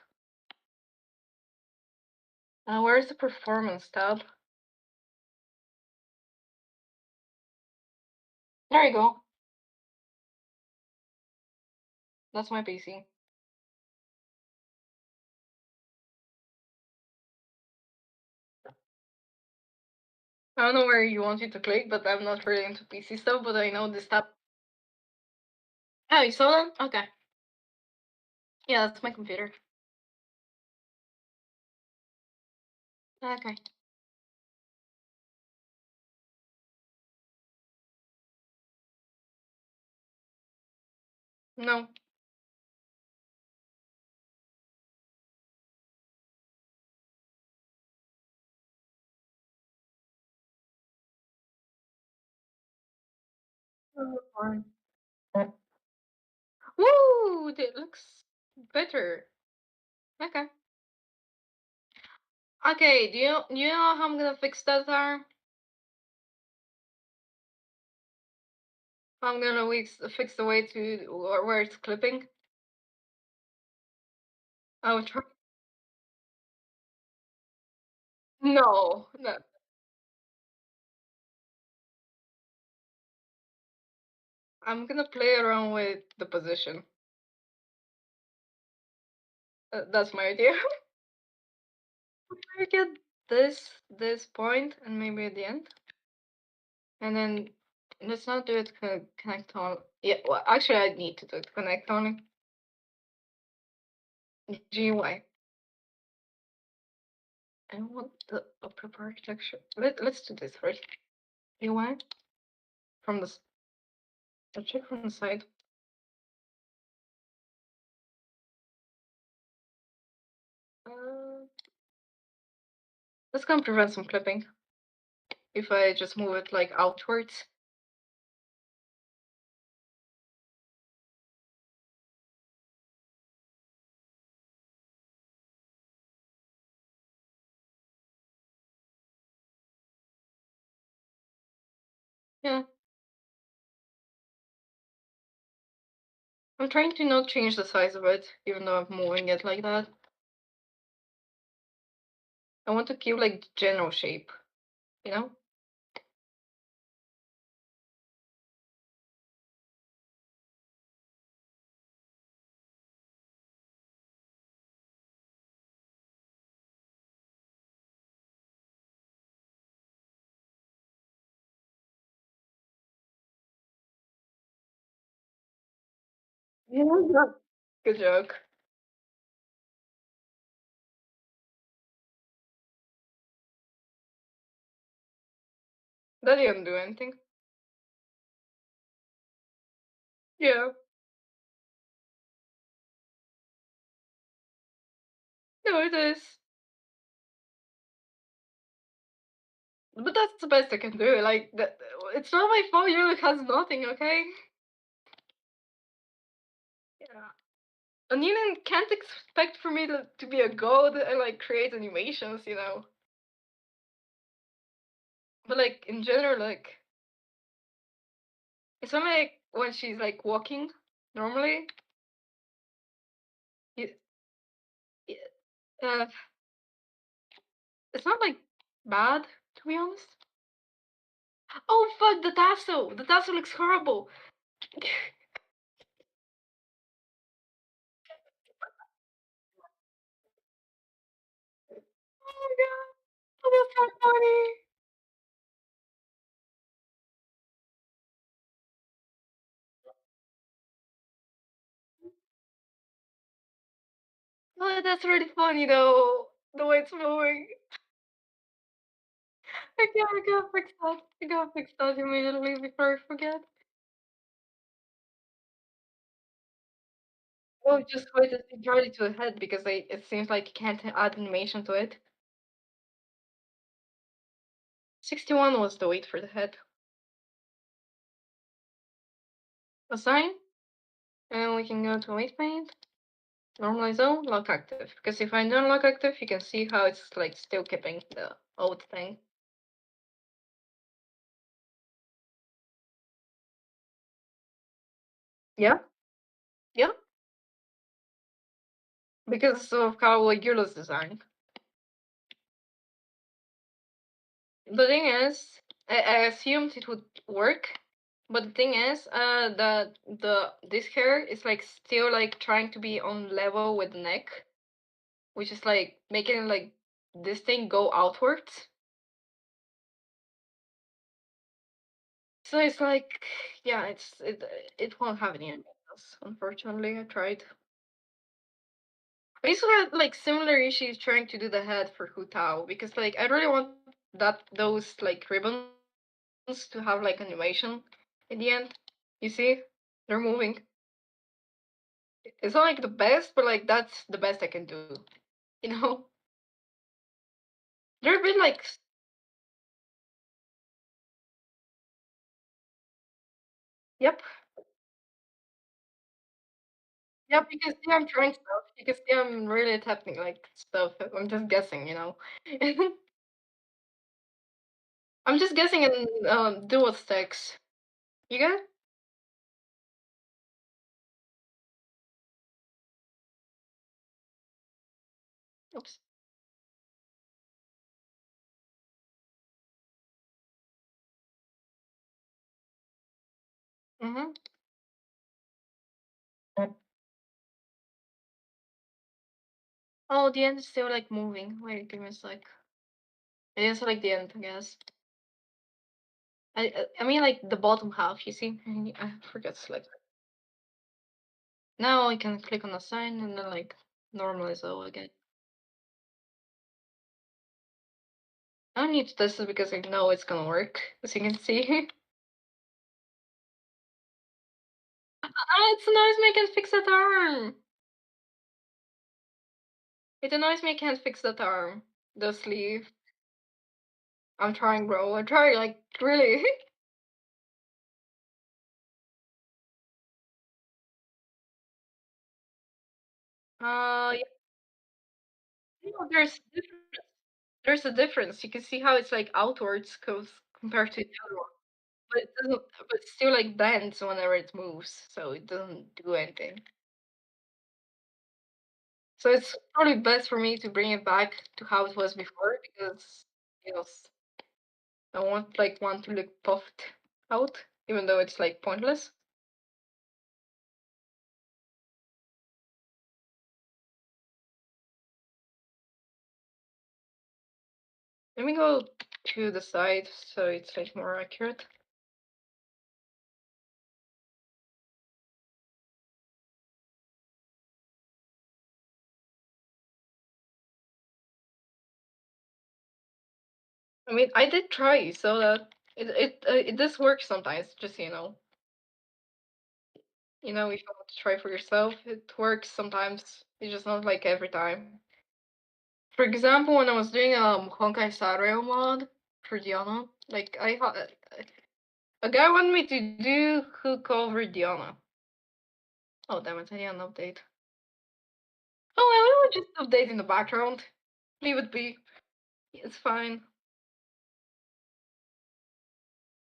Where's the performance tab? There you go. That's my PC. I don't know where you want it to click, but I'm not really into PC stuff, but I know this tab. Oh, you saw that? Okay. Yeah, that's my computer. Okay. No. Oh, fine. Woo! It looks better. Okay. Okay, do you know how I'm gonna fix that arm? I'm gonna fix the way to where it's clipping. I will try. No, no. I'm gonna play around with the position. That's my idea. I get this point and maybe at the end, and then let's not do it connect on. Yeah, well, actually, I need to do it connect only. GUI. I want the upper architecture. Let's do this first. GUI from the let's check from the side. Uh, that's gonna prevent some clipping if I just move it like outwards. Yeah, I'm trying to not change the size of it, even though I'm moving it like that. I want to keep like the general shape, you know? Yeah. Good joke. That didn't do anything. Yeah. No, it is. But that's the best I can do. Like that, it's not my fault. Your look has nothing. Okay. Yeah. And you can't expect for me to be a god and like create animations, you know. But like in general, like it's not like when she's like walking normally. You, uh, it's not like bad to be honest. Oh fuck the tassel! The tassel looks horrible. Oh my god, that was so funny. Oh, that's really funny though. The way it's moving. I gotta fix that. I gotta fix that immediately before I forget. Oh, just wait until you draw it to a head because it seems like you can't add animation to it. 61 was the weight for the head. Assign, and we can go to weight paint. Normalize zone, lock active. Because if I don't lock active, you can see how it's like still keeping the old thing. Yeah, yeah. Because of how like Eula's design. The thing is, I assumed it would work, but the thing is, this hair is like still like trying to be on level with the neck, which is like making like this thing go outwards. So it's like, yeah, it won't have any else. Unfortunately, I tried. I used to have like similar issues trying to do the head for Hu Tao because like I really want those like ribbons to have like animation in the end. You see, they're moving. It's not like the best, but like that's the best I can do. You know, there have been like yep, Yep, you can see I'm trying stuff. You can see I'm really tapping like stuff. I'm just guessing, you know. I'm just guessing in dual stacks. You get? Oops. Mm-hmm. Oh, the end is still like moving. Wait, give me a sec. It is like the end, I guess. I mean like the bottom half. You see? I forget to select. Now I can click on the sign and then like normalize all again. I don't need to test it because I know it's gonna work, as you can see. Ah, it's annoys me I can't fix that arm. It annoys me I can't fix that arm. The sleeve. I'm trying, bro. I'm trying, like, really. Yeah, no, there's a difference. You can see how it's like outwards goes compared to the other one. But it doesn't, but it still like bends whenever it moves, so it doesn't do anything. So it's probably best for me to bring it back to how it was before because you know I want like one to look puffed out, even though it's like pointless. Let me go to the side so it's like more accurate. I mean, I did try, so that it does work sometimes. Just so you know, if you want to try for yourself, it works sometimes. It's just not like every time. For example, when I was doing Honkai Star Rail mod for Diana, like a guy wanted me to do hook over Diana. Oh damn it! I didn't update. Oh, I will just update in the background. Leave it be. It's fine.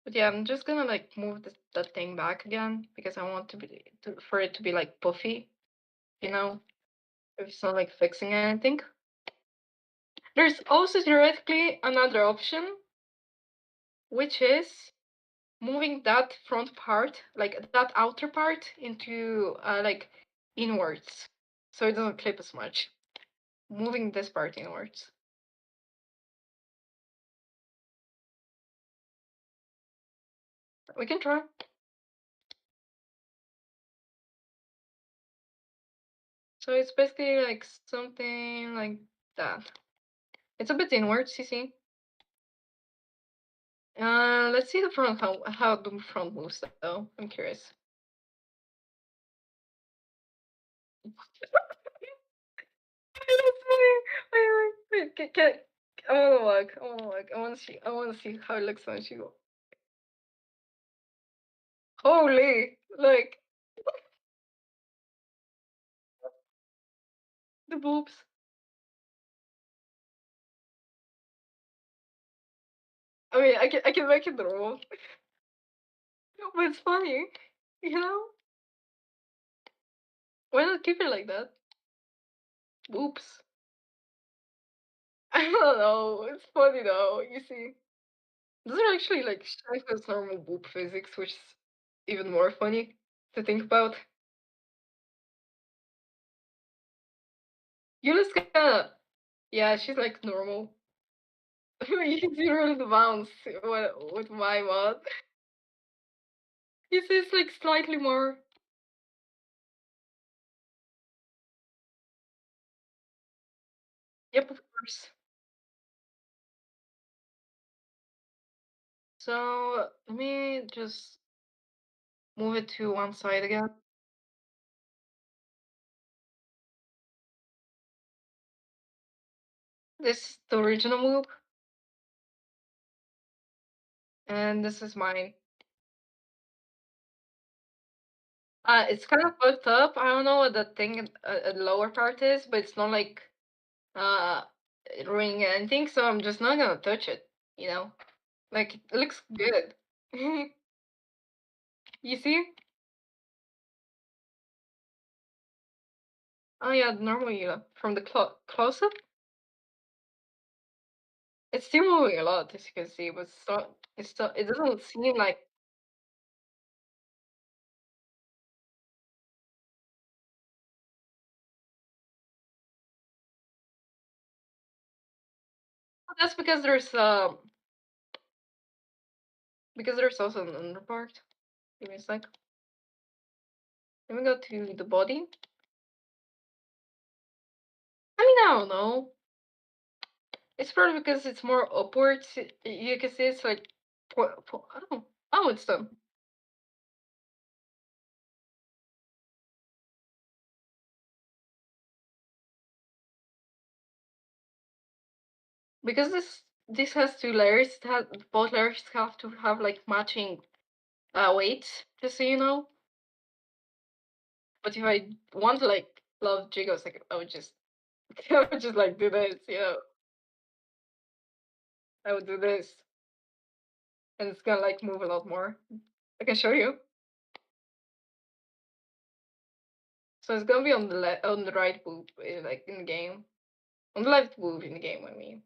But yeah, I'm just gonna like move that thing back again because I want for it to be like puffy, you know, if it's not like fixing anything. There's also theoretically another option, which is moving that front part, like that outer part, into like inwards, so it doesn't clip as much. Moving this part inwards. We can try. So it's basically like something like that. It's a bit inwards, you see. Let's see the front how the front moves though. I'm curious. Wait, I wanna look. I wanna look. I wanna see. I wanna see how it looks when she go. Holy! Like the boobs. I mean, I can make it normal, but it's funny, you know. Why not keep it like that? Boobs. I don't know. It's funny though. You see, those are actually like Scheinfeld's normal boob physics, which is even more funny to think about. Yuliska, yeah, she's like normal. You can see really the bounce with my mod. You see, it's like slightly more. Yep, of course. So let me just move it to one side again. This is the original move, and this is mine. It's kind of fucked up. I don't know what the thing at the lower part is, but it's not like uh ruining anything, so I'm just not gonna touch it, you know? Like it looks good. You see? Oh yeah, normally from the close up, it's still moving a lot, as you can see, but it's still it doesn't seem like that's because there's also an under part. Give me a sec. Let me go to the body. I mean, I don't know. It's probably because it's more upwards. You can see it's like, oh, it's done. Because this has two layers. Both layers have to have like matching weights, just so you know. But if I want like love jiggles, like I would just I would just like do this, you know. I would do this, and it's gonna like move a lot more. I can show you. So it's gonna be on on the right boob, like in the game. On the left boob in the game, I mean.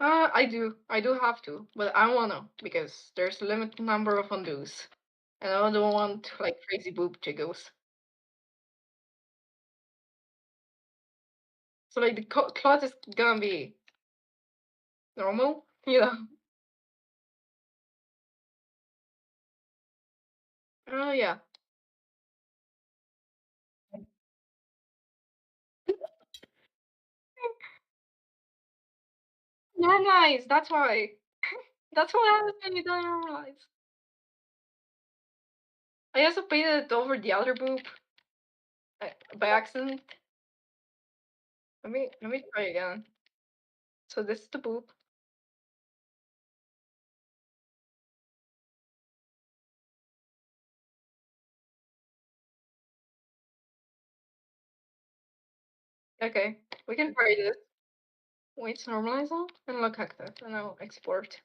I do have to, but I wanna because there's a limited number of undos, and I don't want like crazy boob jiggles. So like the cloth is gonna be normal, you know. Oh yeah, yeah, nice. That's why. That's what happens when you don't normalize. I also painted it over the other boob by accident. Let me try again. So this is the boob. Okay, we can try this. Wait, normalize all and look at that, and I'll export.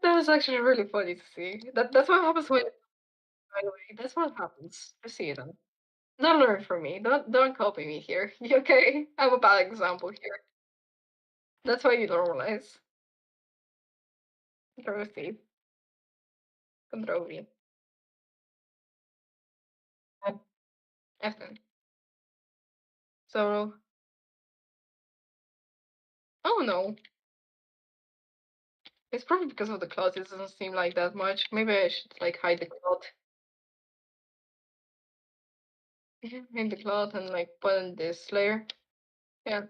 That was actually really funny to see. That's what happens when. By the way, that's what happens. You see them. Don't learn from me. Don't copy me here. You okay? I'm a bad example here. That's why you normalize. Control C. Control V. F10. So, oh no. It's probably because of the cloud. It doesn't seem like that much. Maybe I should like hide the cloud. Hide the cloud and like put in this layer. Yeah.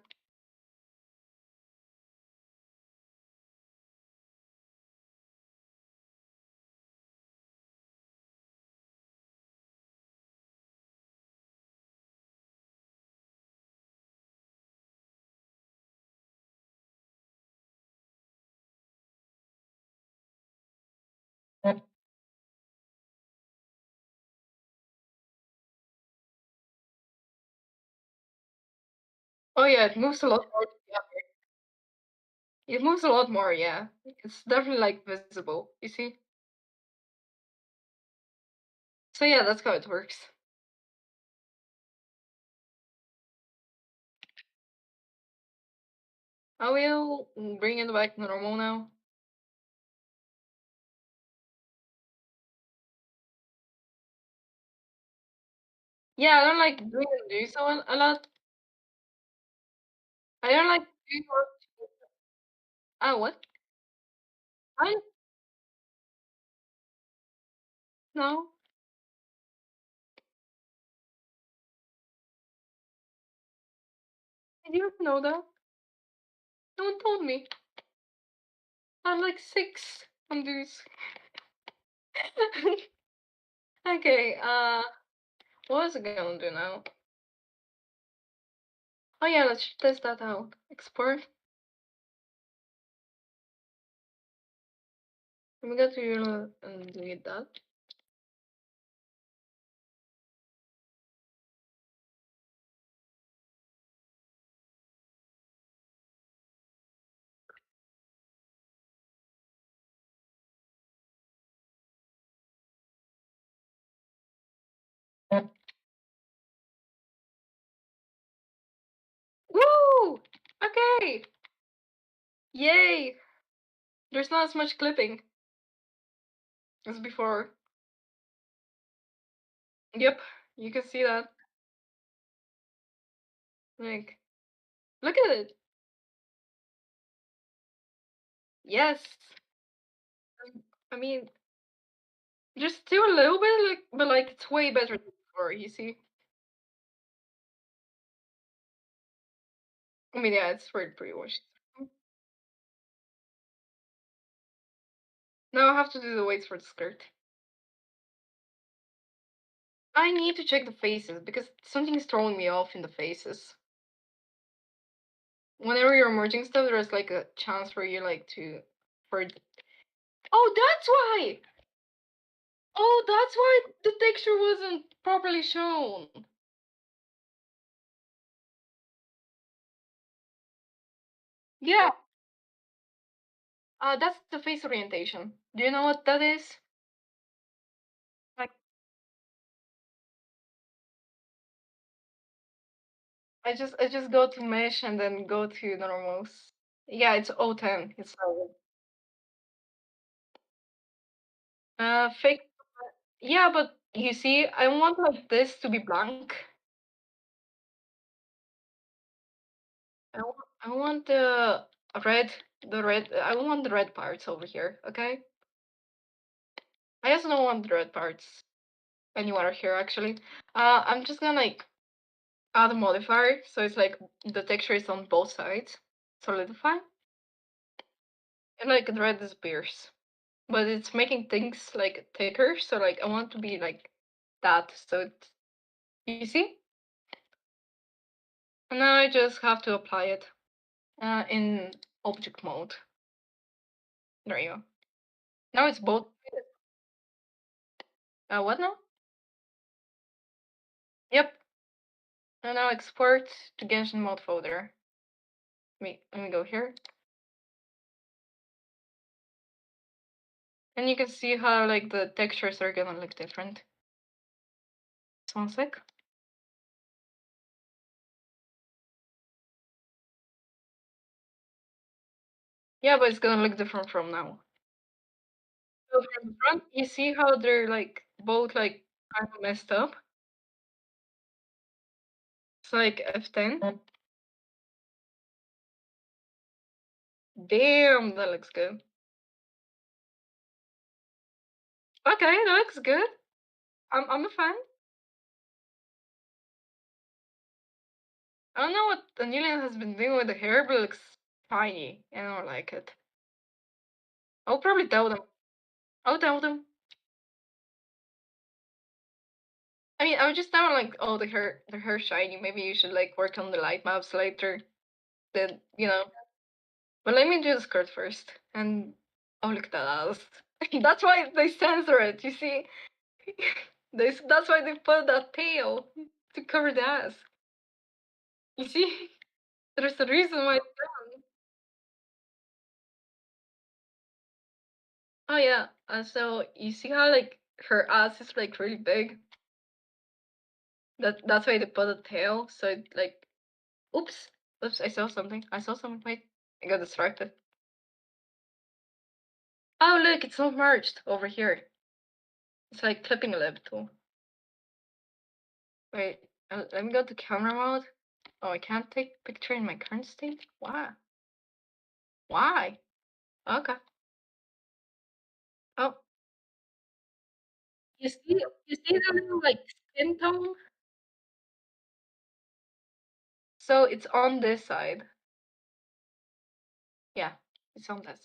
Yep. Oh yeah, it moves a lot more. Yeah. It moves a lot more, yeah. It's definitely like visible, you see? So yeah, that's how it works. I will bring it back to normal now. Yeah, I don't like doing so a lot. I don't like doing more. Ah, what? I no. I didn't know that. No one told me. I'm like 6 Okay, what was I gonna do now? Oh yeah, let's test that out. Export. Let me go to your and delete that. Woo! Okay. Yay! There's not as much clipping as before. Yep, you can see that. Like, look at it. Yes. I mean, just still a little bit, like, but like it's way better than before. You see? I mean, yeah, it's pretty washed. Now I have to do the weights for the skirt. I need to check the faces because something is throwing me off in the faces. Whenever you're merging stuff, there's like a chance for you like to for. Oh, that's why. Oh, that's why the texture wasn't properly shown. Yeah, that's the face orientation. Do you know what that is? Like, I just go to mesh and then go to normals. Yeah, it's O10. It's fake. Yeah, but you see, I want like this to be blank. I want red, the red. I want the red parts over here. Okay. I just don't want the red parts anywhere here. Actually, I'm just gonna like add a modifier so it's like the texture is on both sides. Solidify, and like the red disappears. But it's making things like thicker, so like I want to be like that. So it's, you see? And now I just have to apply it in object mode. There you go. Now it's both. What now? Yep. And now export to Genshin mod folder. Let me go here. And you can see how like the textures are gonna look different. Just one sec. Yeah, but it's gonna look different from now. So from the front, you see how they're like both like kind of messed up. It's like F10. Damn, that looks good. Okay, that looks good. I'm a fan. I don't know what Anilian has been doing with the hair, but it looks shiny. I don't like it. I'll probably tell them. I'll tell them. I mean, I would just tell them like, oh, the hair shiny. Maybe you should like work on the light maps later. Then But let me do the skirt first. And oh, look at that ass. That's why they censor it. You see, that's why they put that tail to cover the ass. You see, there's a reason why. Oh yeah. So you see how like her ass is like really big. That's why they put a tail. So it like, oops, oops. I saw something. I saw something. Wait, I got distracted. Oh look, it's not merged over here. It's like clipping a lip too. Wait, let me go to camera mode. Oh, I can't take picture in my current state. Why? Why? Okay. Oh, you see the little like skin tone? So it's on this side. Yeah, it's on this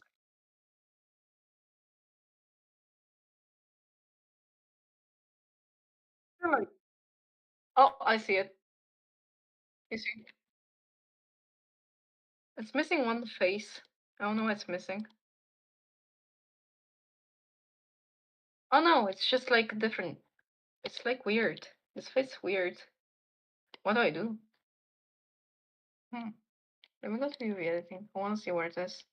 side. Oh, I see it. You see, it's missing one face. I don't know what's missing. Oh no, it's just like different. It's like weird. This face weird. What do I do? Hmm. Let me go to UV editing. I want to see where it is.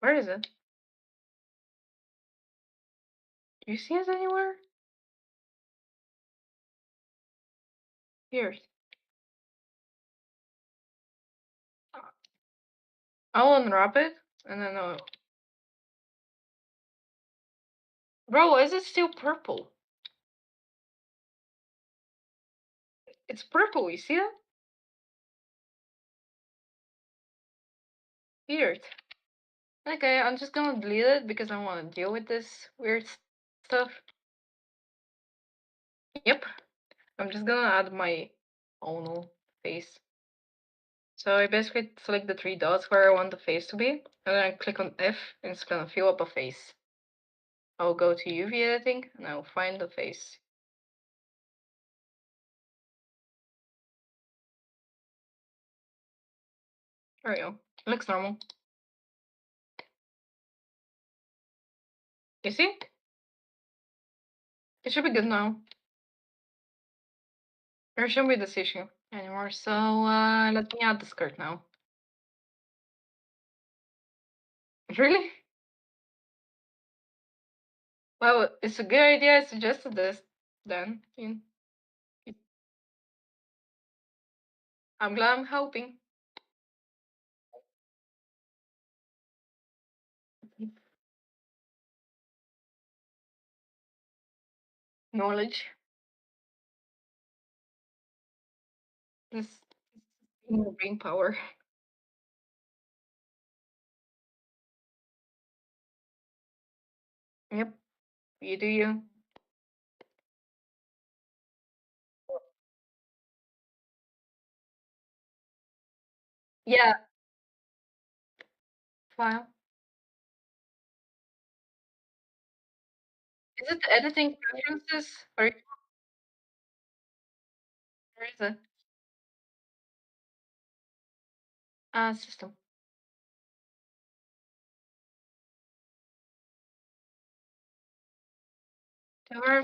Where is it? Do you see it anywhere? Here. I'll unwrap it and then I'll. Bro, why is it still purple? It's purple, you see that? Weird. Okay, I'm just gonna delete it because I want to deal with this weird stuff. Yep. I'm just gonna add my own face. So I basically select the three dots where I want the face to be, and then I click on F, and it's gonna fill up a face. I'll go to UV editing, and I'll find the face. There we go. It looks normal. You see? It should be good now. There shouldn't be this issue anymore, so let me add the skirt now. Really? Well, it's a good idea I suggested this then. I'm glad I'm helping. Knowledge. This more brain power. Yep, you do you. Yeah, file. Is it the editing preferences or is it system? Tower.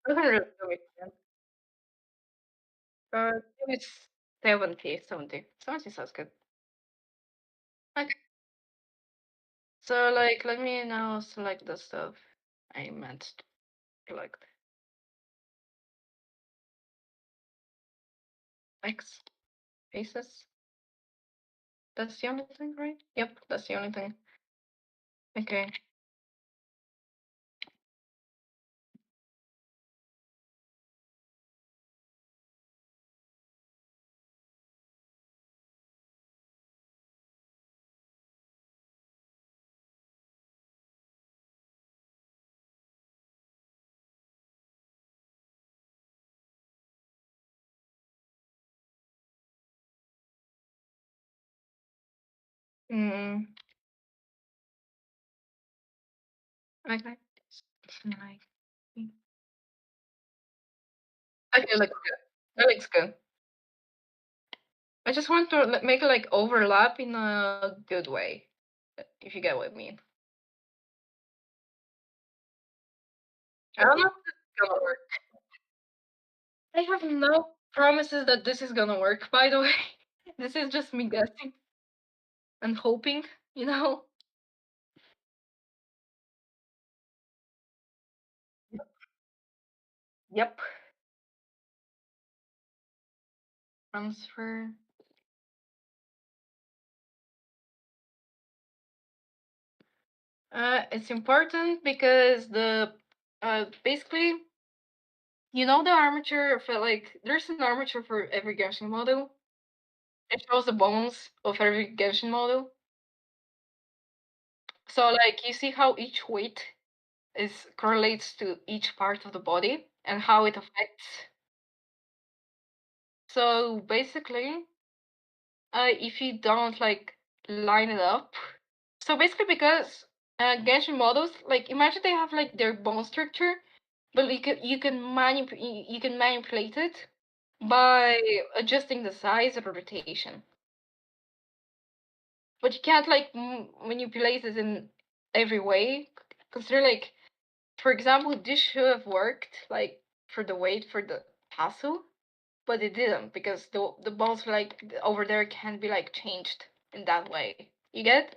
Doesn't really make sense. Maybe it's 70 sounds good. Okay. So like, let me now select the stuff I meant to select. X faces. That's the only thing, right? Yep, that's the only thing. Okay. Mm, okay. Like, okay, looks good. That looks good. I just want to make it like overlap in a good way, if you get what I mean. I don't know if this is gonna work. I have no promises that this is gonna work, by the way. This is just me guessing and hoping, you know? Yep. Transfer. It's important because basically, you know the armature for like there's an armature for every Genshin model. It shows the bones of every Genshin model. So like you see how each weight is correlates to each part of the body and how it affects. So basically, if you don't like line it up, so basically because Genshin models, like imagine they have like their bone structure, but you can manipulate it. by adjusting the size or rotation. But you can't like manipulate it in every way. Consider like, for example, this should have worked like for the weight for the tassel, but it didn't because the balls like over there can't be like changed in that way. You get?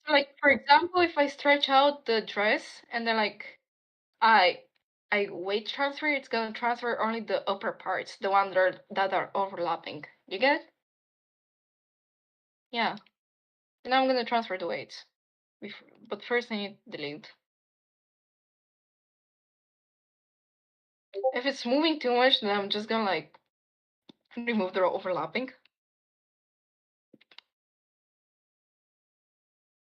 Like for example, if I stretch out the dress and then like I I weight transfer, it's gonna transfer only the upper parts, the ones that are overlapping. You get? Yeah. And I'm gonna transfer the weights. But first I need to delete. If it's moving too much, then I'm just gonna like remove the overlapping.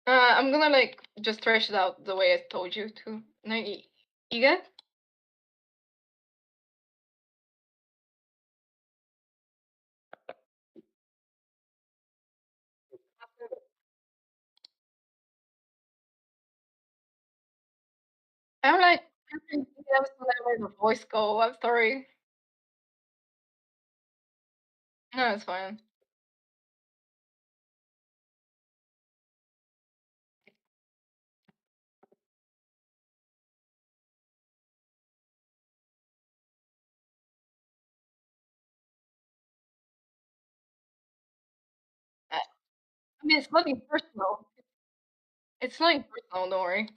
I'm gonna like just stretch it out the way I told you to. No, you get? I'm like, I think I was letting the voice go. I'm sorry. No, it's fine. I mean, it's nothing personal. It's nothing personal, don't worry.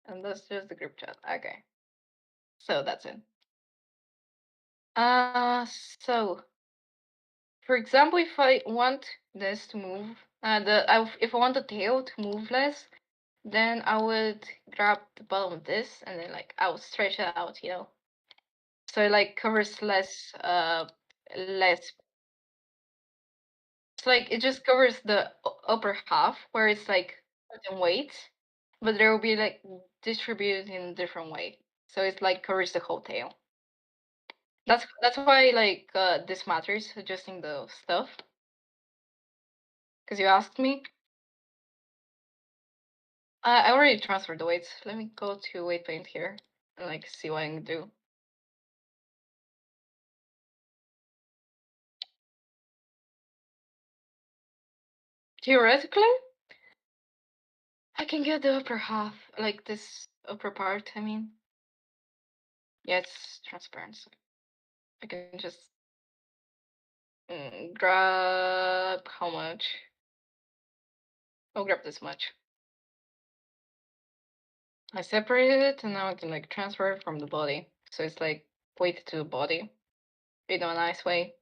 And that's just the group chat. Okay. So that's it. Uh, so for example, if I want this to move, if I want the tail to move less, then I would grab the bottom of this and then like I would stretch it out, so it like covers less. It's like it just covers the upper half where it's like certain weight, but there will be like distributed in a different way. So it's like covers the whole tail. That's why like this matters, adjusting the stuff. Because you asked me. I already transferred the weights. Let me go to weight paint here and like see what I can do. Theoretically, I can get the upper half, like this upper part, I mean. Yeah, it's transparent, so I can just grab how much? I'll grab this much. I separated it and now I can like transfer it from the body. So it's like weighted to the body in a nice way.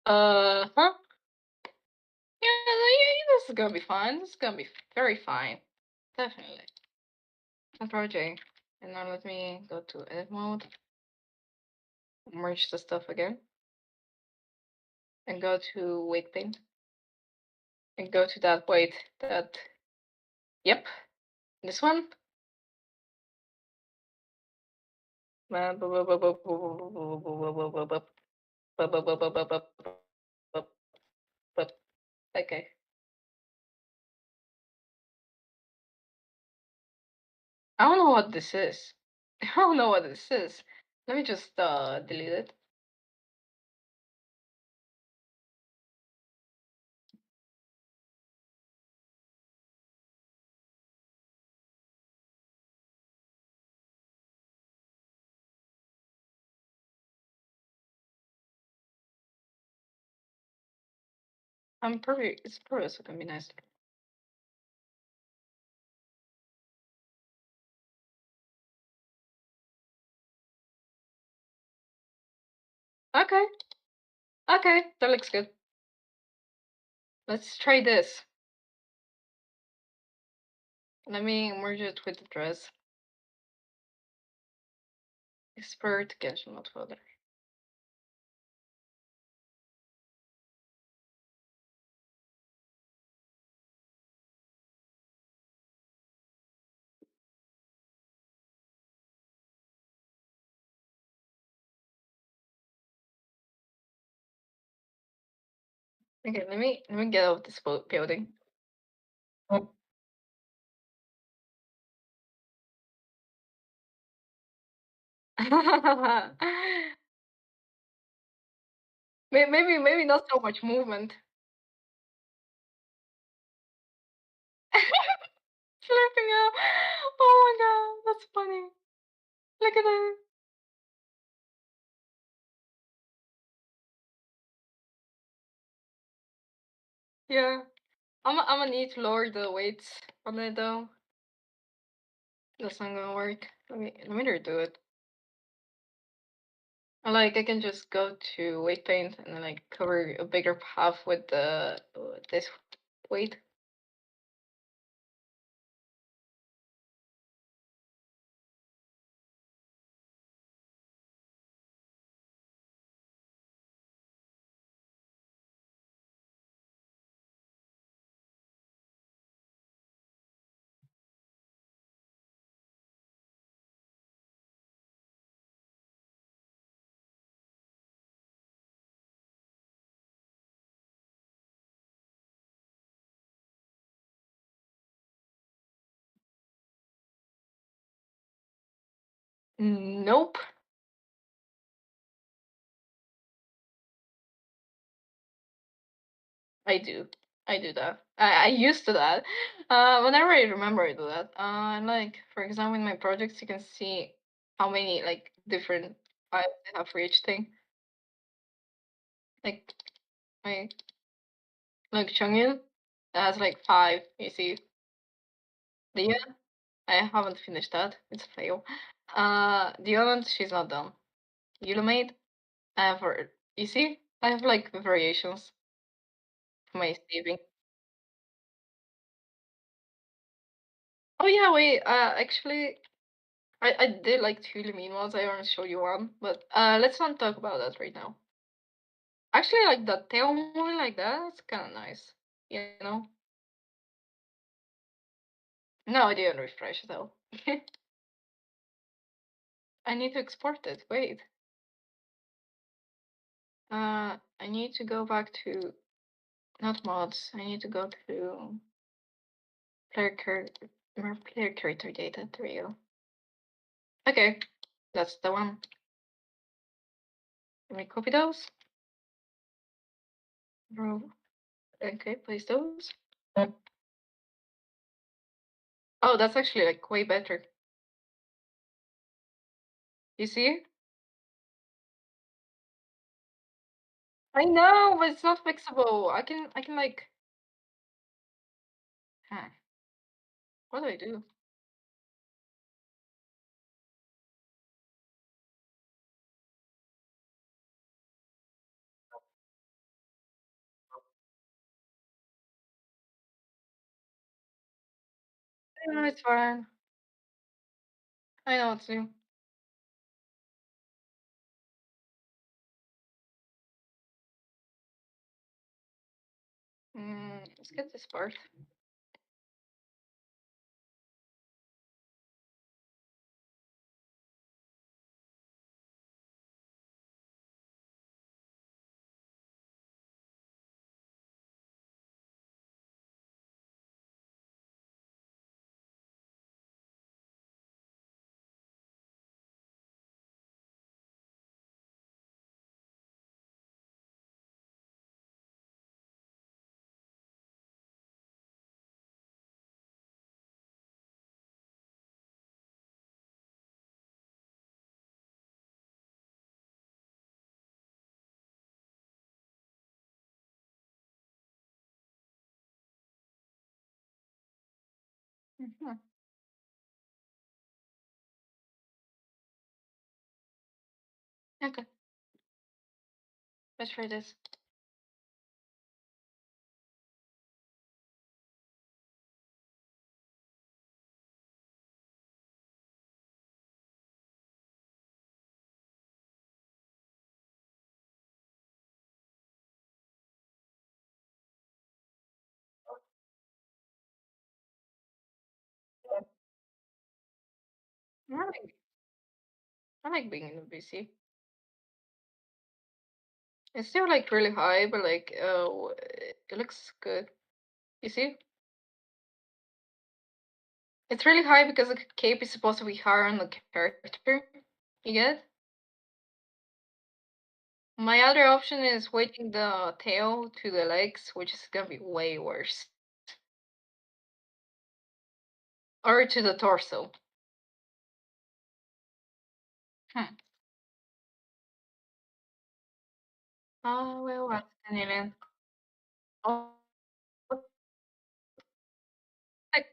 Huh? Yeah, this is gonna be fine. This is gonna be very fine. Definitely. Control J. And now let me go to edit mode, merge the stuff again, and go to weight paint. And go to that weight, yep, this one. Okay. I don't know what this is. I don't know what this is. Let me just delete it. It's probably also gonna be nice. Okay. Okay, that looks good. Let's try this. Let me merge it with the dress. Expert cache not folder. Okay, let me get out of this building. Oh. Maybe not so much movement. Flipping out. Oh my god, that's funny. Look at that. Yeah. I'm gonna need to lower the weights on it though. That's not gonna work. Let me redo it. Like I can just go to weight paint and then like cover a bigger half with the this weight. Nope. I do. I do that. I used to that. Whenever I remember I do that. Like for example, in my projects, you can see how many like different files I have for each thing. Like my like Chungin has like 5. You see, Leah, I haven't finished that. It's a fail. Diamond, she's not done. Ultimate, I have her. You see, I have like variations for my saving. Oh yeah, wait. Actually, I did like 2 Lumine ones. I want to show you one, but let's not talk about that right now. Actually, like the tail more like that. It's kind of nice, you know. No, I didn't refresh though. I need to export it. Wait. I need to go back to not mods. I need to go to player character data. There you go. Okay, that's the one. Let me copy those. Bro. Okay, place those. Oh, that's actually like way better. You see? I know, but it's not fixable. I can like huh, what do I do? I know it's fine. I know what to do. Let's get this part. Mhm. Okay, let's try this. I like I like being in the BC. It's still like really high, but like it looks good. You see? It's really high because the cape is supposed to be higher on the character. You get? My other option is weighting the tail to the legs, which is gonna be way worse. Or to the torso. Hmm. Oh, well, what's the name? Oh, like,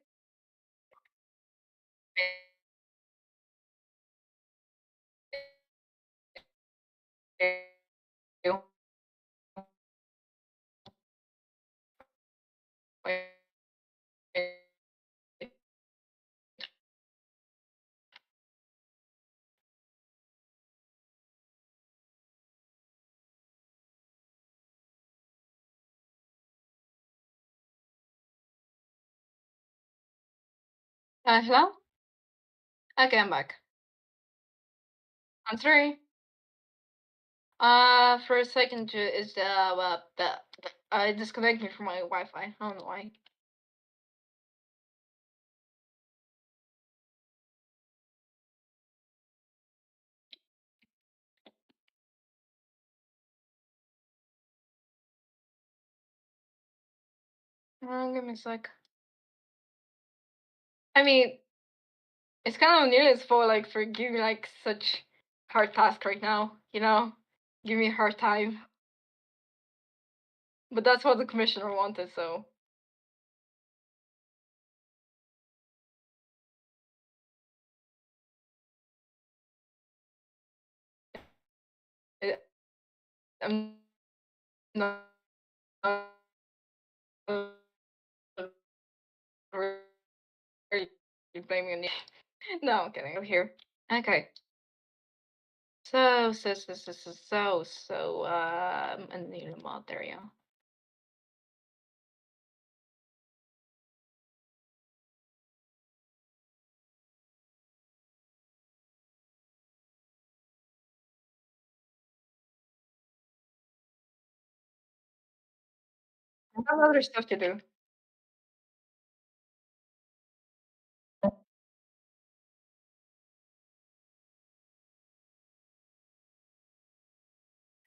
hello? Okay, I'm back. I'm sorry. For a second, is it disconnected me from my Wi-Fi. I don't know why. Give me a sec. I mean, it's kind of Neil's fault, like, for giving like such hard task right now. You know, give me a hard time. But that's what the commissioner wanted, so it, I'm not really blaming Neil. No, I'm kidding. I'm here. Okay. A new mod, there you go. I have other stuff to do.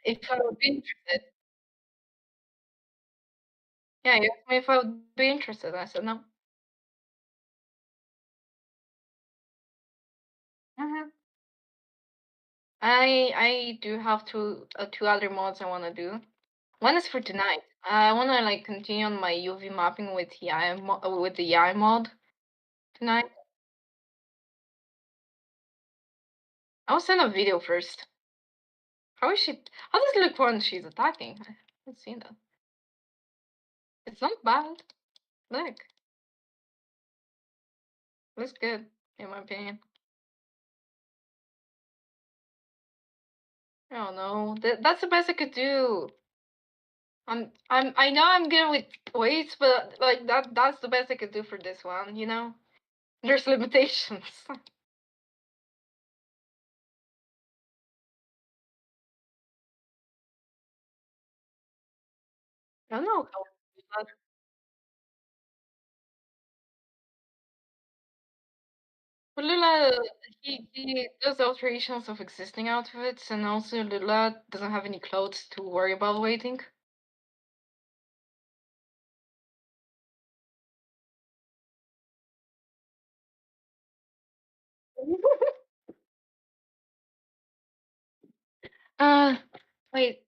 If I would be interested. Yeah, you asked me if I would be interested. I said no. Mhm. I do have two other mods I want to do. One is for tonight. I want to like continue on my UV mapping with with the AI mod tonight. I'll send a video first. How is she? How does it look when she's attacking? I haven't seen that. It's not bad. Look, looks good in my opinion. I don't know. That's the best I could do. I know I'm good with weights, but like that's the best I could do for this one, you know? There's limitations. I don't know how to do that. But Lula, he does alterations of existing outfits, and also Lula doesn't have any clothes to worry about waiting. uh, wait,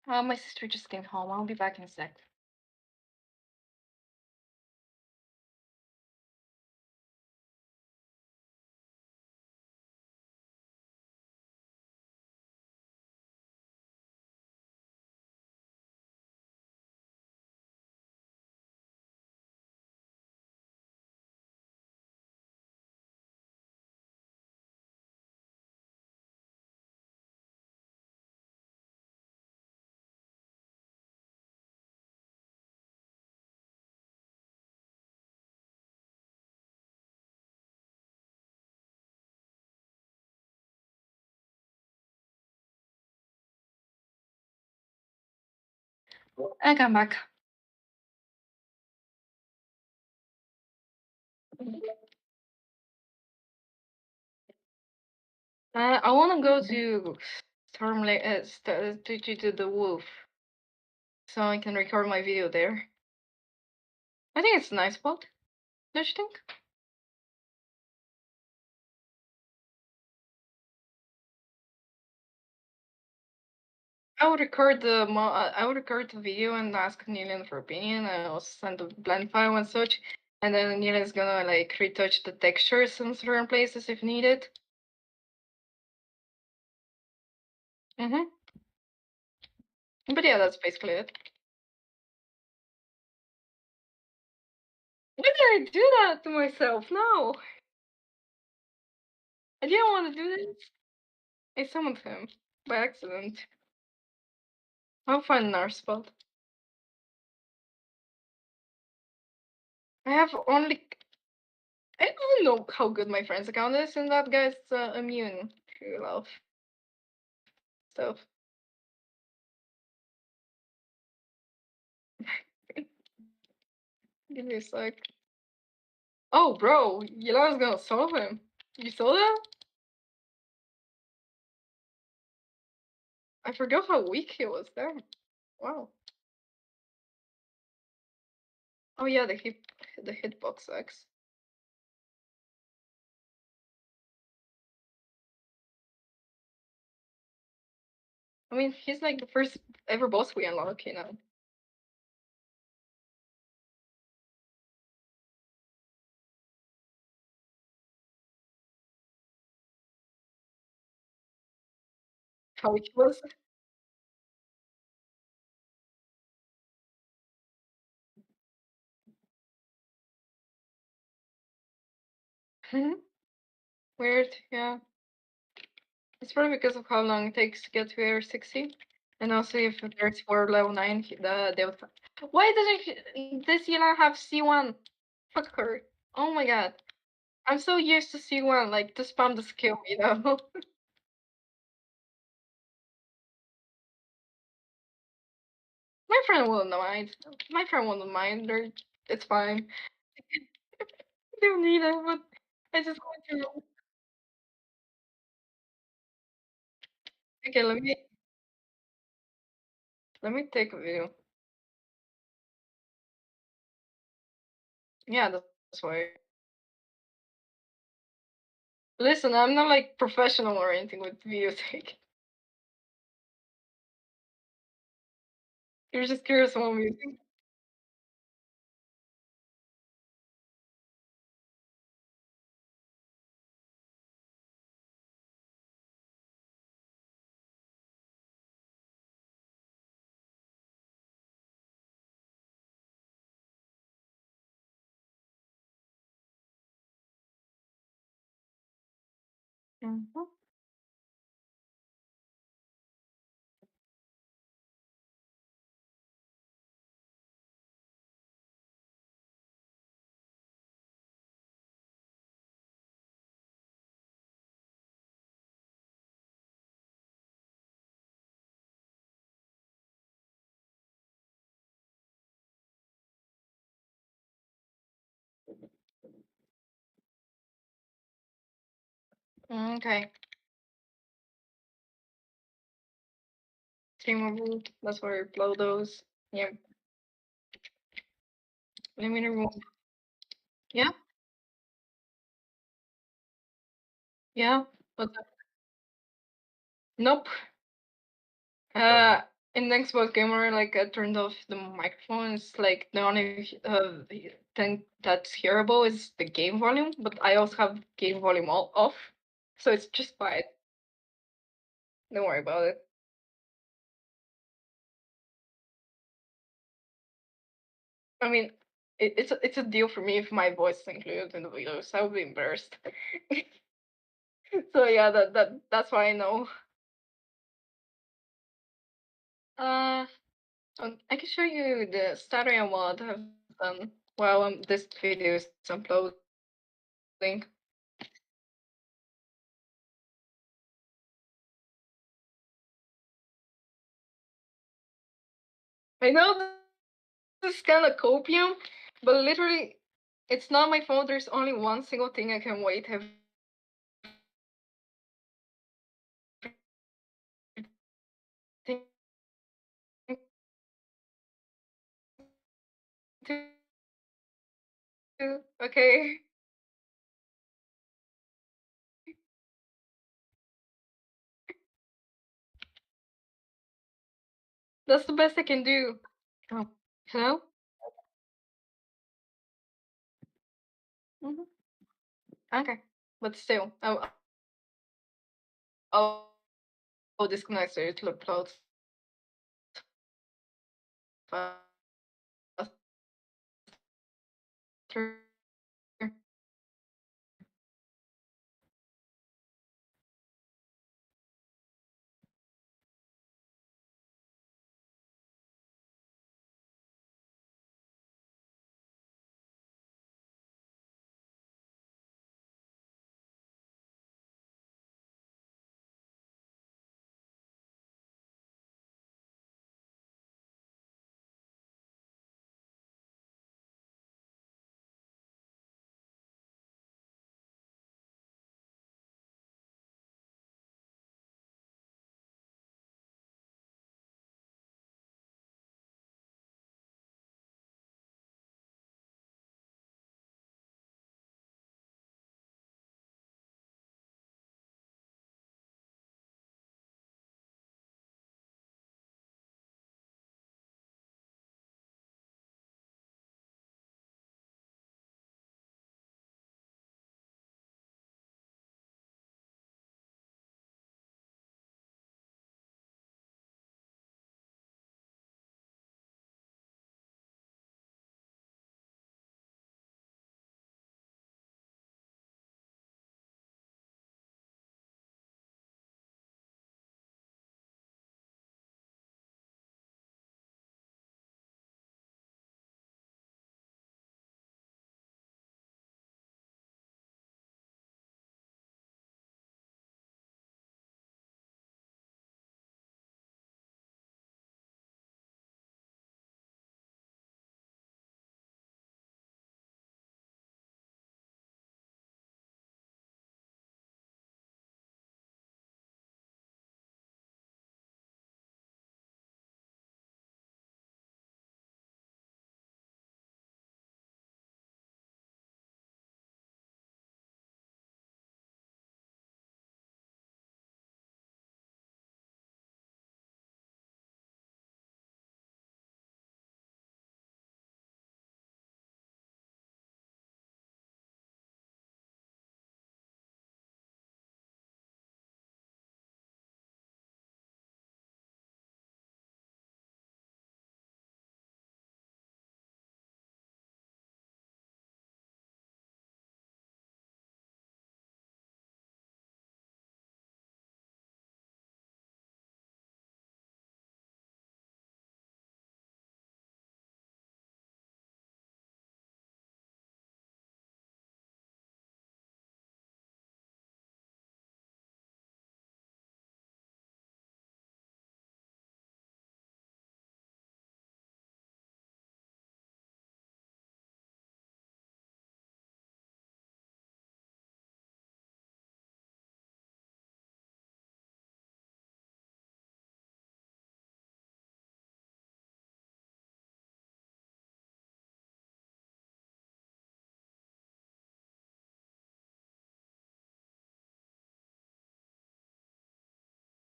my sister just came home. I'll be back in a sec. I come back. I want to go to Storm Lake, to the Wolf, so I can record my video there. I think it's a nice spot. Don't you think? I would record the video and ask Nilin for opinion. I also send a blend file and such, and then Nilin's gonna like retouch the textures in certain places if needed. But yeah, that's basically it. Why did I do that to myself? No, I didn't want to do this. I summoned him by accident. I'll find another spot. I have only. I don't know how good my friend's account is, and that guy's immune to a lot of stuff. Give me a sec. Oh, bro, Yela's gonna solve him. You saw that? I forgot how weak he was there. Wow. Oh yeah, the hitbox X. I mean, he's like the first ever boss we unlock, you know. How weak he was. Weird, yeah. It's probably because of how long it takes to get to Air 60. And also if there's for level 9, they'll... Why doesn't this Yela have C1? Fuck her. Oh my god. I'm so used to C1, like, to spam the skill, you know? My friend wouldn't mind. My friend wouldn't mind. It's fine. I don't need it, but I just want to know. Okay, let me take a video. Yeah, that's why. Listen, I'm not like professional or anything with video take. You're just curious about music. Mhm. Okay. Streamable. That's where I upload those. Yep. Let me remove. Yeah, yeah. But nope. Uh, in Xbox Gamer, like I turned off the microphone. It's like the only thing that's hearable is the game volume, but I also have game volume all off, so it's just fine. Don't worry about it. I mean, it's a deal for me if my voice is included in the videos. I would be embarrassed. So yeah, that's why I know. Uh, I can show you the stuttering mod I've done while this video is uploading. I know this is kind of copium, but literally, it's not my phone. There's only one single thing I can wait everything to. Okay, that's the best I can do. Oh, hello. Hmm. Okay, but still, I'll disconnect so it uploads faster.